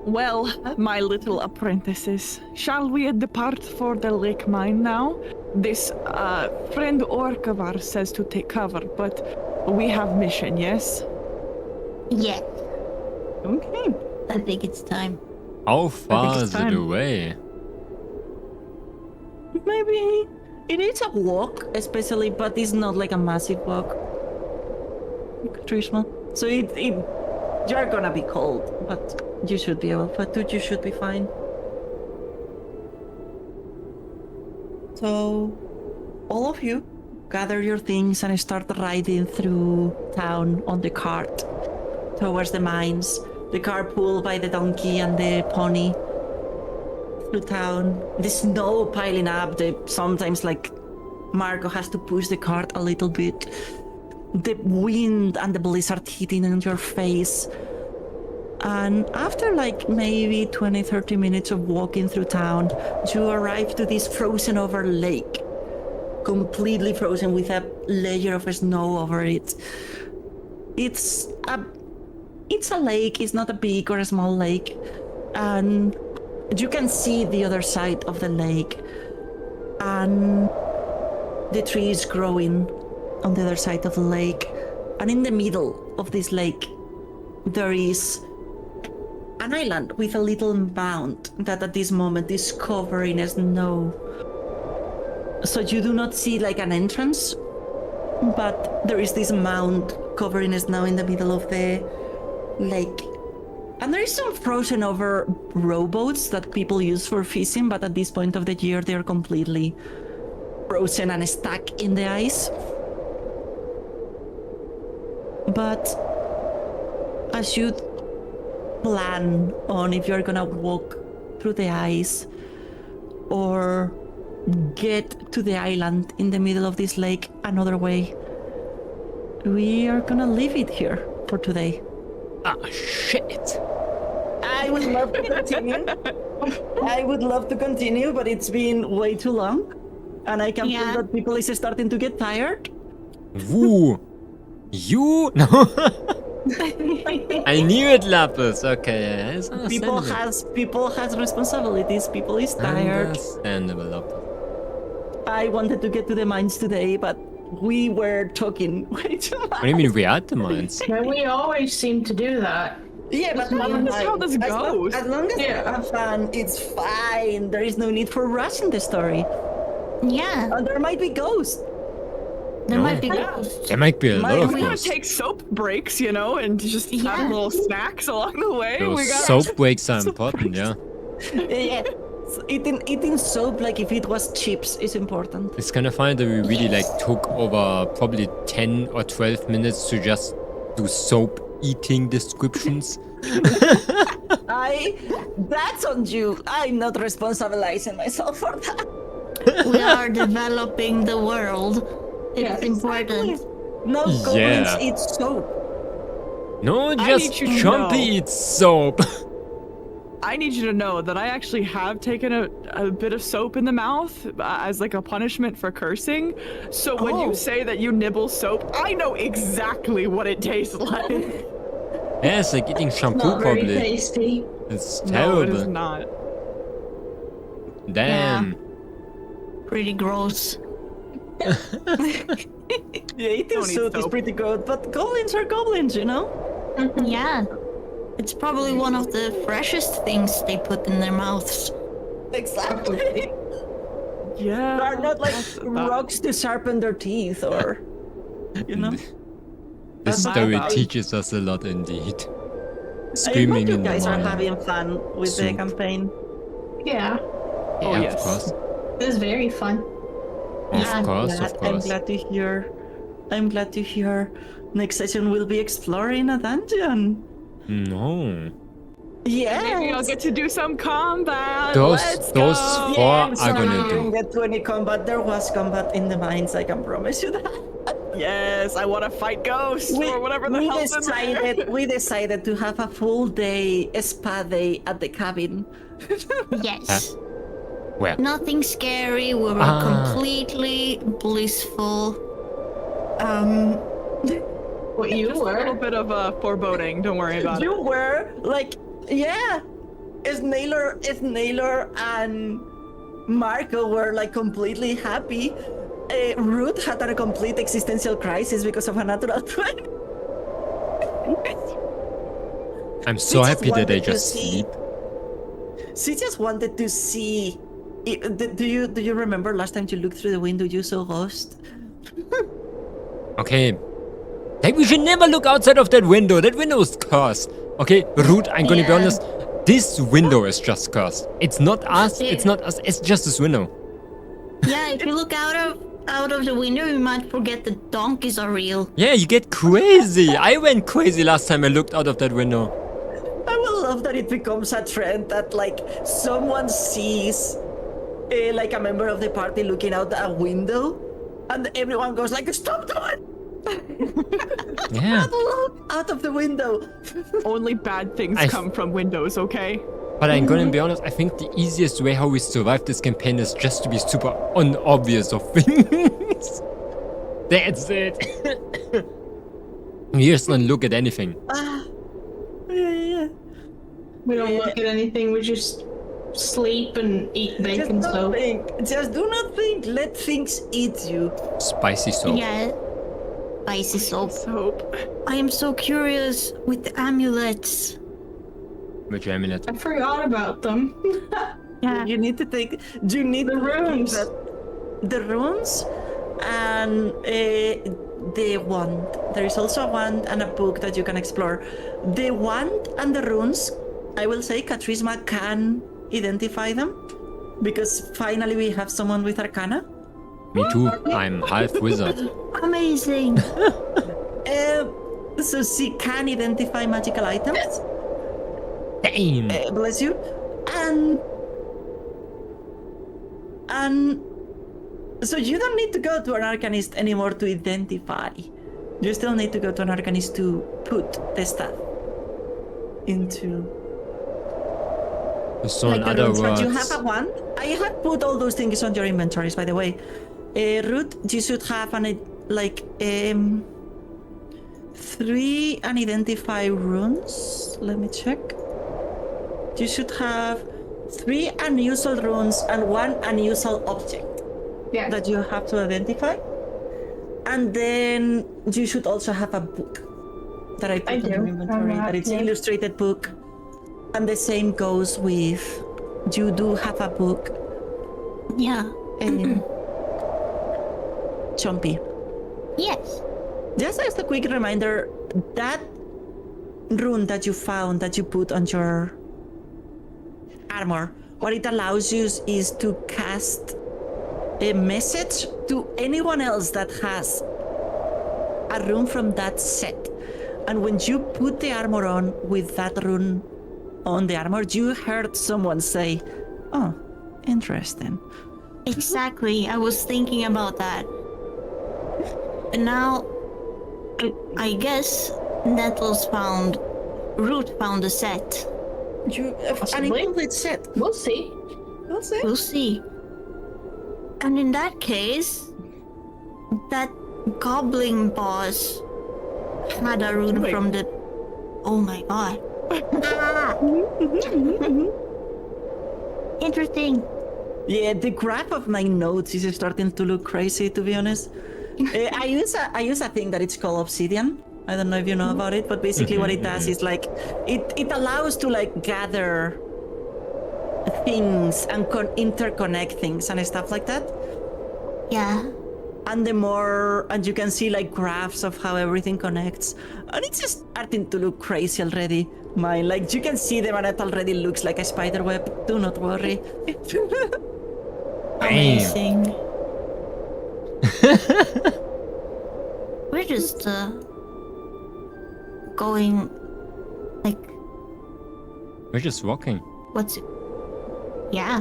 Well, my little apprentices, shall we depart for the lake mine now? This friend orc of ours says to take cover, but we have mission, yes? Yeah, Okay. I think it's time. How far it's is it time. away? Maybe it is a walk, especially, but it's not like a massive walk. Trishma. So you're gonna be cold, but you should be able. But you should be fine. So, all of you gather your things and start riding through town on the cart towards the mines. The cart pulled by the donkey and the pony through town. The snow piling up. Sometimes like Marco has to push the cart a little bit. The wind and the blizzard hitting on your face. And after like maybe 20-30 minutes of walking through town, you arrive to this frozen over lake. Completely frozen with a layer of snow over it. It's a lake, it's not a big or a small lake. And you can see the other side of the lake. And the trees growing on the other side of the lake. And in the middle of this lake, there is an island with a little mound that at this moment is covered in snow. So you do not see like an entrance, but there is this mound covered in snow in the middle of the lake. And there is some frozen over rowboats that people use for fishing, but at this point of the year they are completely frozen and stuck in the ice. But as you plan on if you're gonna walk through the ice or get to the island in the middle of this lake another way, we are gonna leave it here for today. Ah, shit. I would love to continue. I would love to continue, but it's been way too long. And I can feel Yeah. that people is starting to get tired. Woo. You? No. I knew it, Lapis. Okay, yeah, it's People has responsibilities. People is tired. Understandable, Lapis. I wanted to get to the mines today, but we were talking way too much. What do you mean we at the mines? But we always seem to do that. Yeah, but That's how this goes. As long as you Yeah. have fun, it's fine. There is no need for rushing the story. Yeah, And there might be ghosts. there No. might be ghosts. There might be a lot of We gotta ghosts. take soap breaks, you know, and just Yeah. have little snacks along the way. We Those got soap breaks are important, yeah. Yeah. So eating soap like if it was chips is important. It's kind of funny that we really like took over probably 10 or 12 minutes to just do soap eating descriptions. That's on you. I'm not responsibilizing myself for that. We are developing the world. It's important. No goblins Yeah. eat soap. No, just need you to Trumpy know. eats soap. I need you to know that I actually have taken a bit of soap in the mouth as like a punishment for cursing. So when Oh. you say that you nibble soap, I know exactly what it tastes like. Yeah, it's like eating shampoo Not very probably. tasty. It's No, it is terrible. not. Damn. Pretty gross. Yeah, eating Don't eat soap is soap. pretty good, but goblins are goblins, you know? Yeah. It's probably one of the freshest things they put in their mouths. Exactly. Yeah. They're not like that- rocks to sharpen their teeth or, you know? This That's story about- teaches us a lot indeed. I Screaming hope you in the guys are morning. having fun with the Soup. campaign. Yeah, Yeah, Oh, of yes. course. it was very fun. Of course, of I'm course. glad to hear. I'm glad to hear. Next session we'll be exploring a dungeon. No. Maybe I'll Yes. get to do some combat. Those Let's those go. four I'm are sorry gonna you didn't do. get to any combat. There was combat in the mines, I can promise you that. Yes, I want to fight ghosts or whatever the hell's in there. we decided to have a full day spa day at the cabin. Yes. Where? Nothing scary. We were completely blissful. What you Just a little were? bit of foreboding. Don't worry about it. You were like, yeah, Snailer and Marco were like completely happy. Ruth had a complete existential crisis because of a natural twin. I'm so just happy that I wanted to just see- sleep. She just wanted to see. Do you remember last time you looked through the window you saw Ghost? Okay. Hey, we should never look outside of that window. That window is cursed. Okay, Ruth, I'm gonna be Yeah. honest. This window is just cursed. It's not us. Yeah. It's not us. It's just this window. Yeah, if you look out of the window, you might forget the donkeys are real. Yeah, you get crazy. I went crazy last time I looked out of that window. I will love that it becomes a trend that like someone sees like a member of the party looking out a window, and everyone goes like, "Stop doing! Yeah. Not look out of the window!" Only bad things I- come from windows, okay? But I'm gonna be honest, I think the easiest way how we survive this campaign is just to be super unobvious of things. That's it. We just don't look at anything. Yeah. We don't look at anything. We just sleep and eat bacon Just don't soap. think. Just do not think. Let things eat you. Spicy soap. Yeah. Spicy soap. Soap. I am so curious with the amulets. Which amulet? I forgot about them. Yeah. You need to take. You need The to take runes. the runes and the wand. There is also a wand and a book that you can explore. The wand and the runes, I will say Katrisma can identify them because finally we have someone with Arcana. Me too. I'm half wizard. Amazing. So she can identify magical items. Damn. Bless you. And so you don't need to go to an arcanist anymore to identify. You still need to go to an arcanist to put the stuff into. So in the other runes. words, But you have a wand. I have put all those things on your inventories, by the way. Ruth, you should have an 3 unidentified runes. Let me check. You should have 3 unusual runes and 1 unusual object Yeah. that you have to identify. And then you should also have a book that I put I on your do. inventory. That it's Yeah. illustrated book. And the same goes with you do have a book. Yeah. Chompy. Yes. Just as a quick reminder, that rune that you found that you put on your armor, what it allows you is to cast a message to anyone else that has a rune from that set. And when you put the armor on with that rune on the armor, you heard someone say, "Oh, interesting." Exactly. I was thinking about that. And now, I guess Root found the set. You an Possibly. incomplete set. We'll see. We'll see. We'll see. And in that case, that goblin boss had a rune from the. Oh my god. Ah! Interesting. Yeah, the graph of my notes is starting to look crazy, to be honest. I use a thing that it's called obsidian. I don't know if you know about it, but basically what it does is like it allows to like gather things and interconnect things and stuff like that. Yeah. And and you can see like graphs of how everything connects, and it's just starting to look crazy already. Like you can see them, and it already looks like a spider web. Do not worry. Amazing. We're just going like we're just walking. what's it? Yeah.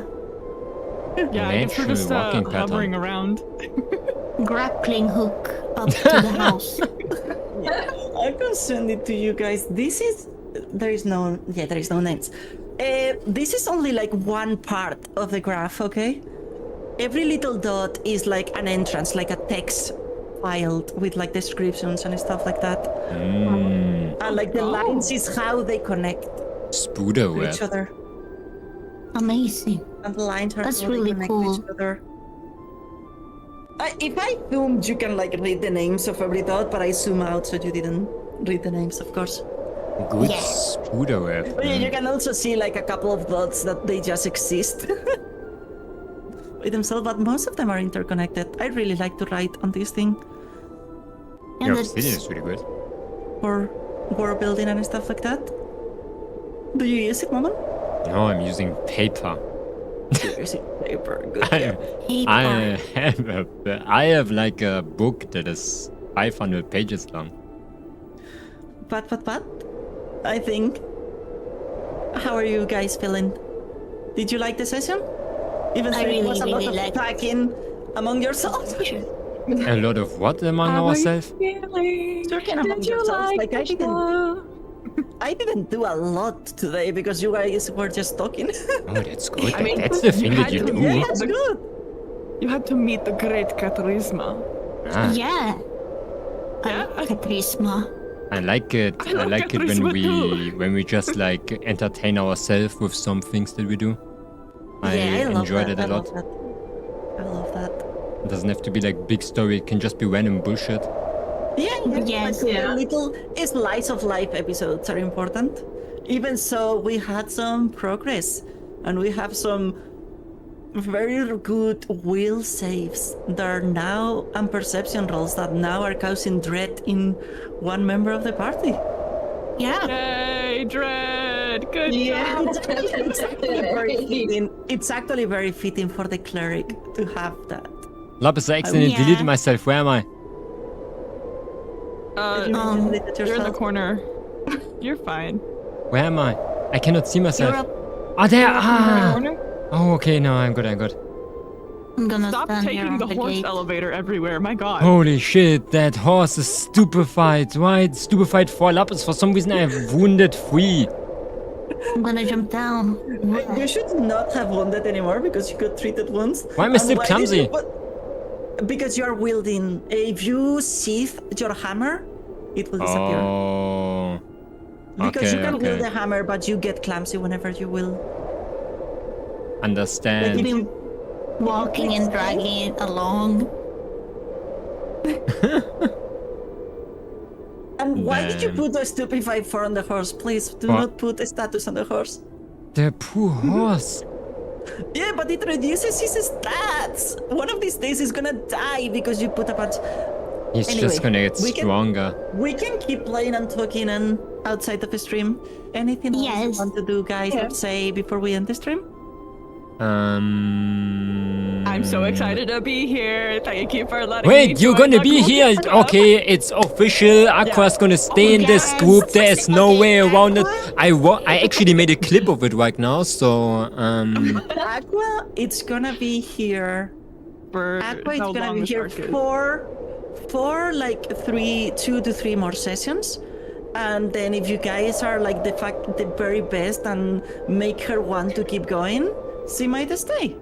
Yeah, I guess we're Natural just walking pattern. hovering around. grappling hook up to the house. I can send it to you guys. There is no names. This is only like one part of the graph, okay? Every little dot is like an entrance, like a text filed with like descriptions and stuff like that. And like the lines is how they connect Spooder to web. each other. Amazing. And the lines are That's how they really connect cool. to each other. If I zoomed, you can like read the names of every dot, but I zoom out so you didn't read the names, of course. Good Yeah. Spooder web. But yeah, you can also see like a couple of dots that they just exist with themselves, but most of them are interconnected. I really like to write on this thing And Your it's obsidian is really good. for world building and stuff like that. Do you use it, Momo? No, I'm using paper. You're using paper. Good. I, paper. I have like a book that is 500 pages long. But I think. How are you guys feeling? Did you like the session? Even I though it was a lot really of liked it. talking among yourselves. A lot of what among How are you ourselves? feeling? Talking among Did you yourselves. like Like the I didn't do a lot today because you guys were just talking. Oh, that's good. I mean, That's the thing you that had you to- do. Yeah, that's good. You had to meet the great Charisma. Ah, Yeah. Yeah. Charisma. I like it. I I love like it charisma when we just like entertain ourselves with some things that we do. I love enjoyed that. it a I lot. love that. I love that. It doesn't have to be like big story. It can just be random bullshit. Yeah, Yes. like Yeah. little slice of life episodes are important. Even so, we had some progress, and we have some very good will saves that are now and perception rolls that now are causing dread in one member of the party. Yeah. Yay, Dread! Good Yeah. job. It's actually very fitting. It's actually very fitting for the cleric to have that. Lapis, I accidentally yeah. deleted myself. Where am I? Did you Um, delete it You're in the yourself? corner. You're fine. Where am I? I cannot see myself. You're up. Oh, there! In the Ah! corner. Oh, okay. No, I'm good. I'm good. I'm gonna Stop stand here taking on the the horse gate. elevator everywhere. My God. Holy shit! That horse is stupefied. Why? It's stupefied for Lapis. For some reason, I have wounded 3. I'm gonna jump down. You should not have wounded anymore because you got treated once. Why am I And still why did clumsy? you because you are wielding. If you sheath your hammer, it will disappear. Oh. Because you Okay, can wield okay. the hammer, but you get clumsy whenever you will. I've Understand. been walking and dragging it along. And why did you Damn. put a stupefied 4 on the horse? Please do What? not put a status on the horse. The poor horse. Yeah, but it reduces his stats. One of these days he's gonna die because you put a bunch. He's Anyway, just gonna get we can- stronger. We can keep playing and talking and outside of the stream. Anything else you Yes. want to do, guys, Yeah. or say before we end the stream? I'm so excited to be here. Thank you for letting me Wait, you're join gonna the be cool here? kids club. Okay, it's official. Aqua's gonna stay in this yes. group. There's no Okay, way around it. Aqua? I actually made a clip of it right now, so Aqua, it's gonna be here. For Aqua, it's how gonna long be this here arc is. for like 2 to 3 more sessions. And then if you guys are like the very best and make her want to keep going, she might stay.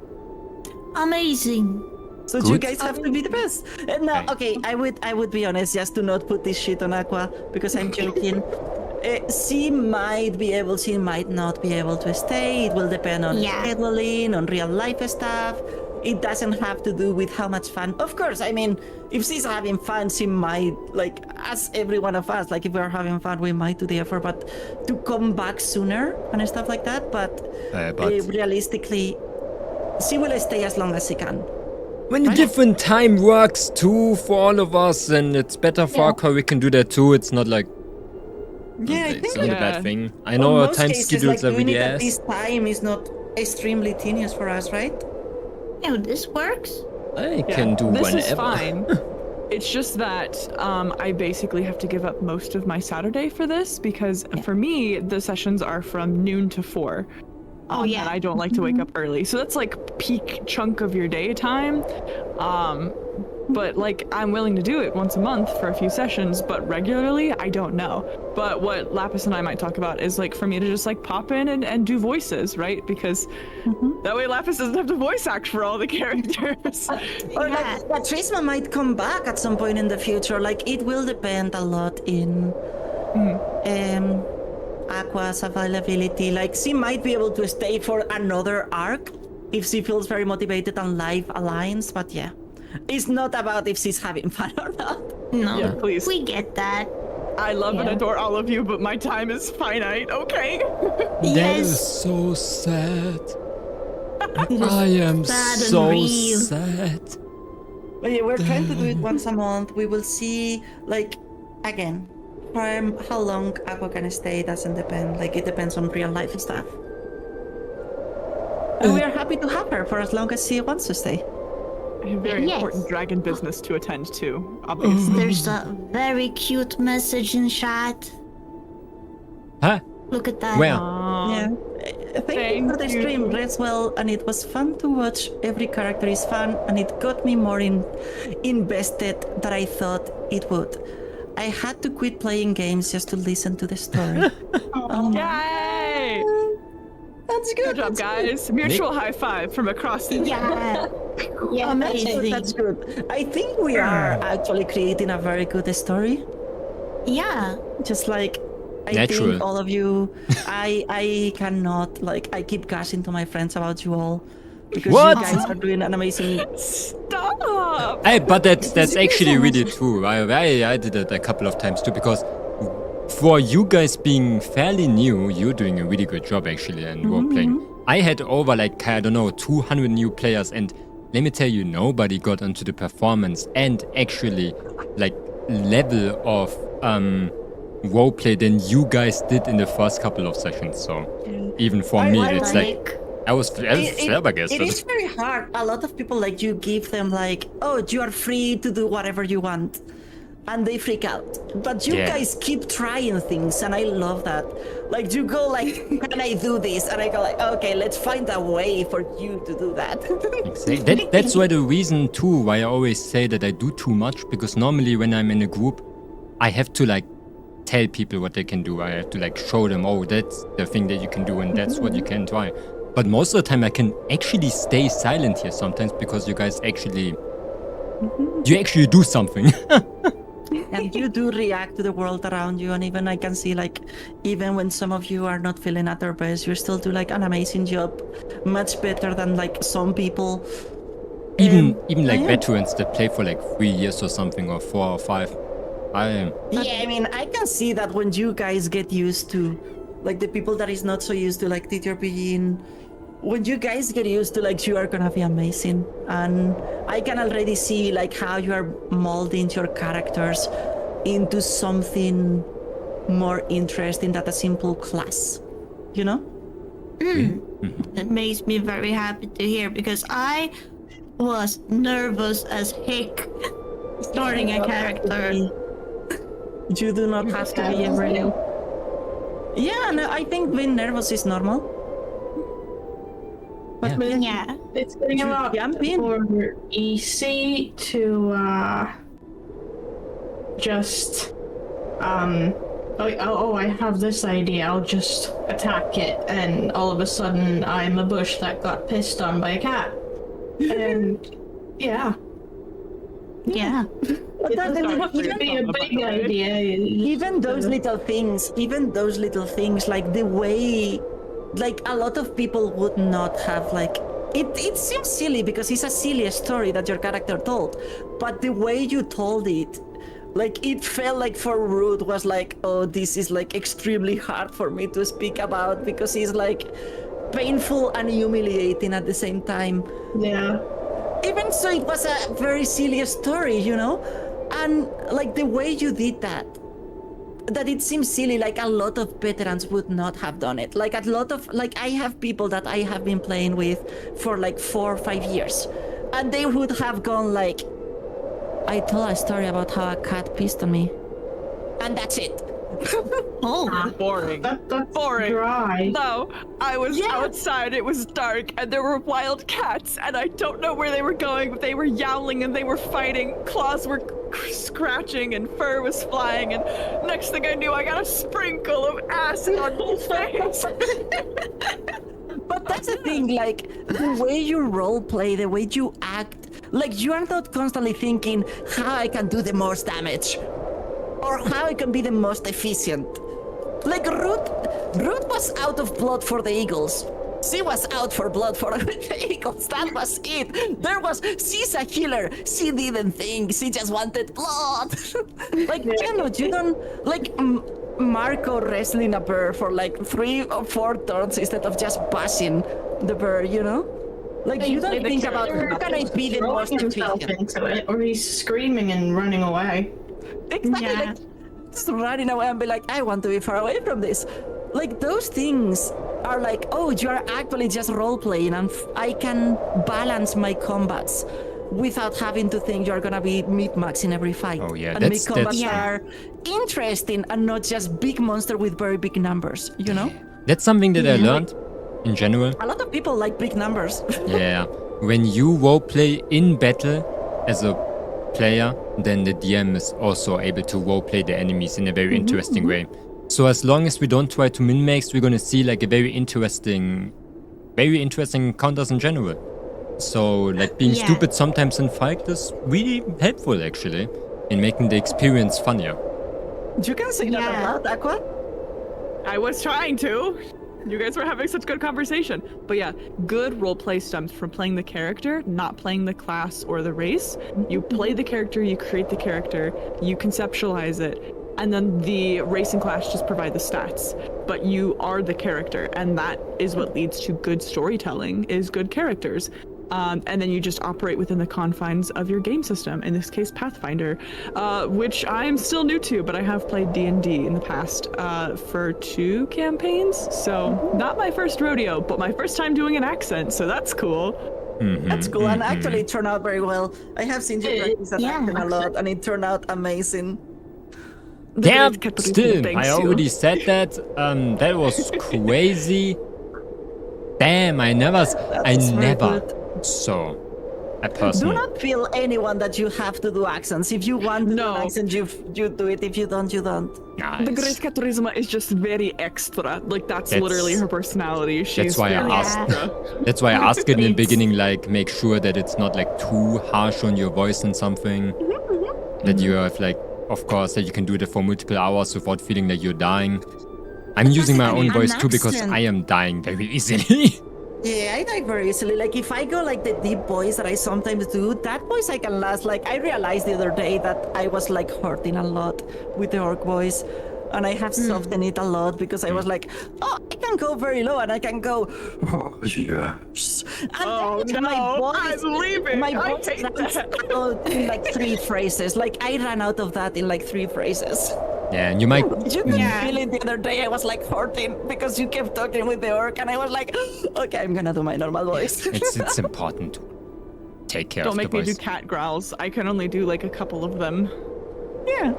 Amazing. So you Good. guys have to be the best. No, okay, I would be honest, just to not put this shit on Aqua because I'm joking. She might be able, she might not be able to stay. It will depend on Yeah. scheduling, on real life stuff. It doesn't have to do with how much fun. Of course, I mean, if she's having fun, she might, like, as every one of us, like, if we're having fun, we might do the effort, but to come back sooner and stuff like that. But realistically, she will stay as long as she can. when a different time works too for all of us, and it's better for Aqua, we can do that too. It's not like Yeah, I it's think not a Yeah. bad thing. I in know our most time cases, schedules like, are doing really it at ass. this time is not extremely tedious for us, right? Oh, this works. I can do This whenever. is fine. It's just that I basically have to give up most of my Saturday for this because for me the sessions are from noon to 4. Oh, yeah. And I don't like to wake up early, so that's like peak chunk of your daytime. But like, I'm willing to do it once a month for a few sessions, but regularly, I don't know. But what Lapis and I might talk about is like for me to just like pop in and do voices, right? Because that way Lapis doesn't have to voice act for all the characters. Or like Trisma might come back at some point in the future. Like it will depend a lot in Aqua's availability. Like she might be able to stay for another arc if she feels very motivated and life aligns. But yeah, it's not about if she's having fun or not. No, Yeah, please. we get that. I love and Yeah. adore all of you, but my time is finite, okay? That is Yes. so sad. I am sad and so real. sad. But yeah, we're trying to do it once a month. We will see, like, again, for how long Aqua can stay doesn't depend. Like, it depends on real life stuff. And we are happy to have her for as long as she wants to stay. I have very Yes. important dragon business to attend to, obviously. There's a very cute message in chat. Huh? Look at that. Where? Yeah. Thank you for the Thank you. stream, Reswell, and it was fun to watch. Every character is fun, and it got me more invested than I thought it would. I had to quit playing games just to listen to the story. Yay! That's good. Good job, guys. Mutual high five from across the Yeah. Yeah, Amazing. That's good. I think we are actually creating a very good story. Yeah. Just like I Natural. think all of you, I cannot like I keep gushing to my friends about you all because What? you guys are doing an amazing. Stop! Hey, but that's actually really true. I did it a couple of times too, because for you guys being fairly new, you're doing a really good job actually and role playing. I had over like, I don't know, 200 new players, and let me tell you, nobody got onto the performance and actually like level of roleplay than you guys did in the first couple of sessions. So even for me, it's like I was flabbergasted. It is very hard. A lot of people like you give them like, oh, you are free to do whatever you want, and they freak out. But you Yeah. guys keep trying things, and I love that. Like you go like, can I do this? And I go like, okay, let's find a way for you to do that. Exactly. That's why the reason too why I always say that I do too much, because normally when I'm in a group, I have to like tell people what they can do. I have to like show them, oh, that's the thing that you can do and that's what you can try. But most of the time I can actually stay silent here sometimes because you guys actually do something. And you do react to the world around you, and even I can see like, even when some of you are not feeling at their best, you still do like an amazing job, much better than like some people. even like yeah. veterans that play for like 3 years or something, or 4 or 5. Yeah, I mean, I can see that when you guys get used to, like the people that is not so used to like TTRPG, and when you guys get used to like, you are gonna be amazing. And I can already see like how you are molding your characters into something more interesting than a simple class, you know? That makes me very happy to hear, because I was nervous as heck starting a character. You do not have to be every day. Yeah, no, I think being nervous is normal. But Yeah. It's getting a lot jump in. more easy to just I have this idea, I'll just attack it, and all of a sudden I'm a bush that got pissed on by a cat. And yeah. Yeah. But It that- doesn't have to be a big idea. even those little things, like the way, like a lot of people would not have like, it seems silly because it's a silly story that your character told, but the way you told it, like it felt like for Ruth was like, oh, this is like extremely hard for me to speak about because it's like painful and humiliating at the same time. Yeah. Even so, it was a very silly story, you know? And like the way you did that it seems silly, like a lot of veterans would not have done it. Like a lot of, like I have people that I have been playing with for like 4 or 5 years, and they would have gone like, I told a story about how a cat pissed on me, and that's it. Oh, Boring. That's Boring. dry. No, I was outside, it was dark, and there were wild cats, and I don't know where they were going, but they were yowling and they were fighting. Claws were scratching and fur was flying, and next thing I knew, I got a sprinkle of acid on my face. But that's the thing, like, the way you role play, the way you act, like, you are not constantly thinking how I can do the most damage or how I can be the most efficient. Like, Ruth was out of blood for the Eagles. She was out for blood for the Eagles. That was it. She's a healer. She didn't think. She just wanted blood. Like, you don't, like, Marco wrestling a bear for like 3 or 4 turns instead of just bashing the bear, you know? Like, you don't think about how can I be the most himself efficient. into it, or he's screaming and running away. Exactly, Yeah. like, just running away and be like, I want to be far away from this. Like, those things are like, oh, you are actually just role-playing, and I can balance my combats without having to think you're gonna be mid-max in every fight. Oh, yeah, and that's- my combats that's- are interesting and not just big monster with very big numbers, you know? That's something that I learned in general. A lot of people like big numbers. Yeah. When you roleplay in battle as a player, then the DM is also able to roleplay the enemies in a very interesting way. So as long as we don't try to min-max, we're gonna see like a very interesting encounters in general. So like being Yeah. stupid sometimes in fight is really helpful actually in making the experience funnier. You can say that Yeah. a lot, Aqua. I was trying to. You guys were having such good conversation. But yeah, good roleplay stems from playing the character, not playing the class or the race. You play the character, you create the character, you conceptualize it, and then the race and class just provide the stats. But you are the character, and that is what leads to good storytelling, is good characters. And then you just operate within the confines of your game system, in this case Pathfinder, which I'm still new to, but I have played D&D in the past for 2 campaigns, so not my first rodeo, but my first time doing an accent, so that's cool. That's cool, and actually it turned out very well. I have seen you practice that Yeah. accent a lot, and it turned out amazing. Damn, Great Catholic still, thanks I you. already said that. That was crazy. Damn, I never very good. saw a Do person. not feel anyone that you have to do accents. If you want to No. do an accent, you do it. If you don't, you don't. Nice. The Grace Catharisma is just very extra. Like, that's That's- literally her personality. She's why I very asked. extra. That's why I asked it in the It's- beginning, like, make sure that it's not like too harsh on your voice and something. That you have like, of course, that you can do it for multiple hours without feeling like you're dying. I'm using my own an voice too because accent. I am dying very easily. Yeah, I die very easily. Like, if I go like the deep voice that I sometimes do, that voice I can last. Like, I realized the other day that I was like hurting a lot with the orc voice. And I have softened it a lot because I was like, oh, I can go very low and I can go, oh, yes. And Oh, then no, I'm leaving. My I voice hate runs that. out in like 3 phrases. Like, I ran out of that in like 3 phrases. Yeah, and you might. You could Yeah. feel it the other day. I was like hurting because you kept talking with the orc, and I was like, okay, I'm gonna do my normal voice. It's important to take care Don't of make the me do voice. cat growls. I can only do like a couple of them. Yeah.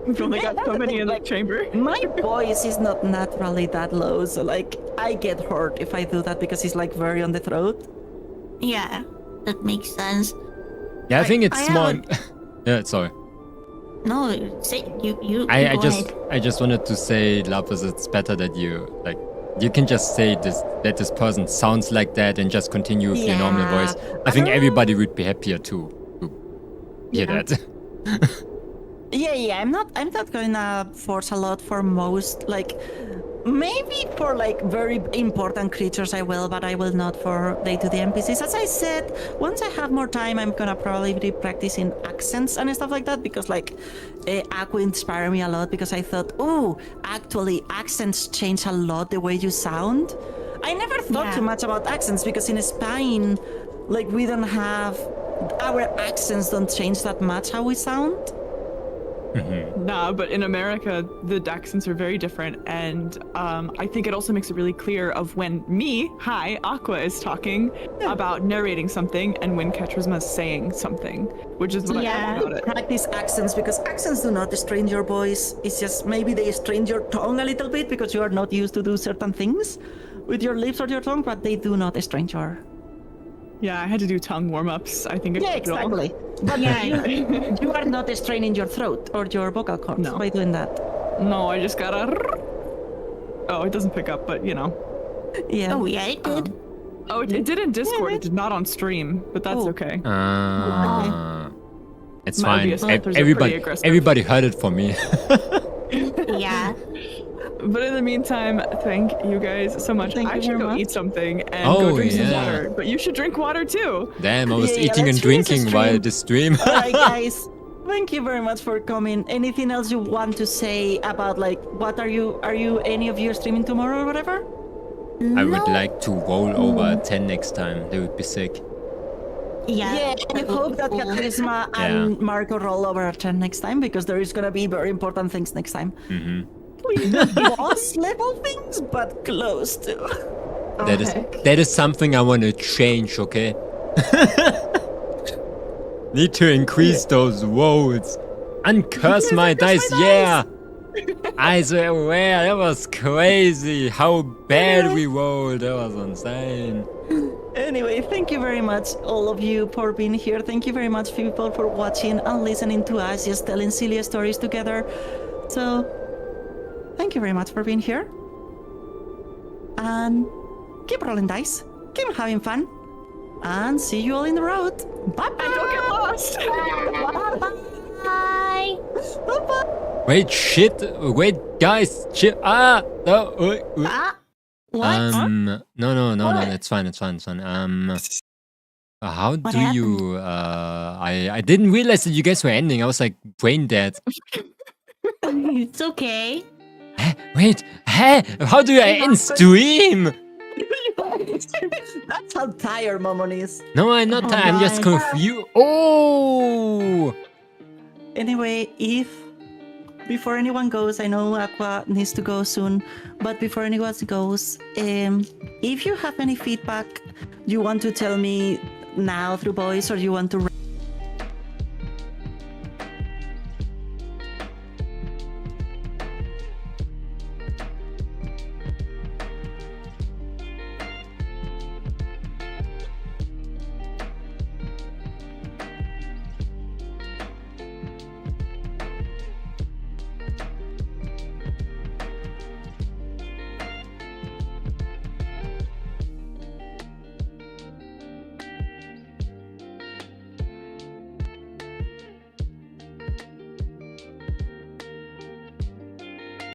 We've only got that's so the many thing, in the like, chamber. My voice is not naturally that low, so like I get hurt if I do that because it's like very on the throat. yeah, that makes sense. Yeah, I think it's I small. have Yeah, sorry. No, say you. I go just ahead. I just wanted to say, Lapis, it's better that you like you can just say this that this person sounds like that and just continue with your normal Yeah, voice. I I think don't- everybody would be happier to hear Yeah. that. Yeah, I'm not gonna force a lot for most, like maybe for like very important creatures I will, but I will not for day-to-day NPCs. As I said, once I have more time, I'm gonna probably be practicing accents and stuff like that because like Aqua inspired me a lot because I thought, oh, actually accents change a lot the way you sound. I never thought Yeah. too much about accents because in Spain, like we don't have, our accents don't change that much how we sound. Nah, but in America, the accents are very different, and I think it also makes it really clear of when Aqua, is talking about narrating something, and when Ketrisma is saying something, which is what I love about it. Practice accents, because accents do not strain your voice. It's just maybe they strain your tongue a little bit because you are not used to do certain things with your lips or your tongue, but they do not strain your... Yeah, I had to do tongue warm-ups. I think. Yeah, exactly. But you are not straining your throat or your vocal cords by doing that. No, I just gotta. Oh, it doesn't pick up, but you know. Yeah. Oh yeah, it did. It did in Discord. It did not on stream, but that's okay. It's My fine. OBS filters are pretty aggressive. Everybody heard it from me. Yeah. But in the meantime, thank you guys so much. Thank I you should very go much. eat something and Oh, go drink some yeah. water. But you should drink water too. Damn, I was Yeah, eating and let's finish the drinking while stream. the stream. Alright, guys. Thank you very much for coming. Anything else you want to say about, like, what are you any of you streaming tomorrow or whatever? I would like to roll over 10 next time. That would be sick. Yeah. I hope that Charisma and Marco roll over a 10 next time, because there is gonna be very important things next time. Please not boss level things, but close to. That is something I want to change, okay? Need to increase those rolls. Uncurse my dice, yeah! I swear, that was crazy. How bad we rolled. That was insane. Anyway, thank you very much, all of you, for being here. Thank you very much, people, for watching and listening to us just telling silly stories together. So, thank you very much for being here. And keep rolling dice, keep having fun, and see you all in the road. Bye bye. And don't get lost. Bye. Bye-bye. Wait, guys, shit, no, What? no, it's fine. How do you, I didn't realize that you guys were ending. I was like brain dead. It's okay. Wait, how do I end stream? That's how tired Momon is. No, I'm not tired, I'm just confused. Oh! Anyway, if before anyone goes, I know Aqua needs to go soon, but before anyone goes, if you have any feedback you want to tell me now through voice, or you want to